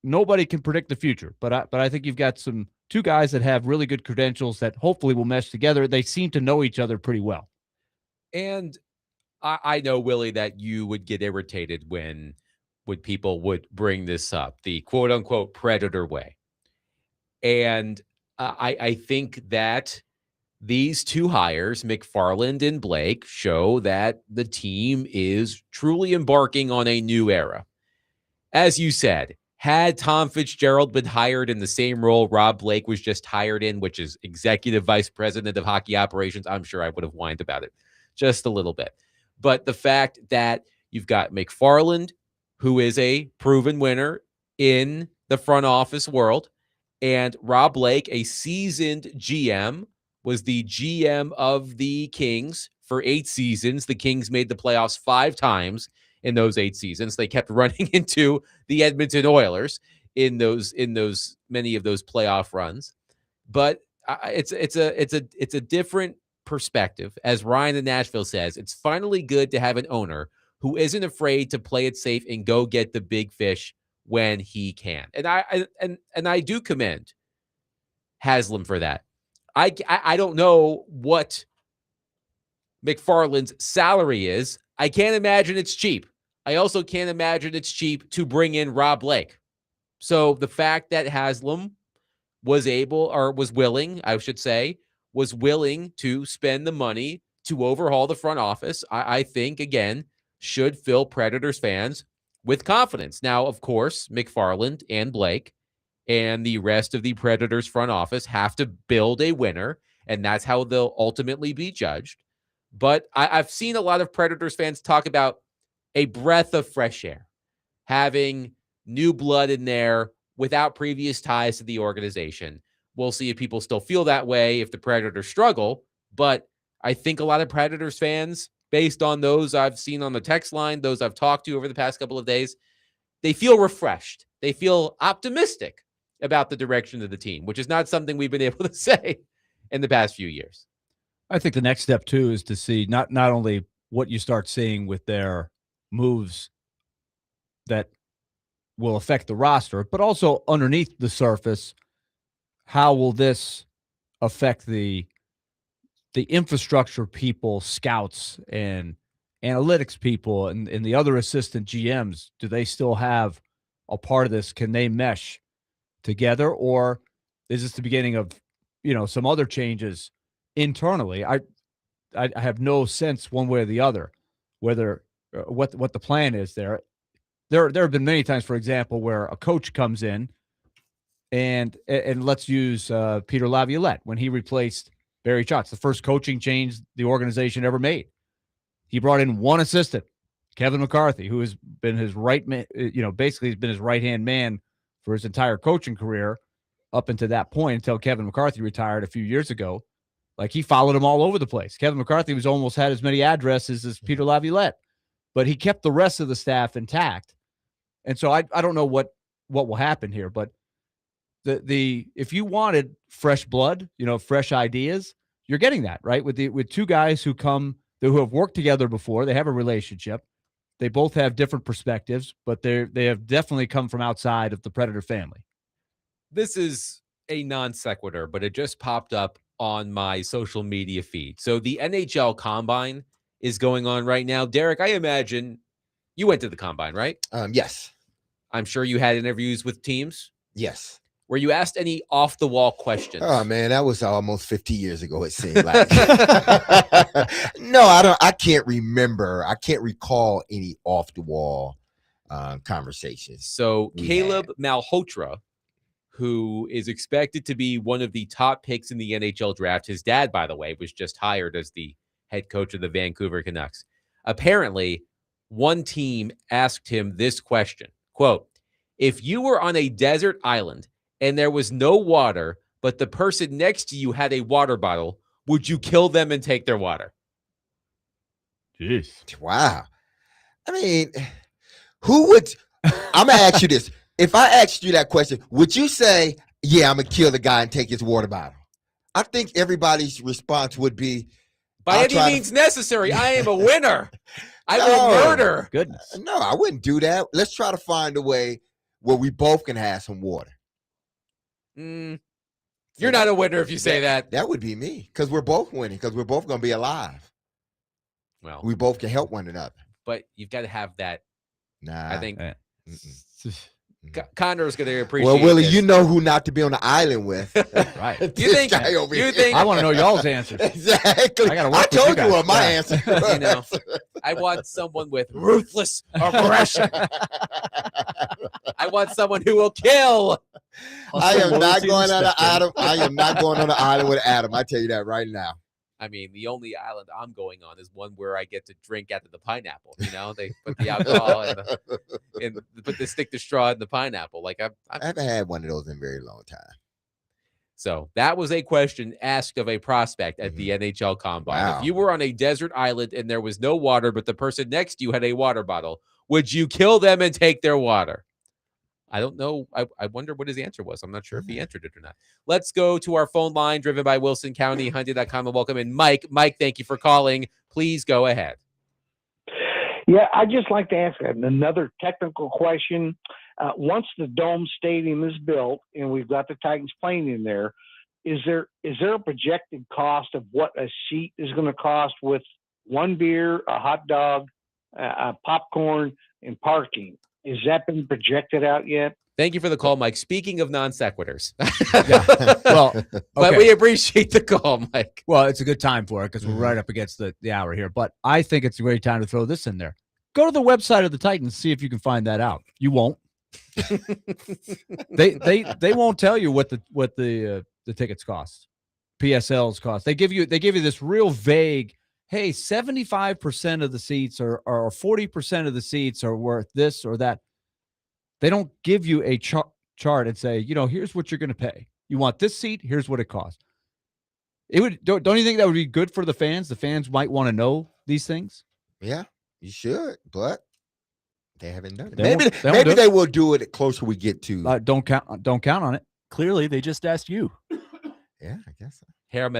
nobody can predict the future, but I think you've got two guys that have really good credentials that hopefully will mesh together. They seem to know each other pretty well. And I know, Willie, that you would get irritated when people would bring this up, the quote unquote predator way. And I think that these two hires, McFarland and Blake, show that the team is truly embarking on a new era. As you said, had Tom Fitzgerald been hired in the same role Rob Blake was just hired in, which is executive vice president of hockey operations, I'm sure I would have whined about it just a little bit. But the fact that you've got McFarland, who is a proven winner in the front office world, and Rob Blake, a seasoned GM, was the GM of the Kings for 8 seasons. The Kings made the playoffs 5 times in those 8 seasons. They kept running into the Edmonton Oilers in many of those playoff runs. But it's a different perspective. As Ryan in Nashville says, it's finally good to have an owner who isn't afraid to play it safe and go get the big fish when he can. And I do commend Haslam for that. I don't know what McFarland's salary is. I can't imagine it's cheap. I also can't imagine it's cheap to bring in Rob Blake. So the fact that Haslam was willing to spend the money to overhaul the front office, I think, again, should fill Predators fans with confidence. Now, of course, McFarland and Blake and the rest of the Predators front office have to build a winner, and that's how they'll ultimately be judged. But I've seen a lot of Predators fans talk about a breath of fresh air, having new blood in there without previous ties to the organization. We'll see if people still feel that way if the Predators struggle. But I think a lot of Predators fans, based on those I've seen on the text line, those I've talked to over the past couple of days, they feel refreshed. They feel optimistic about the direction of the team, which is not something we've been able to say in the past few years. I think the next step, too, is to see not only what you start seeing with their moves that will affect the roster, but also underneath the surface, how will this affect the infrastructure people, scouts, and analytics people, and the other assistant GMs? Do they still have a part of this? Can they mesh together, or is this the beginning of some other changes internally? I have no sense one way or the other whether what the plan is there. There have been many times, for example, where a coach comes in and let's use Peter Laviolette when he replaced Barry Trotz, the first coaching change the organization ever made. He brought in one assistant, Kevin McCarthy, who has been his right man, basically has been his right-hand man for his entire coaching career up until that point, until Kevin McCarthy retired a few years ago. Like, he followed him all over the place. Kevin McCarthy was almost had as many addresses as Peter Laviolette, but he kept the rest of the staff intact. And so I don't know what will happen here, but if you wanted fresh blood, fresh ideas, you're getting that, right? With two guys who have worked together before, they have a relationship. They both have different perspectives, but they have definitely come from outside of the Predator family. This is a non sequitur, but it just popped up on my social media feed. So the NHL Combine is going on right now. Derek, I imagine you went to the Combine, right? Yes. I'm sure you had interviews with teams. Yes. Were you asked any off-the-wall questions? Oh, man, that was almost 50 years ago, it seemed like. No, I can't remember. I can't recall any off-the-wall conversations. So Caleb Malhotra, who is expected to be one of the top picks in the NHL draft. His dad, by the way, was just hired as the head coach of the Vancouver Canucks. Apparently, one team asked him this question, quote, "If you were on a desert island and there was no water, but the person next to you had a water bottle, would you kill them and take their water?" Jeez. Wow. I mean, who would – I'm going to ask you this. If I asked you that question, would you say, yeah, I'm going to kill the guy and take his water bottle? I think everybody's response would be, by any means necessary. I am a winner. I will murder. Goodness. No, I wouldn't do that. Let's try to find a way where we both can have some water. You're not a winner if you say that. That would be me, because we're both winning, because we're both going to be alive. Well, We both can help one another. but you've got to have that. Nah. I think Mm-mm. Connor's going to appreciate. Well, Willie, this. you know who not to be on the island with. Right. You This think? guy over You here. think? I want to know y'all's answers. Exactly. I gotta I work with you told you guys. what my Yeah. answer You know, was. I want someone with ruthless aggression. I want someone who will kill. I am not Loyalty going and on the respect, Adam. I am not going on the island with Adam. I tell you that right now. I mean, the only island I'm going on is one where I get to drink out of the pineapple. You know, they put the alcohol and put the stick to straw in the pineapple. Like I haven't had one of those in a very long time. So that was a question asked of a prospect at the NHL Combine. Wow. If you were on a desert island and there was no water, but the person next to you had a water bottle, would you kill them and take their water? I don't know. I wonder what his answer was. I'm not sure if he answered it or not. Let's go to our phone line driven by Wilson County, Hyundai.com, and welcome in Mike. Mike, thank you for calling. Please go ahead. Yeah, I'd just like to ask another technical question. Once the Dome Stadium is built and we've got the Titans playing in there, is there a projected cost of what a seat is going to cost with one beer, a hot dog, popcorn, and parking? Has that been projected out yet? Thank you for the call, Mike. Speaking of non sequiturs, Well, but okay. we appreciate the call, Mike. Well, it's a good time for it because we're right up against the hour here. But I think it's a great time to throw this in there. Go to the website of the Titans, see if you can find that out. You won't. They won't tell you what the tickets cost, PSLs cost. They give you this real vague. Hey, 75% of the seats or 40% of the seats are worth this or that. They don't give you a chart and say, here's what you're going to pay. You want this seat? Here's what it costs. It would don't you think that would be good for the fans? The fans might want to know these things. Yeah, you should, but they haven't done it. They won't do Maybe it. they will do it the closer we get to. Don't count on it. Clearly, they just asked you. Yeah, I guess so. Hair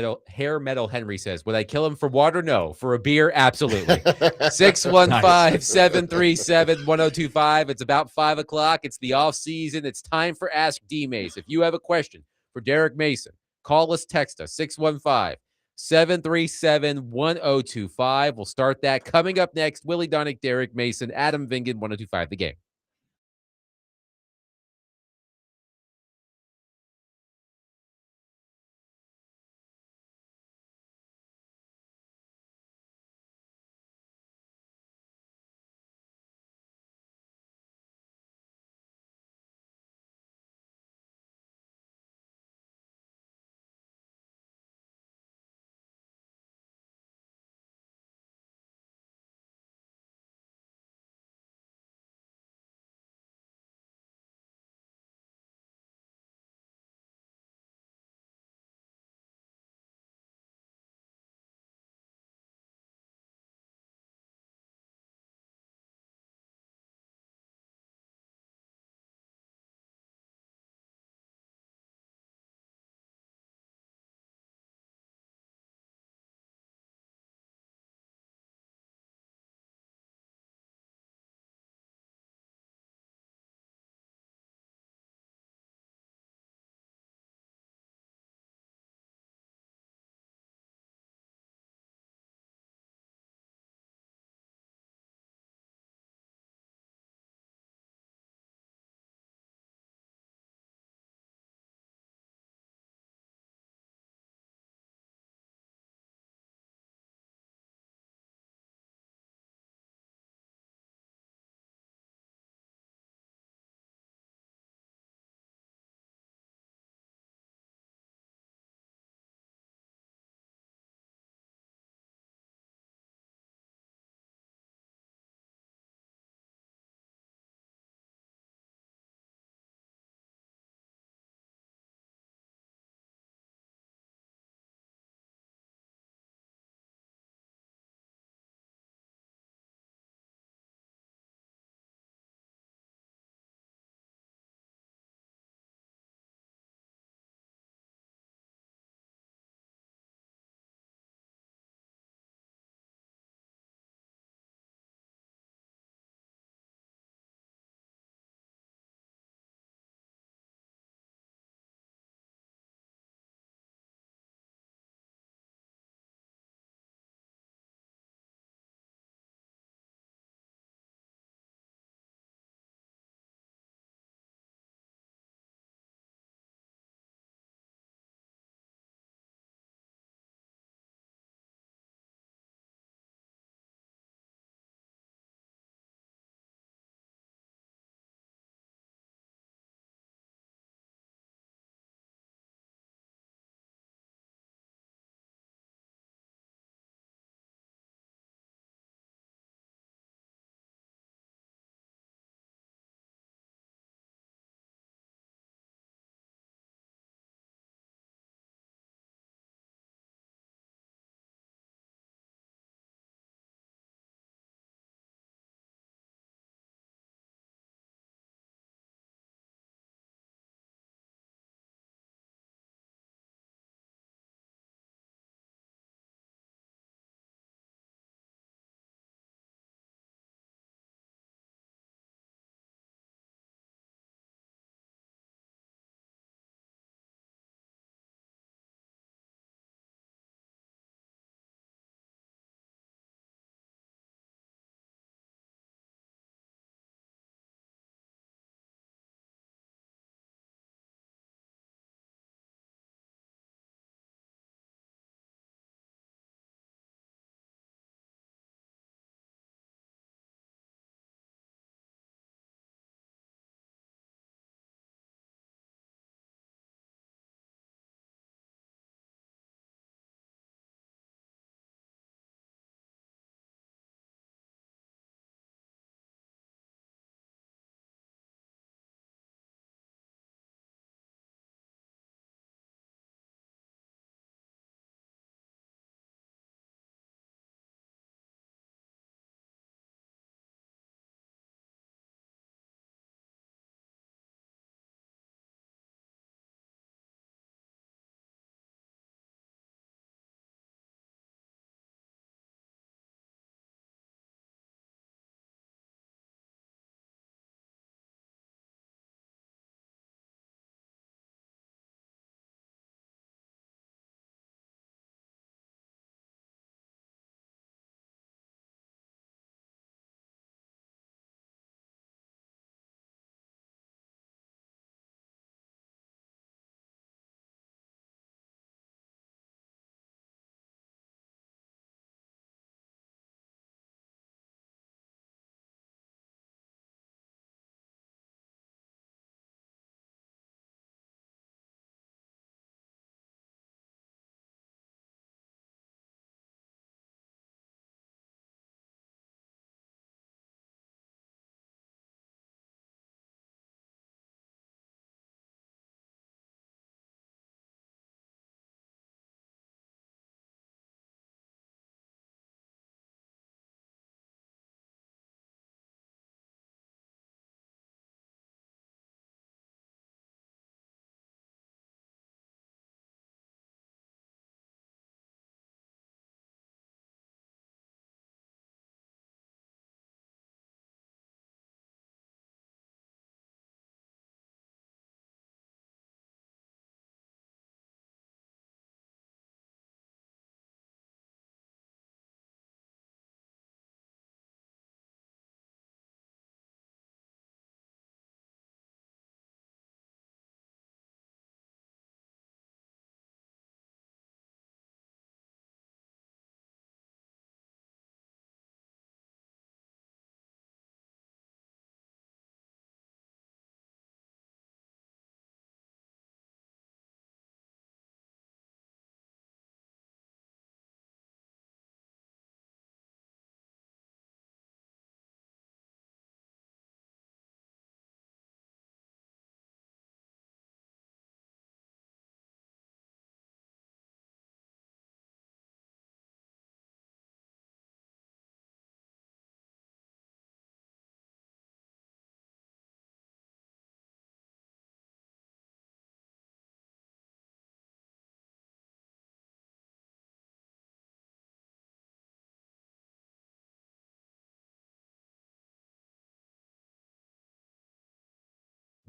Metal Henry says, would I kill him for water? No. For a beer? Absolutely. 615-737-1025. It's about 5 o'clock. It's the off season. It's time for Ask DMase. If you have a question for Derek Mason, call us, text us, 615-737-1025. We'll start that coming up next. Willy Donick, Derek Mason, Adam Vingan, 1025 The Game.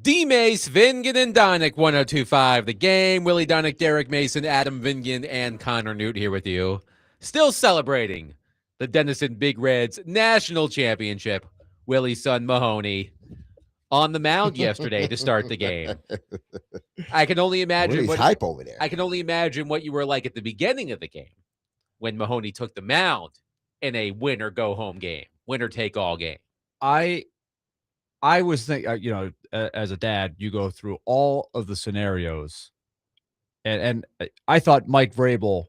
DMase, Vingan, and Donick, 1025 The Game. Willie Donick, Derek Mason, Adam Vingan, and Connor Newt here with you. Still celebrating the Denison Big Reds National Championship. Willie's son, Mahoney, on the mound yesterday to start the game. I can only imagine Willie's hype over there. I can only imagine what you were like at the beginning of the game when Mahoney took the mound in a win-or-go-home game, winner-take-all game. I was thinking, as a dad, you go through all of the scenarios, and I thought Mike Vrabel,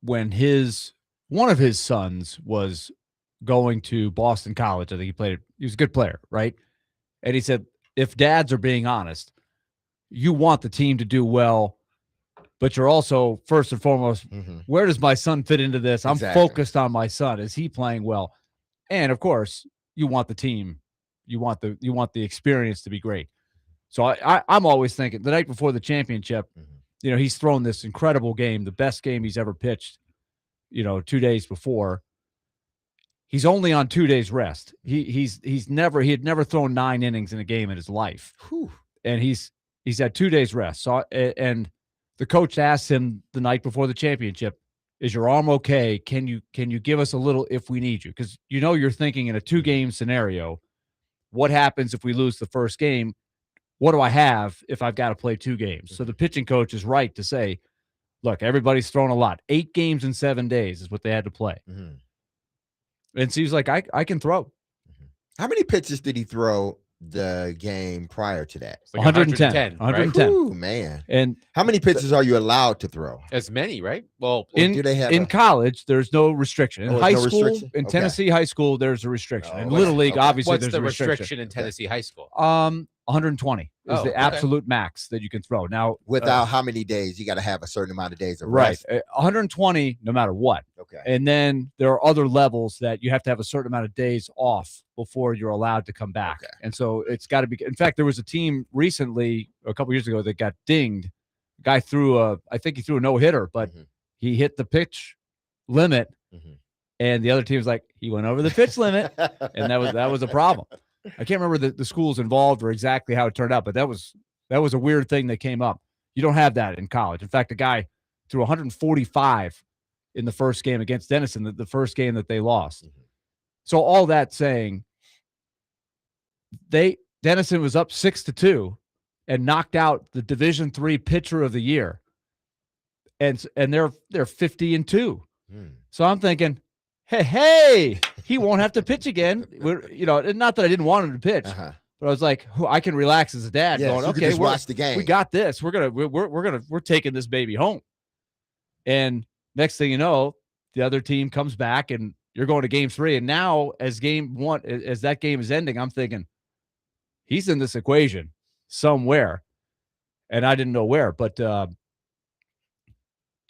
when one of his sons was going to Boston College, I think he was a good player, right? And he said, if dads are being honest, you want the team to do well, but you're also, first and foremost, where does my son fit into this? I'm focused on my son. Is he playing well? And of course, you want the team. You want the experience to be great. So I'm always thinking the night before the championship, he's thrown this incredible game, the best game he's ever pitched, 2 days before. He's only on 2 days rest. He had never thrown 9 innings in a game in his life. Whew. And he's had 2 days rest. So, and the coach asked him the night before the championship, is your arm okay? Can you give us a little if we need you? Because you're thinking in a 2-game scenario, what happens if we lose the first game? What do I have if I've got to play 2 games? So the pitching coach is right to say, look, everybody's thrown a lot. 8 games in 7 days is what they had to play. And so he's like, I can throw. How many pitches did he throw the game prior to that? Like 110. 110. Ooh, man. And how many pitches are you allowed to throw? As many, right? Well, do they have in college, there's no restriction. In high school, restriction? in Tennessee high school, there's a restriction. In Okay. Little League, obviously, what's there's the a restriction in Tennessee high school? 120 is the absolute max that you can throw. Now, Without how many days? You got to have a certain amount of days of right, rest. 120 no matter what. Okay. And then there are other levels that you have to have a certain amount of days off before you're allowed to come back. Okay. And so it's got to be. In fact, there was a team recently, a couple years ago, that got dinged. The guy I think he threw a no-hitter, but he hit the pitch limit, and the other team was like, he went over the pitch limit, and that was a problem. I can't remember the schools involved or exactly how it turned out, but that was a weird thing that came up. You don't have that in college. In fact, the guy threw 145 in the first game against Denison, the first game that they lost. So all that saying, Denison was up 6-2 and knocked out the Division III pitcher of the year, and they're 50-2. So I'm thinking, hey, he won't have to pitch again. Not that I didn't want him to pitch, but I was like, I can relax as a dad. Yes, going, you can okay, just watch the game. We got this. We're taking this baby home. And next thing you know, the other team comes back, and you're going to game 3. And now, as game 1, as that game is ending, I'm thinking he's in this equation somewhere, and I didn't know where, but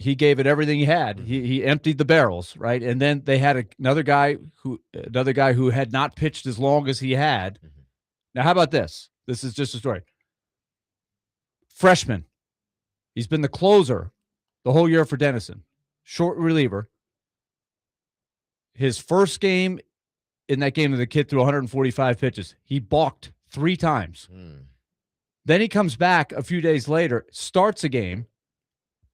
he gave it everything he had. He emptied the barrels, right? And then they had another guy who had not pitched as long as he had. Now, how about this? This is just a story. Freshman. He's been the closer the whole year for Denison. Short reliever. His first game, in that game, the kid threw 145 pitches. He balked 3 times. Then he comes back a few days later, starts a game,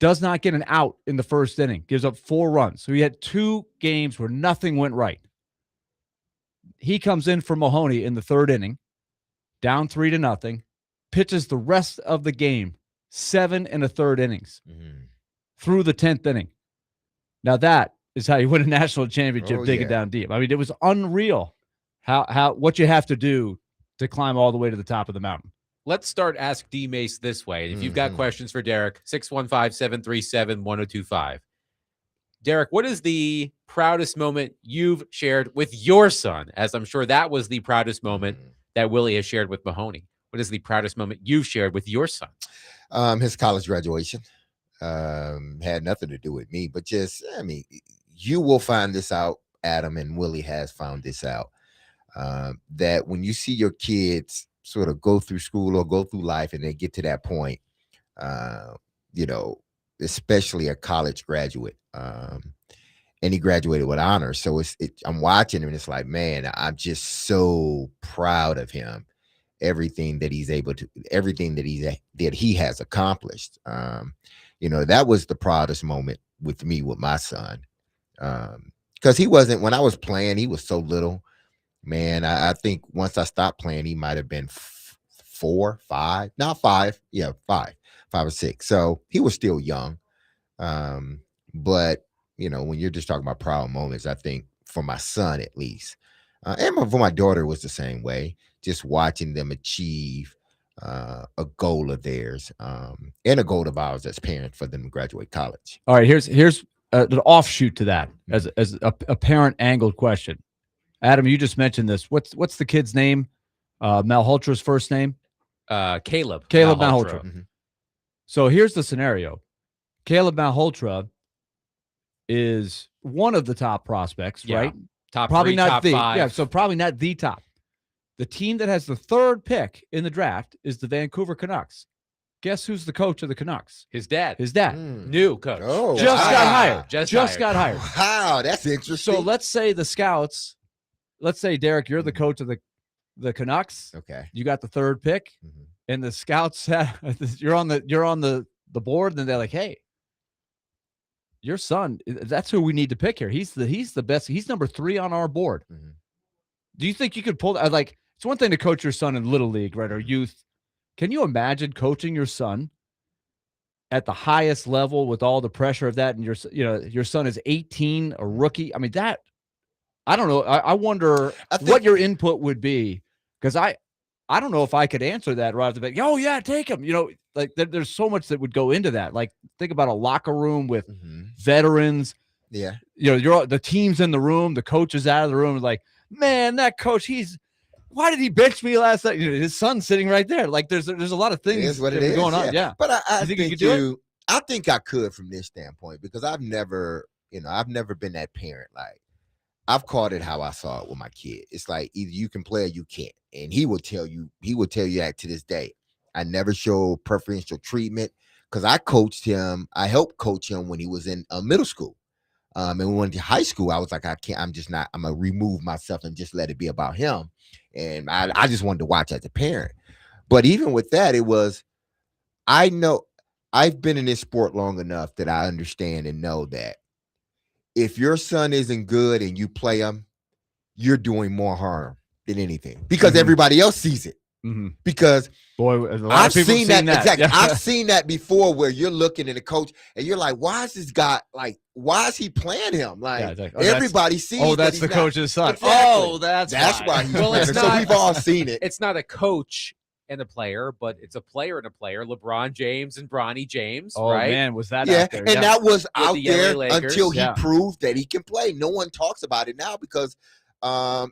does not get an out in the first inning, gives up 4 runs. So he had 2 games where nothing went right. He comes in for Mahoney in the 3rd inning, down 3-0, pitches the rest of the game, 7 1/3 innings through the 10th inning. Now that is how you win a national championship, digging down deep. I mean, it was unreal what you have to do to climb all the way to the top of the mountain. Let's start Ask DMase this way. If you've got questions for Derek, 615-737-1025. Derek, what is the proudest moment you've shared with your son? As I'm sure that was the proudest moment that Willie has shared with Mahoney. What is the proudest moment you've shared with your son? His college graduation. Had nothing to do with me, but you will find this out, Adam, and Willie has found this out, that when you see your kids sort of go through school or go through life and they get to that point, especially a college graduate, and he graduated with honors. So I'm watching him and it's like, man, I'm just so proud of him. everything that he has accomplished. That was the proudest moment with me with my son. Because he wasn't, when I was playing, he was so little. Man, I think once I stopped playing, he might have been 4, 5, not 5. Yeah, 5 or 6. So he was still young. But when you're just talking about proud moments, I think for my son at least, and for my daughter it was the same way. Just watching them achieve a goal of theirs, and a goal of ours as parents for them to graduate college. All right, here's an offshoot to that as a parent angled question. Adam, you just mentioned this. What's the kid's name? Malholtra's first name? Caleb Malhotra. Mm-hmm. So here's the scenario. Caleb Malhotra is one of the top prospects, Yeah. right? Top Probably 3, not top the 5. Yeah, so probably not the top. The team that has the 3rd pick in the draft is the Vancouver Canucks. Guess who's the coach of the Canucks? His dad. His dad. New coach. Oh, Just wow. got hired. Just got hired. Wow, that's interesting. So let's say the scouts, let's say, Derek, you're the coach of the Canucks. Okay. You got the 3rd pick, and the scouts you're on the board, and they're like, hey, your son, that's who we need to pick here. He's the best. He's number 3 on our board. Do you think you could pull that? Like, it's one thing to coach your son in little league, right, or youth. Can you imagine coaching your son at the highest level with all the pressure of that? And your son is 18, a rookie. I mean, that, I don't know. I wonder what your input would be, because I don't know if I could answer that right off the bat. Oh yeah, take him. Like there's so much that would go into that. Like, think about a locker room with veterans. Yeah. The team's in the room, the coach is out of the room. Like, man, that coach, why did he bench me last night? His son's sitting right there. Like, there's a lot of things going on. Yeah. But I think think you could do it? I think I could from this standpoint, because I've never been that parent. Like, I've caught it how I saw it with my kid. It's like, either you can play or you can't. And he will tell you that to this day. I never showed preferential treatment, because I helped coach him when he was in middle school. And when we went to high school, I was like, I'm going to remove myself and just let it be about him. And I just wanted to watch as a parent. But even with that, I know I've been in this sport long enough that I understand and know that if your son isn't good and you play him, you're doing more harm than anything, because everybody else sees it. Because I've seen that. Exactly. I've seen that before, where you're looking at a coach and you're like, why is this guy, like, why is he playing him? Like, everybody sees. Oh, that's the coach's son. Exactly. Oh, that's why he's playing it's him. not, So we've all seen it. It's not a coach and a player, but it's a player and a player. LeBron James and Bronny James. Oh, right? man, was that Yeah, out there? and that was out the there LA Lakers. until he proved that he can play. No one talks about it now, because Bronny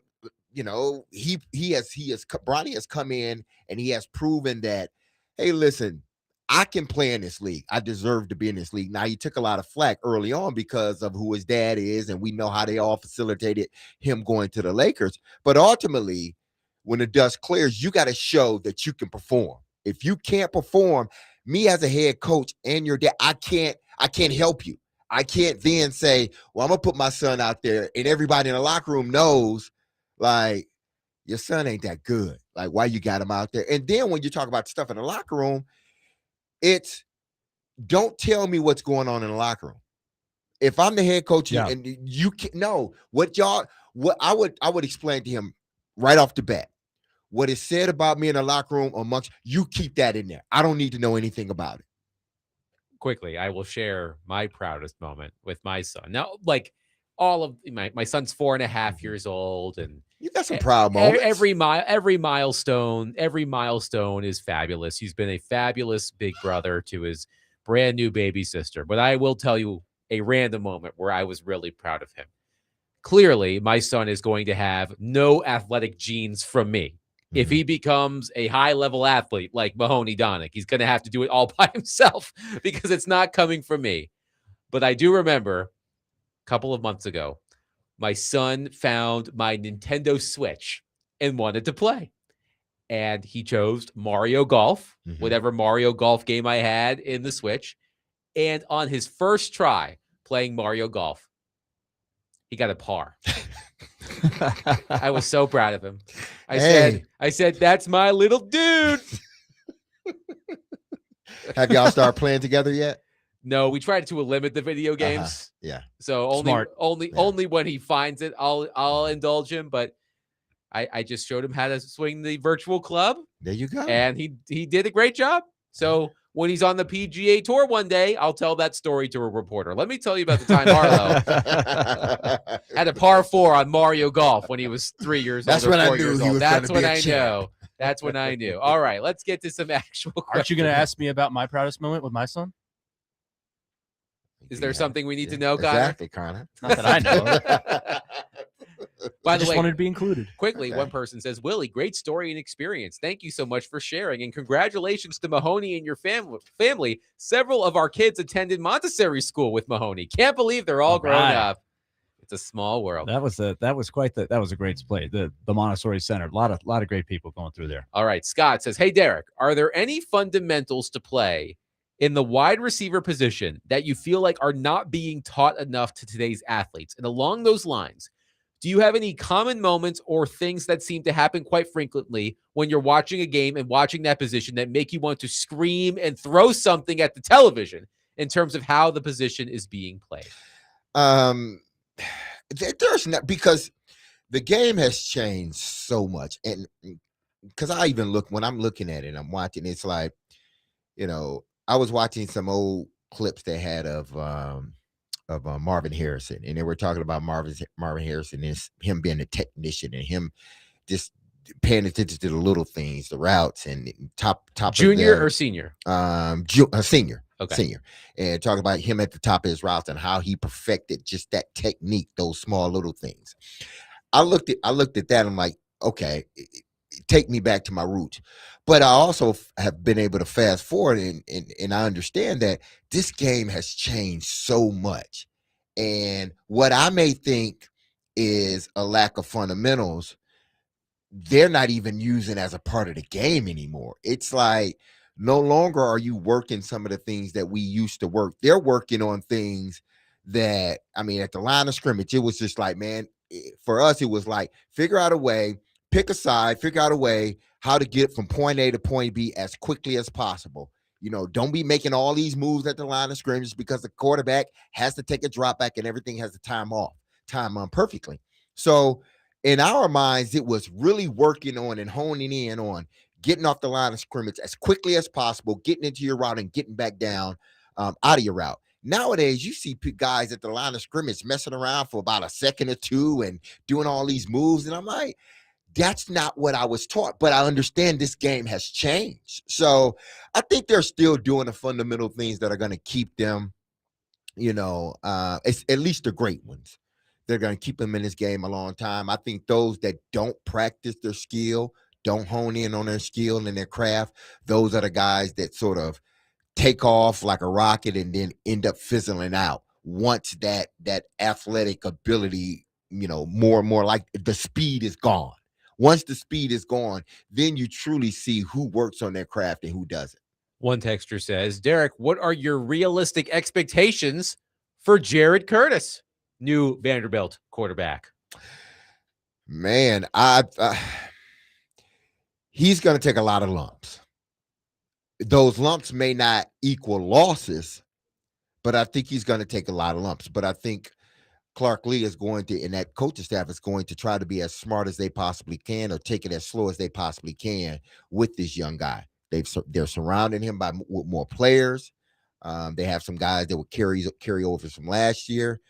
has come in and he has proven that, hey, listen, I can play in this league. I deserve to be in this league. Now, he took a lot of flack early on because of who his dad is, and we know how they all facilitated him going to the Lakers. But ultimately, when the dust clears, you got to show that you can perform. If you can't perform, me as a head coach and your dad, I can't help you. I can't then say, well, I'm going to put my son out there, and everybody in the locker room knows, like, your son ain't that good. Like, why you got him out there? And then when you talk about stuff in the locker room, it's, don't tell me what's going on in the locker room. If I'm the head coach and you can know what I would explain to him right off the bat. What is said about me in the locker room amongst you, keep that in there. I don't need to know anything about it. Quickly, I will share my proudest moment with my son. Now, like, all of my son's 4.5 years old, and you got some proud moments. Every milestone is fabulous. He's been a fabulous big brother to his brand new baby sister. But I will tell you a random moment where I was really proud of him. Clearly, my son is going to have no athletic genes from me. If he becomes a high-level athlete like Mahoney Donick, he's going to have to do it all by himself, because it's not coming from me. But I do remember a couple of months ago, my son found my Nintendo Switch and wanted to play. And he chose Mario Golf, whatever Mario Golf game I had in the Switch. And on his first try playing Mario Golf, He got a par. I was so proud of him. I said, that's my little dude. Have y'all started playing together yet? No, we tried to limit the video games. Yeah. So only when he finds it, I'll indulge him. But I just showed him how to swing the virtual club. There you go. And he did a great job. So when he's on the PGA Tour one day, I'll tell that story to a reporter. Let me tell you about the time Harlow had a par 4 on Mario Golf when he was 3 years old. That's when I knew years he old. was That's gonna when be a I champ. know. That's when I knew. All right, let's get to some actual questions. Aren't you going to ask me about my proudest moment with my son? Is there something we need to know, Connor? Exactly, Connor. Not that I know of. By I the just way, wanted to be included. quickly, Okay. one person says, Willie, great story and experience. Thank you so much for sharing. And congratulations to Mahoney and your family. Several of our kids attended Montessori school with Mahoney. Can't believe they're all grown right. up. It's a small world. That was a great display. The Montessori Center. A lot of great people going through there. All right. Scott says, hey, Derek, are there any fundamentals to play in the wide receiver position that you feel like are not being taught enough to today's athletes? And along those lines, do you have any common moments or things that seem to happen quite frequently when you're watching a game and watching that position that make you want to scream and throw something at the television in terms of how the position is being played? There's not, because the game has changed so much. And because I even look, when I'm looking at it, I'm watching, it's like, I was watching some old clips they had of Marvin Harrison, and they were talking about Marvin Harrison and him being a technician and him just paying attention to the little things, the routes, and top Junior or senior? Senior. Okay. Senior. And talk about him at the top of his routes and how he perfected just that technique, those small little things. I looked at that. I'm like, okay, take me back to my roots. But I also have been able to fast forward and I understand that this game has changed so much. And what I may think is a lack of fundamentals, they're not even using as a part of the game anymore. It's like no longer are you working some of the things that we used to work. They're working on things that, I mean, at the line of scrimmage, it was just like, man, for us, it was like, figure out a way, pick a side, figure out a way how to get from point A to point B as quickly as possible. Don't be making all these moves at the line of scrimmage because the quarterback has to take a drop back and everything has to time on perfectly. So in our minds, it was really working on and honing in on getting off the line of scrimmage as quickly as possible, getting into your route and getting back down out of your route. Nowadays, you see guys at the line of scrimmage messing around for about a second or two and doing all these moves. And I'm like, that's not what I was taught, but I understand this game has changed. So I think they're still doing the fundamental things that are going to keep them, it's at least the great ones. They're going to keep them in this game a long time. I think those that don't practice their skill, don't hone in on their skill and their craft, those are the guys that sort of take off like a rocket and then end up fizzling out once that athletic ability, more and more, like the speed is gone. Once the speed is gone, then you truly see who works on their craft and who doesn't. One texter says, Derek, what are your realistic expectations for Jared Curtis, new Vanderbilt quarterback? Man, he's going to take a lot of lumps. Those lumps may not equal losses, but I think he's going to take a lot of lumps. But I think Clark Lee is going to, and that coaching staff is going to try to be as smart as they possibly can or take it as slow as they possibly can with this young guy. They're surrounding him with more players. They have some guys that will carry over from last year.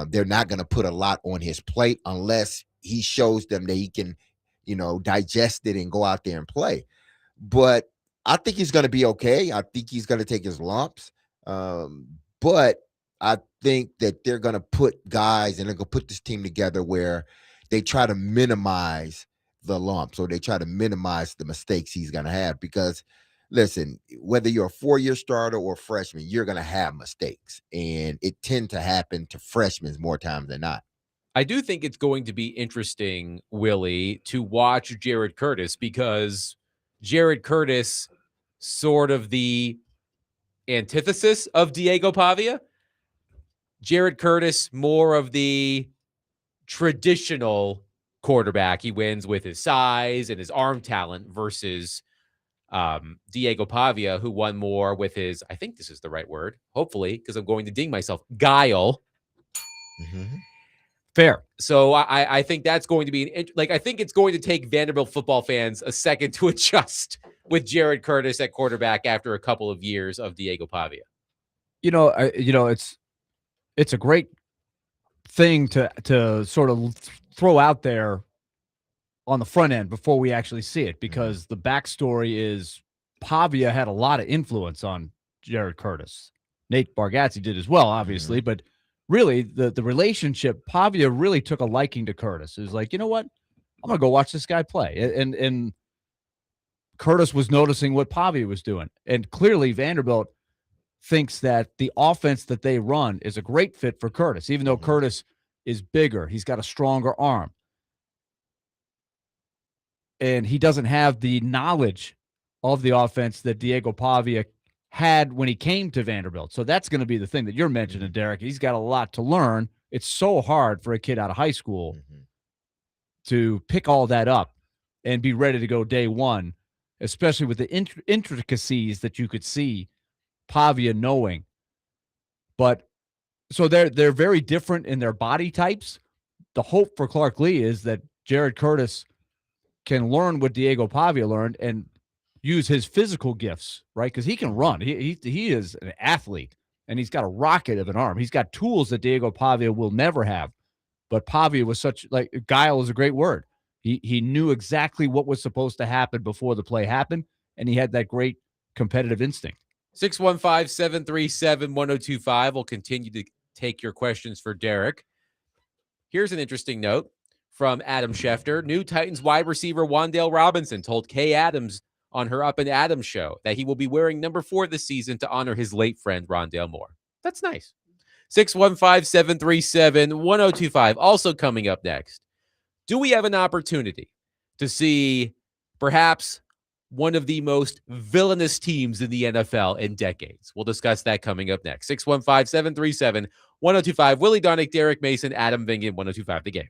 They're not going to put a lot on his plate unless he shows them that he can, digest it and go out there and play. But I think he's going to be okay. I think he's going to take his lumps. But I think that they're going to put guys and they're going to put this team together where they try to minimize the lumps or they try to minimize the mistakes he's going to have. Because, listen, whether you're a 4-year starter or a freshman, you're going to have mistakes. And it tends to happen to freshmen more times than not. I do think it's going to be interesting, Willie, to watch Jared Curtis because Jared Curtis, sort of the antithesis of Diego Pavia. Jared Curtis, more of the traditional quarterback. He wins with his size and his arm talent versus Diego Pavia, who won more with his, I think this is the right word, hopefully, because I'm going to ding myself, guile. Mhm. Fair. So I think that's going to be I think it's going to take Vanderbilt football fans a second to adjust with Jared Curtis at quarterback after a couple of years of Diego Pavia. It's a great thing to sort of throw out there on the front end before we actually see it, because the backstory is Pavia had a lot of influence on Jared Curtis. Nate Bargatze did as well, obviously, but really the relationship, Pavia really took a liking to Curtis. It was like, you know what? I'm gonna go watch this guy play. And Curtis was noticing what Pavia was doing. And clearly Vanderbilt thinks that the offense that they run is a great fit for Curtis, even though Curtis is bigger. He's got a stronger arm. And he doesn't have the knowledge of the offense that Diego Pavia had when he came to Vanderbilt. So that's going to be the thing that you're mentioning, Derek. He's got a lot to learn. It's so hard for a kid out of high school to pick all that up and be ready to go day one, especially with the intricacies that you could see Pavia knowing. But so they're very different in their body types. The hope for Clark Lee is that Jared Curtis can learn what Diego Pavia learned and use his physical gifts, right? Because he can run. He is an athlete, and he's got a rocket of an arm. He's got tools that Diego Pavia will never have. But Pavia was guile is a great word. He knew exactly what was supposed to happen before the play happened, and he had that great competitive instinct. 615-737-1025. We'll continue to take your questions for Derek. Here's an interesting note from Adam Schefter. New Titans wide receiver Wan'Dale Robinson told Kay Adams on her Up and Adams show that he will be wearing number 4 this season to honor his late friend Rondale Moore. That's nice. 615-737-1025. Also coming up next, do we have an opportunity to see perhaps one of the most villainous teams in the NFL in decades? We'll discuss that coming up next. 615-737-1025. Willy Donick, Derek Mason, Adam Vingan, 1025 The Game.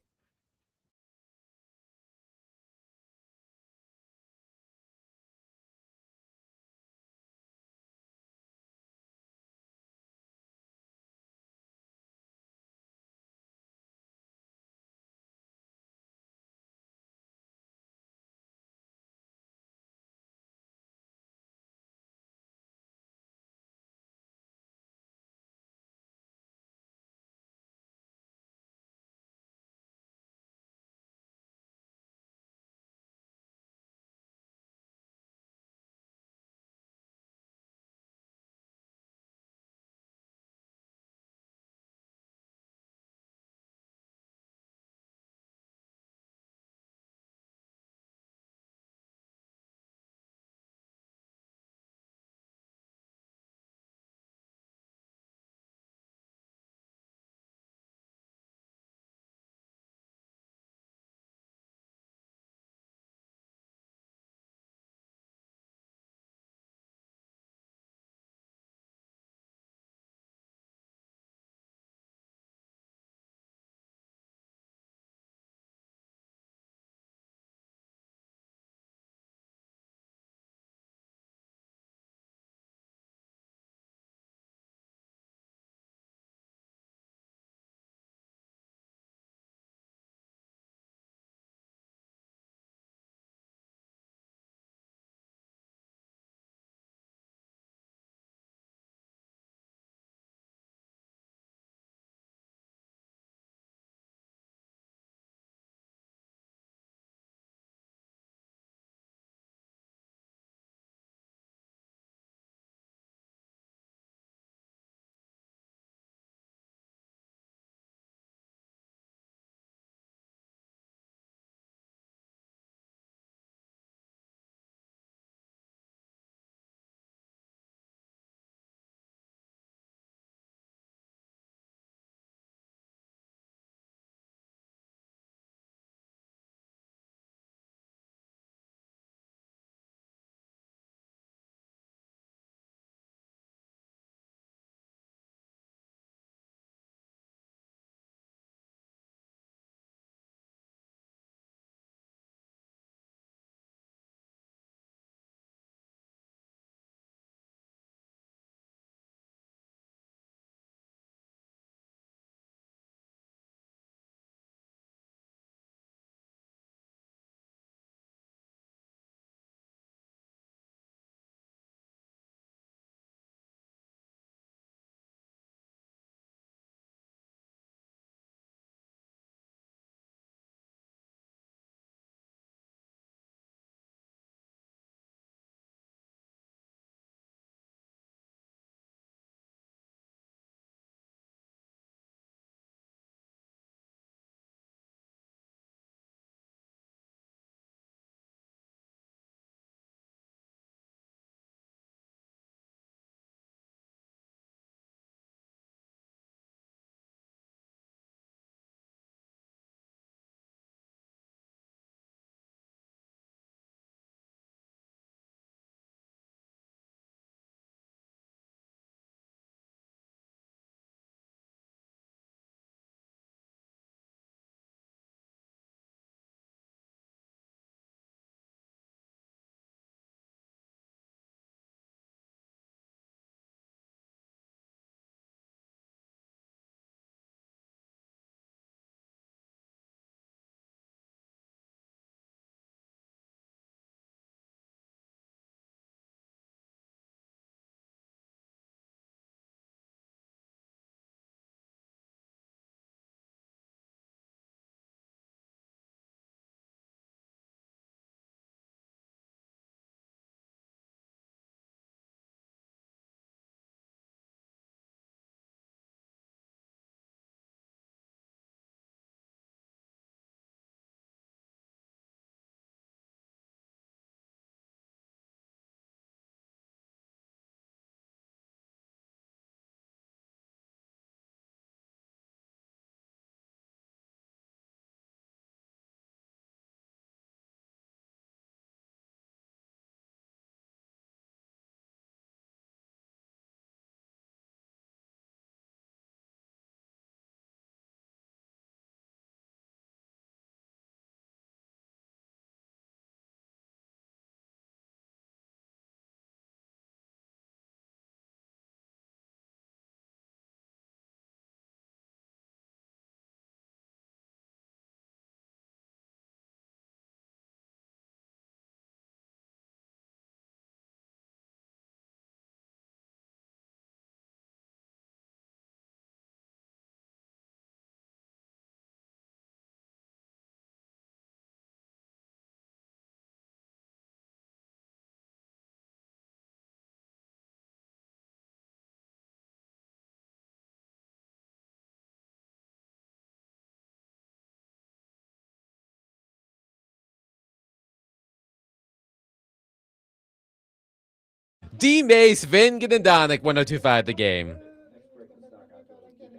DMase, Vin Gnadonic, 102.5 The Game.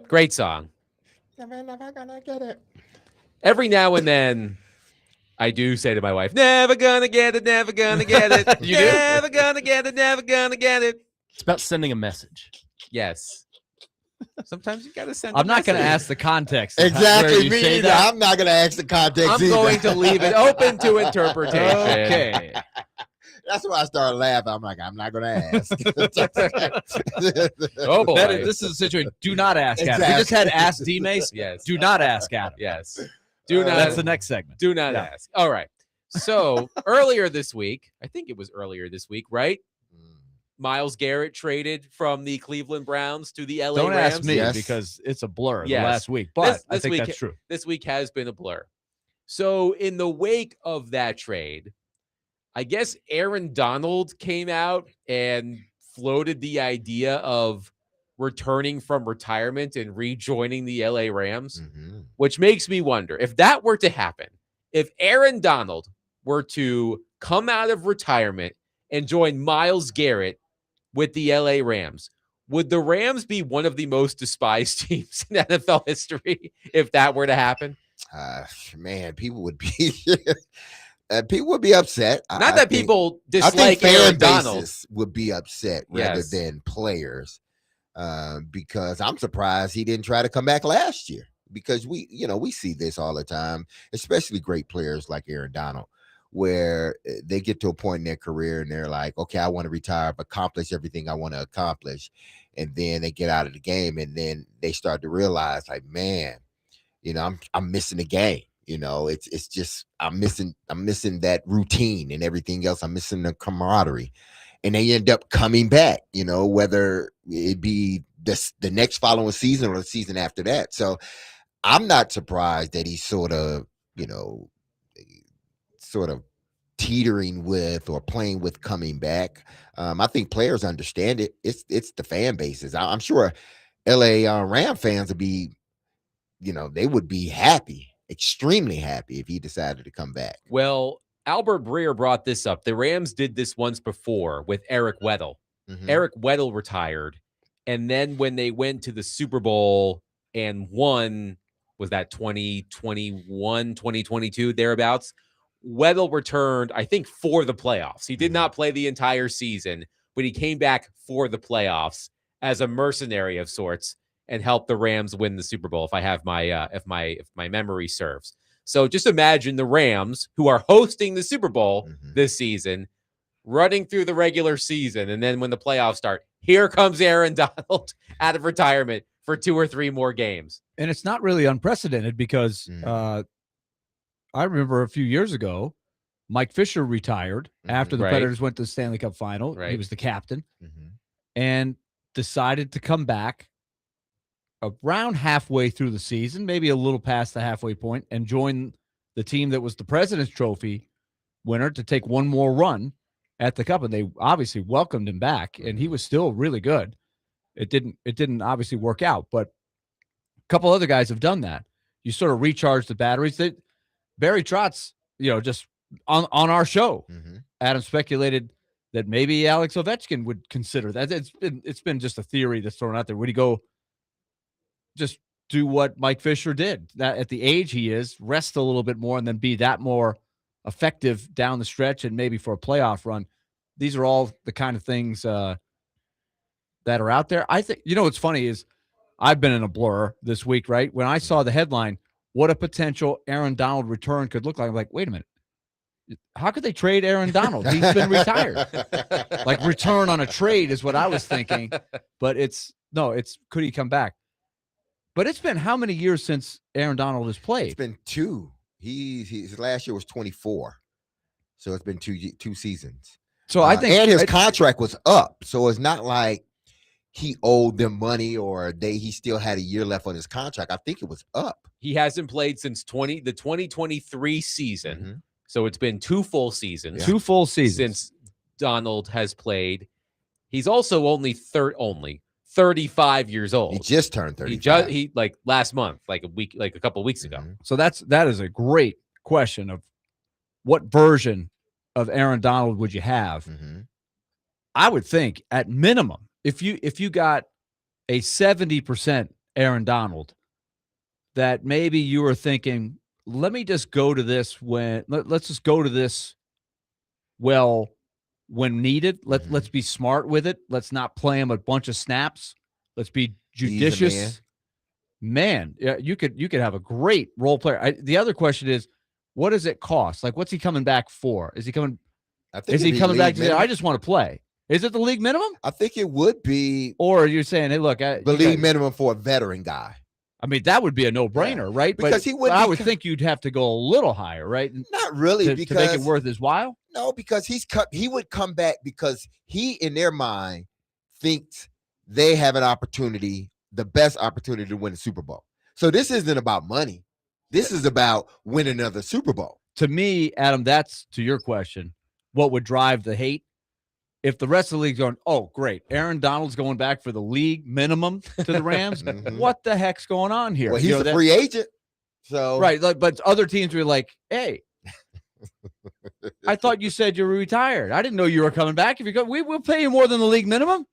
Great song. Never gonna get it. Every now and then, I do say to my wife, never gonna get it, never gonna get it. You do? Never gonna get it, never gonna get it. It's about sending a message. Yes. Sometimes you gotta send. I'm not going to message. ask the context. of where Exactly. you Me say either. that. I'm not gonna ask the context. I'm either. going to leave it open to interpretation. Okay. That's why I started laughing. I'm like, I'm not gonna ask. Oh boy. This is a situation. Do not ask Adam. We just had Ask DMase. Yes. Do not ask Adam. Yes. Do not. That's the next segment. Do not Yeah. ask. All right. So earlier this week, I think it was earlier this week, right? Myles Garrett traded from the Cleveland Browns to the LA Don't Rams. ask me Yes. because it's a blur Yes. the last week, but I This think week- that's true. This week has been a blur. So in the wake of that trade, I guess Aaron Donald came out and floated the idea of returning from retirement and rejoining the LA Rams, Mhm. which makes me wonder if that were to happen, if Aaron Donald were to come out of retirement and join Myles Garrett with the LA Rams, would the Rams be one of the most despised teams in NFL history if that were to happen? Man, people would be upset. Not I that think- people I think dislike Aaron fan Donald. bases would be upset rather Yes. than players, because I'm surprised he didn't try to come back last year. Because we see this all the time, especially great players like Aaron Donald, where they get to a point in their career and they're like, okay, I want to retire, I've accomplished everything I want to accomplish, and then they get out of the game, and then they start to realize, like, man, I'm missing the game. It's just I'm missing that routine and everything else. I'm missing the camaraderie, and they end up coming back. Whether it be the next following season or the season after that. So I'm not surprised that he's sort of teetering with or playing with coming back. I think players understand it. It's the fan bases. I'm sure LA Ram fans would be. They would be happy, extremely happy if he decided to come back. Well, Albert Breer brought this up. The Rams did this once before with Eric Weddle. Mhm. Eric Weddle retired. And then when they went to the Super Bowl and won, was that 2021, 2022, thereabouts? Weddle returned, I think, for the playoffs. He did not play the entire season, but he came back for the playoffs as a mercenary of sorts and helped the Rams win the Super Bowl, if I have my if my memory serves. So just imagine the Rams, who are hosting the Super Bowl this season, running through the regular season, and then when the playoffs start, here comes Aaron Donald out of retirement for 2 or 3 more games. And it's not really unprecedented because I remember a few years ago, Mike Fisher retired after the Right. Predators went to the Stanley Cup final. He Right. was the captain Mhm. and decided to come back around halfway through the season, maybe a little past the halfway point, and join the team that was the President's Trophy winner to take one more run at the Cup. And they obviously welcomed him back, and he was still really good. It didn't obviously work out, but a couple other guys have done that. You sort of recharge the batteries. That Barry Trotz, just on our show, Adam speculated that maybe Alex Ovechkin would consider that. It's been just a theory that's thrown out there. Would he go just do what Mike Fisher did? That at the age he is, rest a little bit more and then be that more effective down the stretch and maybe for a playoff run. These are all the kind of things that are out there. I think, what's funny is I've been in a blur this week, right? When I saw the headline, what a potential Aaron Donald return could look like, I'm like, wait a minute. How could they trade Aaron Donald? He's been retired. Like return on a trade is what I was thinking, but it's could he come back? But it's been how many years since Aaron Donald has played? It's been 2. His last year was 24, so it's been 2 seasons. So I think, and his contract was up, so it's not like he owed them money or he still had a year left on his contract. I think it was up. He hasn't played since the 2023 season. So it's been 2 full seasons. 2 full seasons since Donald has played. He's also only 35 years old. He just turned 35. He like last month, like a couple of weeks ago. So that is a great question of what version of Aaron Donald would you have? I would think at minimum, if you got a 70% Aaron Donald, that maybe you were thinking, let me just go to this let's just go to this when needed. Let's be smart with it. Let's not play him a bunch of snaps. Let's be judicious. Man, yeah, you could have a great role player. The other question is, what does it cost? Like, what's he coming back for? Is he coming back to say, I just want to play? Is it the league minimum? I think it would be. Or you're saying, hey, look, the league minimum for a veteran guy. I mean, that would be a no-brainer, right? Because I would think you'd have to go a little higher, right? Not really, to make it worth his while. No, because he would come back because he, in their mind, thinks they have an opportunity, the best opportunity to win the Super Bowl. So this isn't about money. This is about winning another Super Bowl. To me, Adam, that's to your question. What would drive the hate? If the rest of the league's going, oh, great, Aaron Donald's going back for the league minimum to the Rams. What the heck's going on here? Well, he's a free agent. So right, but other teams were like, hey, I thought you said you were retired. I didn't know you were coming back. If you go, we'll pay you more than the league minimum.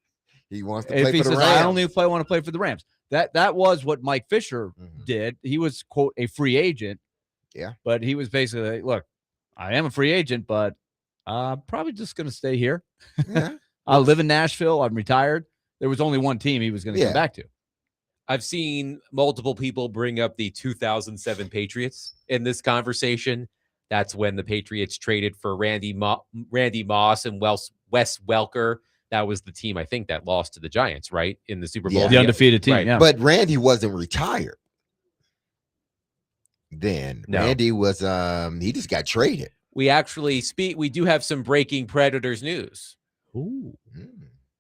He wants to play for the Rams. I only want to play for the Rams. That was what Mike Fisher did. He was, quote, a free agent. Yeah. But he was basically, look, I am a free agent, but I'm probably just going to stay here. Yeah. I live in Nashville. I'm retired. There was only one team he was going to come back to. I've seen multiple people bring up the 2007 Patriots in this conversation. That's when the Patriots traded for Randy Moss and Wes Welker. That was the team, I think, that lost to the Giants, right? In the Super Bowl. The undefeated team, right. yeah. But Randy wasn't retired then. No. Randy was, he just got traded. We actually we do have some breaking Predators news. Ooh.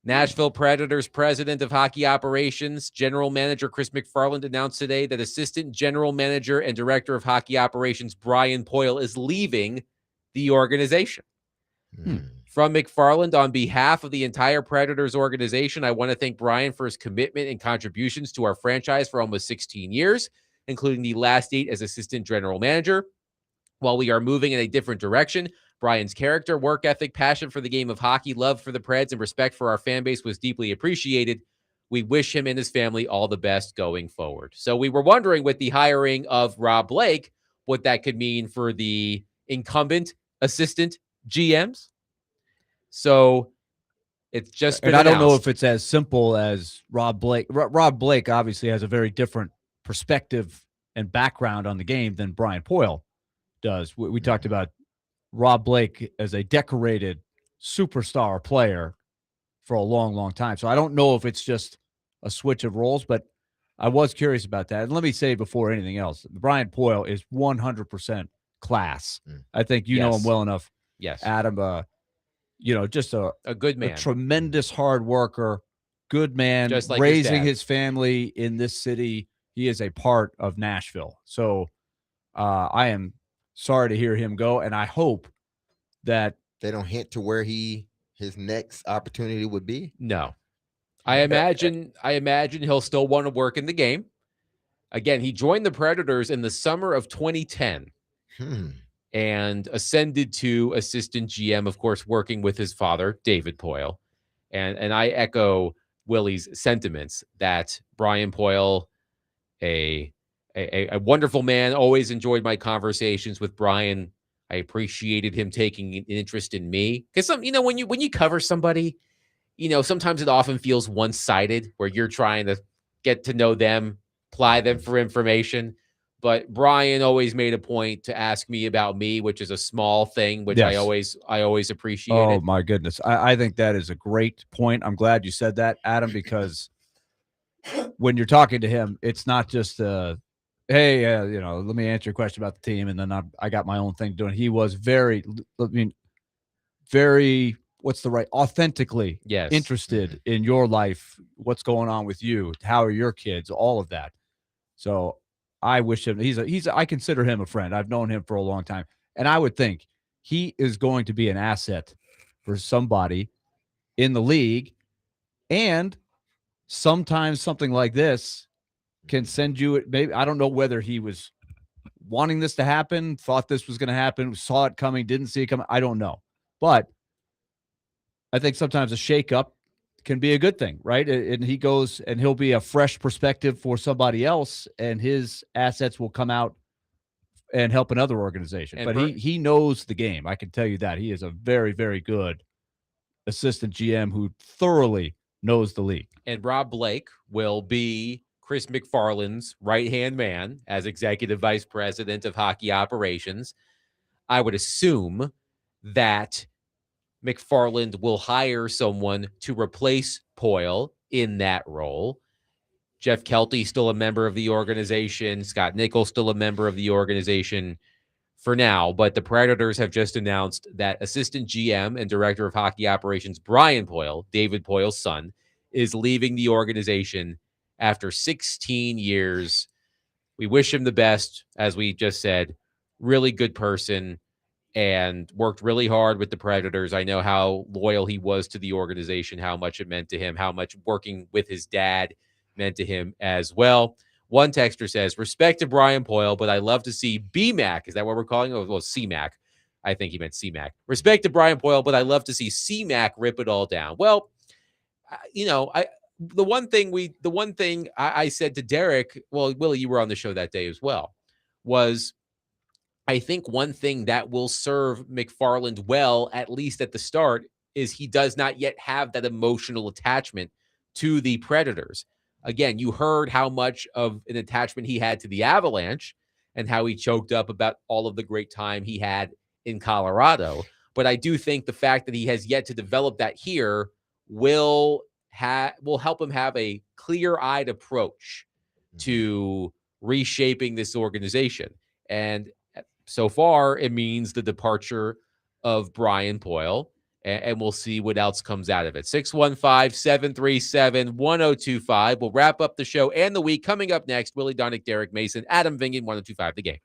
Nashville Predators president of hockey operations, general manager Chris McFarland, announced today that assistant general manager and director of hockey operations Brian Poyle is leaving the organization. From McFarland, on behalf of the entire Predators organization, I want to thank Brian for his commitment and contributions to our franchise for almost 16 years, including the last 8 as assistant general manager. While we are moving in a different direction, Brian's character, work ethic, passion for the game of hockey, love for the Preds, and respect for our fan base was deeply appreciated. We wish him and his family all the best going forward. So we were wondering, with the hiring of Rob Blake, what that could mean for the incumbent assistant GMs. So it's just been And I don't know announced. if it's as simple as Rob Blake. Rob Blake obviously has a very different perspective and background on the game than Brian Poyle does. We talked about Rob Blake as a decorated superstar player for a long, long time. So I don't know if it's just a switch of roles, but I was curious about that. And let me say before anything else, Brian Poyle is 100% class. I think you know him well enough. Yes. Adam, just a good man, a tremendous hard worker, good man, just like raising his family in this city. He is a part of Nashville. So I am sorry to hear him go, and I hope that they don't hint to where his next opportunity would be. No, I imagine he'll still want to work in the game. Again, he joined the Predators in the summer of 2010 and ascended to assistant GM, of course, working with his father, David Poyle. And I echo Willy's sentiments that Brian Poyle, a wonderful man, always enjoyed my conversations with Brian. I appreciated him taking an interest in me, because when you cover somebody, sometimes it often feels one-sided, where you're trying to get to know them, ply them for information. But Brian always made a point to ask me about me, which is a small thing, which I always appreciate. Oh my goodness. I think that is a great point. I'm glad you said that, Adam, because when you're talking to him, it's not just hey, let me answer your question about the team, and then I got my own thing doing. He was very, authentically interested in your life, what's going on with you, how are your kids, all of that. So I wish him, I consider him a friend. I've known him for a long time, and I would think he is going to be an asset for somebody in the league, and sometimes something like this can send you, maybe, I don't know whether he was wanting this to happen, thought this was going to happen, saw it coming, didn't see it coming. I don't know. But I think sometimes a shakeup can be a good thing, right? And he goes and he'll be a fresh perspective for somebody else, and his assets will come out and help another organization. And But per- he knows the game. I can tell you that. He is a very, very good assistant GM who thoroughly knows the league. And Rob Blake will be Chris McFarland's right-hand man as executive vice president of hockey operations. I would assume that McFarland will hire someone to replace Poyle in that role. Jeff Kelty still a member of the organization. Scott Nichols still a member of the organization for now. But the Predators have just announced that assistant GM and director of hockey operations Brian Poyle, David Poyle's son, is leaving the organization after 16 years. We wish him the best, as we just said. Really good person and worked really hard with the Predators. I know how loyal he was to the organization, how much it meant to him, how much working with his dad meant to him as well. One texter says, respect to Brian Poyle, but I love to see BMAC. Is that what we're calling it? Well, CMAC. I think he meant CMAC. Respect to Brian Poyle, but I love to see CMAC rip it all down. Well, the one thing I said to Derek, well, Willie, you were on the show that day as well, was I think one thing that will serve McFarland well, at least at the start, is he does not yet have that emotional attachment to the Predators. Again, you heard how much of an attachment he had to the Avalanche and how he choked up about all of the great time he had in Colorado. But I do think the fact that he has yet to develop that here will help him have a clear-eyed approach to reshaping this organization. And so far, it means the departure of Brian Poyle, and we'll see what else comes out of it. 615-737-1025. We'll wrap up the show and the week. Coming up next, Willie Donick, Derek Mason, Adam Vingan, 1025 The Game.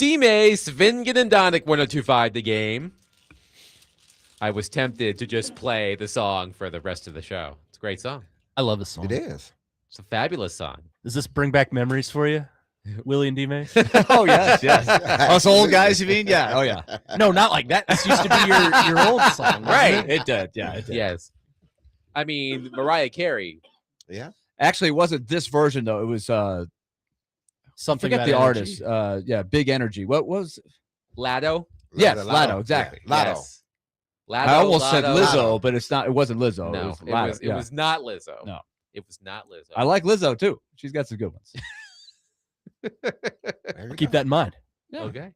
DMase, Vingen and Donick 1025 the game. I was tempted to just play the song for the rest of the show. It's a great song. I love this song. It is. It's a fabulous song. Does this bring back memories for you, Willy and DMase? Oh, yes, yes. Us old guys, you mean? Yeah. Oh, yeah. No, not like that. This used to be your old song, Right. It did. Yeah, it did. Yes. I mean, Mariah Carey. Yeah. Actually, it wasn't this version, though. It was, Something forget about the energy. artist. Yeah, Big Energy. What was Lado. Yes, Lado, exactly. Yeah, Lado. Yes. Lado. I almost said Lado. Lizzo, but it's not. It wasn't Lizzo. No, it was Lado. it was not Lizzo. No. It was not Lizzo. I like Lizzo too. She's got some good ones. There you Keep go. that in mind. Yeah. Okay.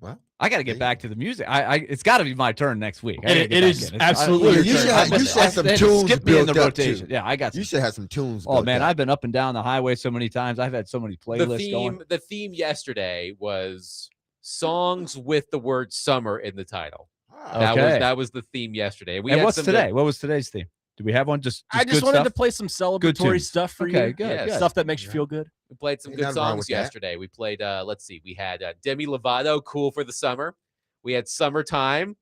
Well, I got to get back to the music. It's got to be my turn next week. I gotta It get back is in. It's- absolutely I- your you turn. should have, you should have some tunes Skip me in the built up, rotation. too. Yeah, I got some. You should have some tunes. Oh built man, up. I've been up and down the highway so many times. I've had so many playlists going. The theme yesterday was songs with the word summer in the title. Ah, Okay. That was the theme yesterday. We And had what's some today? What was today's theme? Do we have one? Just I just good wanted stuff? to play some celebratory tunes. stuff for Okay, you. good, Yeah, good. Stuff that makes you Yeah. feel good. We played some Ain't good nothing wrong songs with that. yesterday. We played, let's see, we had Demi Lovato, Cool for the Summer. We had Summertime,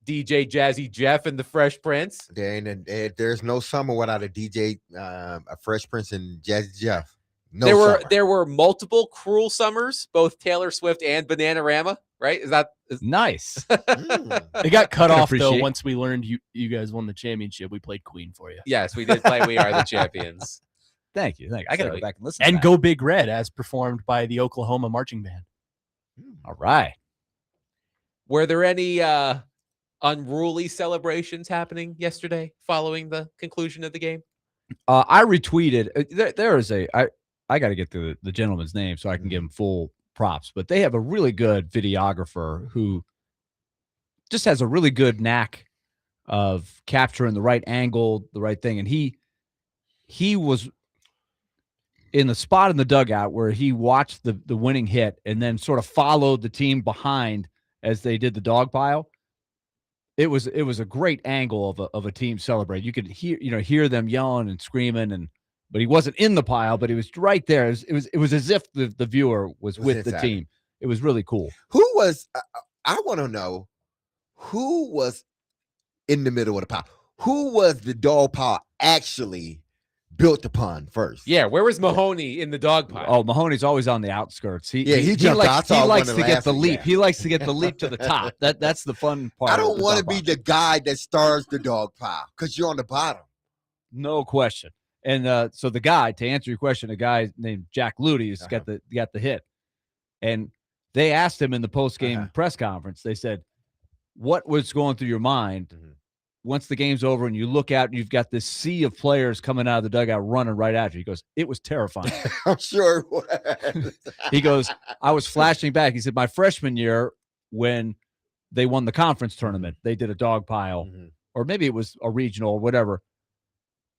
DJ Jazzy Jeff and the Fresh Prince. There's no summer without a DJ, a Fresh Prince and Jazzy Jeff. No summer. There were multiple Cruel Summers, both Taylor Swift and Bananarama, right? Nice. Mm. It got cut can off though appreciate. once we learned you guys won the championship. We played Queen for you. Yes, we did play We Are the Champions. Thank you. I got to So- go back and listen. And to Go Big Red as performed by the Oklahoma marching band. that. All right. Were there any unruly celebrations happening yesterday following the conclusion of the game? I retweeted. There is I got to get the gentleman's name so I can give him full props. But they have a really good videographer who just has a really good knack of capturing the right angle, the right thing. And he was in the spot in the dugout where he watched the winning hit and then sort of followed the team behind as they did the dog pile. It was a great angle of a team celebrate. You could hear them yelling and screaming, but he wasn't in the pile, but he was right there. It was as if the viewer was with the inside. team. It was really cool. Who was? I want to know who was in the middle of the pile. Who was the dog pile actually built upon first? Yeah, where was Mahoney in the dog pile? Oh, Mahoney's always on the outskirts. He jumped out. I likes, saw he one likes of to the get last the one, leap. yeah. He likes to get the leap to the top. That's the fun part. I of don't the want to dog be pile. the guy that stars the dog pile because you're on the bottom. No question. And so the guy, to answer your question, a guy named Jack Luty has got the hit. And they asked him in the post-game press conference, they said, what was going through your mind once the game's over and you look out and you've got this sea of players coming out of the dugout running right after you? He goes, it was terrifying. I'm sure it was. He goes, I was flashing back. He said, my freshman year when they won the conference tournament, they did a dog pile, or maybe it was a regional or whatever.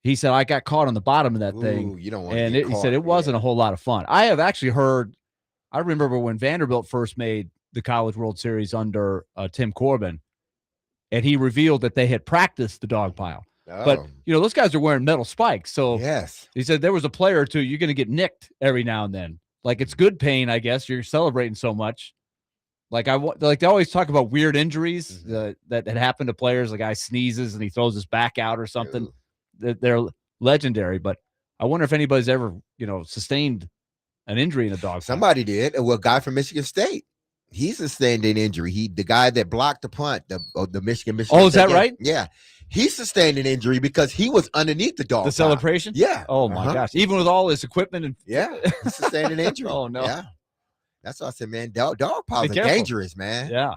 He said, I got caught on the bottom of that thing. You don't want And to he said it wasn't a whole lot of fun. I have actually heard, I remember when Vanderbilt first made the College World Series under Tim Corbin, and he revealed that they had practiced the dog pile. But, those guys are wearing metal spikes. So yes, he said there was a player or two, you're going to get nicked every now and then. Like, it's good pain, I guess. You're celebrating so much. Like they always talk about weird injuries that happened to players. The guy sneezes and he throws his back out or something. They're legendary, but I wonder if anybody's ever, sustained an injury in a dog. Somebody did. Well, a guy from Michigan State, he sustained an injury. The guy that blocked the punt, the Michigan. Oh, is State that game. right? Yeah, he sustained an injury because he was underneath the dog. The celebration? Yeah. Oh my gosh! Even with all his equipment and he sustained an injury. Oh no! Yeah. That's why I said, man, dog piles are careful. dangerous, man. Yeah.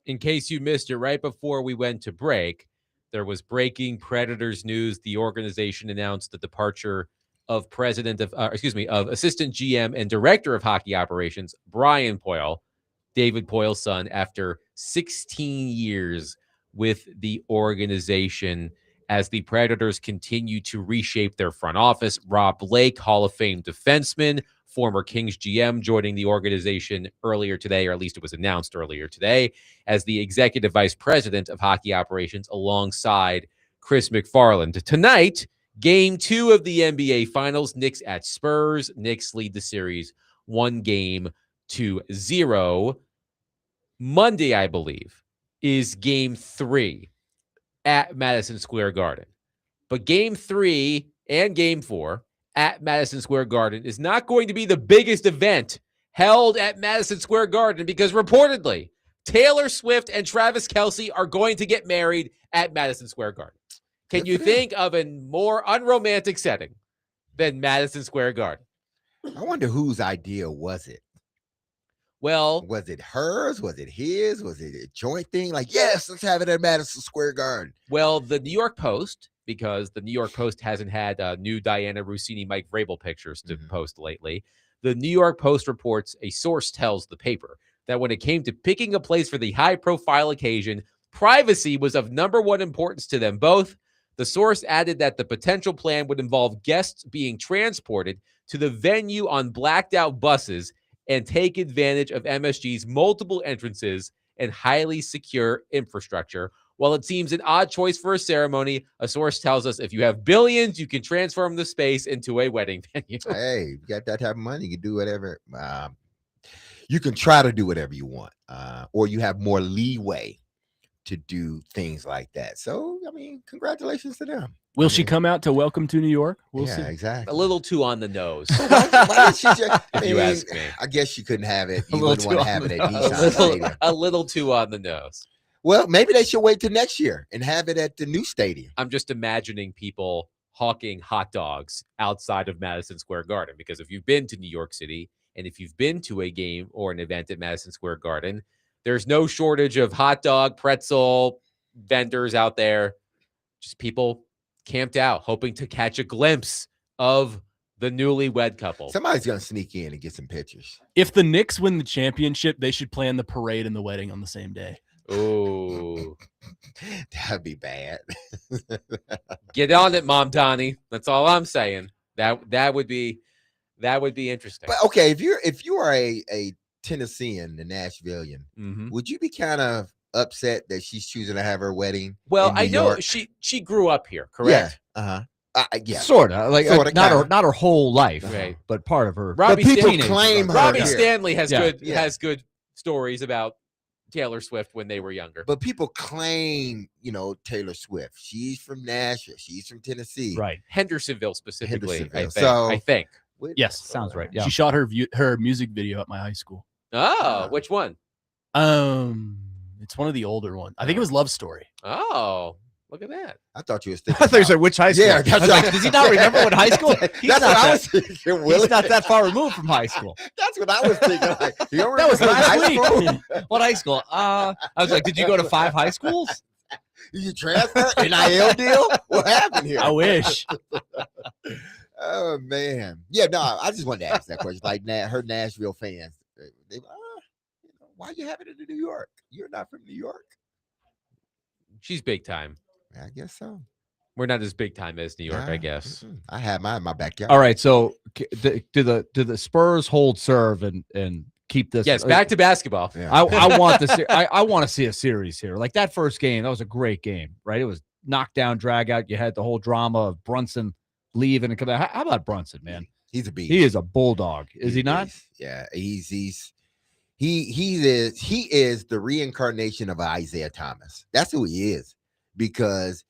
In case you missed it, right before we went to break, there was breaking Predators news. The organization announced the departure of of assistant GM and director of hockey operations, Brian Poyle, David Poyle's son, after 16 years with the organization as the Predators continue to reshape their front office. Rob Blake, Hall of Fame defenseman, former Kings GM, joining the organization earlier today, or at least it was announced earlier today, as the executive vice president of hockey operations alongside Chris McFarland. Tonight, game 2 of the NBA Finals, Knicks at Spurs. Knicks lead the series 1-2. 2-0. Monday, I believe, is game 3 at Madison Square Garden. But game 3 and game 4 at Madison Square Garden is not going to be the biggest event held at Madison Square Garden because reportedly Taylor Swift and Travis Kelce are going to get married at Madison Square Garden. Can you think of a more unromantic setting than Madison Square Garden? I wonder whose idea was it? Well, Was it hers? Was it his? Was it a joint thing? Like, yes, let's have it at Madison Square Garden. well, the New York Post, because the New York Post hasn't had new Diana Rossini, Mike Vrabel pictures to post lately. The New York Post reports a source tells the paper that when it came to picking a place for the high-profile occasion, privacy was of number one importance to them both. The source added that the potential plan would involve guests being transported to the venue on blacked-out buses and take advantage of MSG's multiple entrances and highly secure infrastructure. While it seems an odd choice for a ceremony, a source tells us if you have billions, you can transform the space into a wedding venue. Hey, you got that type of money, you can do whatever. You can try to do whatever you want, or you have more leeway to do things like that. So, I mean, congratulations to them. Will she come out to Welcome to New York? We'll Yeah, see. exactly. A little too on the nose. Why did she just, If you ask me. I guess you couldn't have it. A You little wouldn't want too to have on it the at nose. Nissan Stadium. a little too on the nose. Well, maybe they should wait till next year and have it at the new stadium. I'm just imagining people hawking hot dogs outside of Madison Square Garden, because if you've been to New York City and if you've been to a game or an event at Madison Square Garden, there's no shortage of hot dog, pretzel vendors out there, just people camped out hoping to catch a glimpse of the newlywed couple. Somebody's gonna sneak in and get some pictures. If the Knicks win the championship, they should plan the parade and the wedding on the same day. Oh, That'd be bad. get on it, Mom Donnie. That's all I'm saying. That would be interesting. But okay, if you are a Tennessean, the Nashvilleian, would you be kind of upset that she's choosing to have her wedding? Well, in New I know York? she grew up here, correct? Yeah. Yeah. Sort of. Like Sorta, not her whole life, Right. but part of her. Robbie people Stanley, claim her Robbie here. Stanley has Yeah. good stories about Taylor Swift when they were younger. But people claim, Taylor Swift. She's from Nashville. She's from Tennessee. Right. Hendersonville specifically, Hendersonville. I think. Yes, sounds right. Yeah. She shot her music video at my high school. Oh, which one? It's one of the older ones. I think it was Love Story. Oh, look at that. I thought you were thinking. I thought you said which high school. Yeah, I was that's like, right. does he not remember what high school? He's That's not what I that- was thinking, Willie. He's not that far removed from high school. That's what I was thinking. Like, you don't That was remember last high week. school? What high school? I was like, did you go to 5 high schools? You transfer NIL deal? What happened here? I wish. Oh man, yeah. No, I just wanted to ask that question. Like, her Nashville fans, why you have it in New York? You're not from New York. She's big time. I guess so. We're not as big time as New York, I Nah, guess. I have mine in my backyard. All right. So do the Spurs hold serve and keep this? Yes, back to basketball. Yeah. I want the I want to see a series here. Like that first game, that was a great game, right? It was knockdown, drag out. You had the whole drama of Brunson leaving and coming. How about Brunson, man? He's a beast. He is a bulldog, is He's he a not? beast. Yeah, he is the reincarnation of Isaiah Thomas. That's who he is, because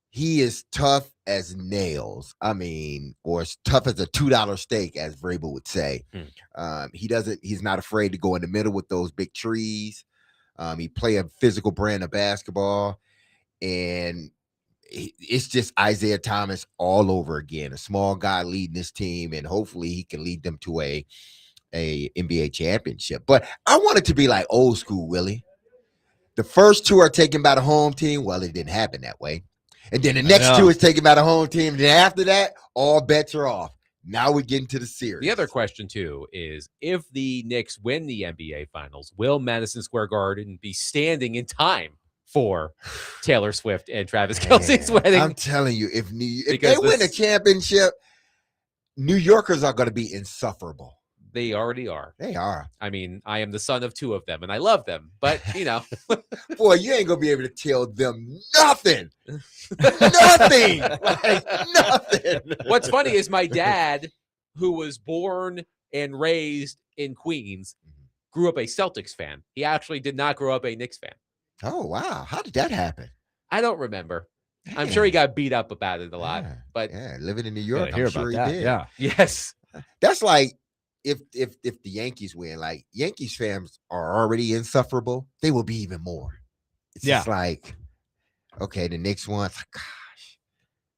he is tough as nails. I mean, or as tough as a $2 steak, as Vrabel would say. He's not afraid to go in the middle with those big trees. He play a physical brand of basketball, and it's just Isaiah Thomas all over again. A small guy leading this team, and hopefully he can lead them to a NBA championship. But I want it to be like old school, Willie. The first 2 are taken by the home team. Well, it didn't happen that way. And then the next 2 is taken by the home team. And then after that, all bets are off. Now we get into the series. The other question, too, is if the Knicks win the NBA Finals, will Madison Square Garden be standing in time for Taylor Swift and Travis Kelce's wedding? I'm telling you, if they Because win a this- championship, New Yorkers are going to be insufferable. They already are. They are. I mean, I am the son of 2 of them, and I love them. But, Boy, you ain't going to be able to tell them nothing. Nothing. Like, nothing. what's funny is my dad, who was born and raised in Queens, grew up a Celtics fan. He actually did not grow up a Knicks fan. Oh, wow. How did that happen? I don't remember. I'm sure he Damn. got beat up about it a lot, Yeah, but yeah, living in New Yeah, York, hear I'm sure about he that. did. Yeah. yes. That's like if the Yankees win, like Yankees fans are already insufferable, they will be even more. It's just like, okay, the Knicks won. It's like, gosh,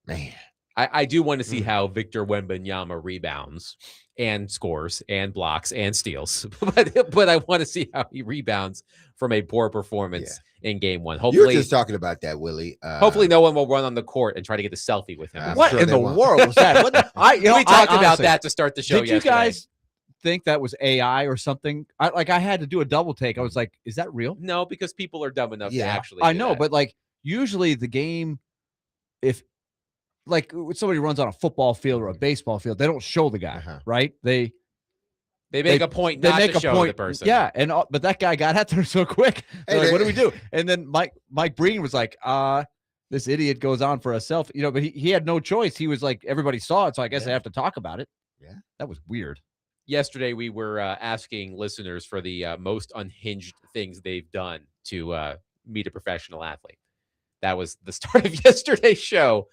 man. I do want to see how Victor Wembanyama rebounds and scores and blocks and steals, but I want to see how he rebounds from a poor performance in game one. You're Hopefully, just talking about that, Willie. hopefully no one will run on the court and try to get a selfie with him. I'm What sure in they the won't. world was that? What we talked about honestly, that to start the show Did you yesterday. guys think that was AI or something? I had to do a double take. I was like, is that real? No, because people are dumb enough to Yeah, actually. I do know, that. but like usually the game, if like when somebody runs on a football field or a baseball field, they don't show the guy, right? They make a point they not make to a show point, the person. Yeah, and but that guy got out there so quick. They're Hey, like, what do we do? And then Mike Breen was like, this idiot goes on for a selfie, you know, but he had no choice. He was like, everybody saw it, so I guess I have to talk about it. Yeah, that was weird. Yesterday, we were asking listeners for the most unhinged things they've done to meet a professional athlete. That was the start of yesterday's show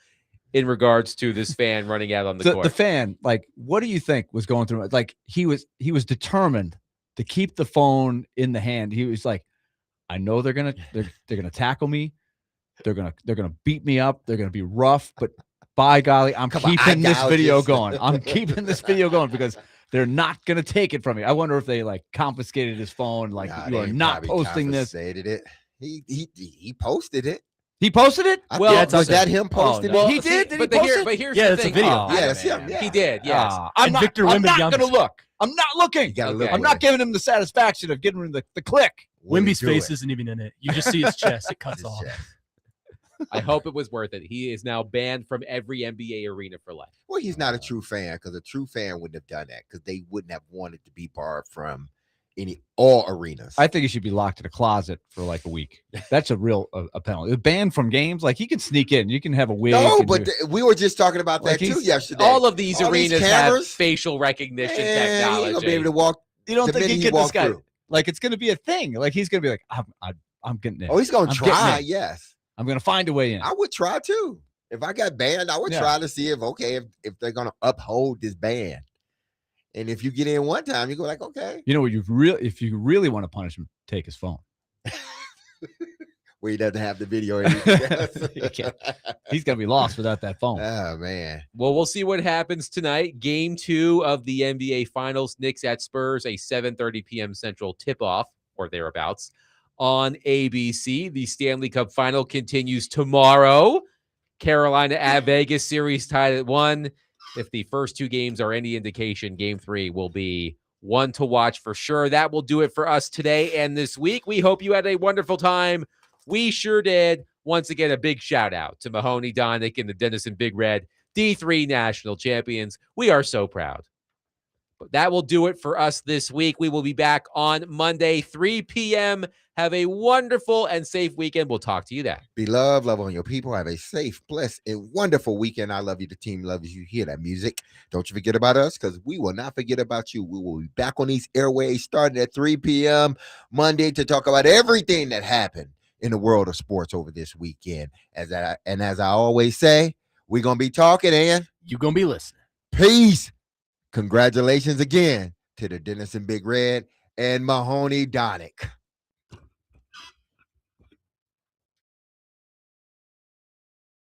in regards to this fan running out on the court. The fan, like, what do you think was going through? Like, he was determined to keep the phone in the hand. He was like, I know they're gonna tackle me. They're gonna beat me up. They're gonna be rough, but by golly, I'm keeping this video going. I'm keeping this video going because they're not gonna take it from me. I wonder if they like confiscated his phone. Like, you are not posting this. It. He posted it. He posted it. Well, yeah, it's was up that there. him posting no. it? He did. Did he but post it? But here's Yeah, the it's a thing. video. Oh, Yeah, that's him. Yeah. He did. Yes. I'm And not, Victor I'm not Wembanyama- gonna look. I'm not looking. You gotta Okay. look. I'm not giving him the satisfaction of giving him the click. Wimby's face isn't even in it. You just see his chest. It cuts off. I hope it was worth it. He is now banned from every NBA arena for life. Well, he's not a true fan because a true fan wouldn't have done that because they wouldn't have wanted to be barred from all arenas. I think he should be locked in a closet for like a week. That's a real a penalty. Banned from games. Like, he can sneak in. You can have a wig. No, and but we were just talking about Like, that too he's- yesterday. All of these All these arenas have cameras? facial recognition Man, he ain't technology. gonna be able to walk. you don't the think minute he he get this walked guy? through. Like, it's gonna be a thing. Like, he's gonna be like, I'm getting in. Oh, he's gonna I'm getting try. in. Yes, I'm gonna find a way in. I would try too. If I got banned, I would Yeah. try to see if they're gonna uphold this ban. And if you get in one time, you go like, okay, You know what? If you really want to punish him, take his phone. where he doesn't have the video. Or anything else. He's gonna be lost without that phone. Oh man. Well, we'll see what happens tonight. Game 2 of the NBA Finals. Knicks at Spurs, a 7:30 p.m. Central tip-off or thereabouts on ABC. The Stanley Cup Final continues tomorrow. Carolina at Vegas, series tied at 1. If the first 2 games are any indication, Game 3 will be one to watch for sure. That will do it for us today and this week. We hope you had a wonderful time. We sure did. Once again, a big shout out to Mahoney, Donick, and the Denison Big Red, D3 national champions. We are so proud. But that will do it for us this week. We will be back on Monday, 3 p.m. Have a wonderful and safe weekend. We'll talk to you then. Be loved, love on your people. Have a safe, blessed, and wonderful weekend. I love you. The team loves you. Hear that music. Don't you forget about us because we will not forget about you. We will be back on these airways starting at 3 p.m. Monday to talk about everything that happened in the world of sports over this weekend. As I always say, we're going to be talking, and You gonna be listening. peace. Congratulations again to the Denison Big Red and Mahoney Donick.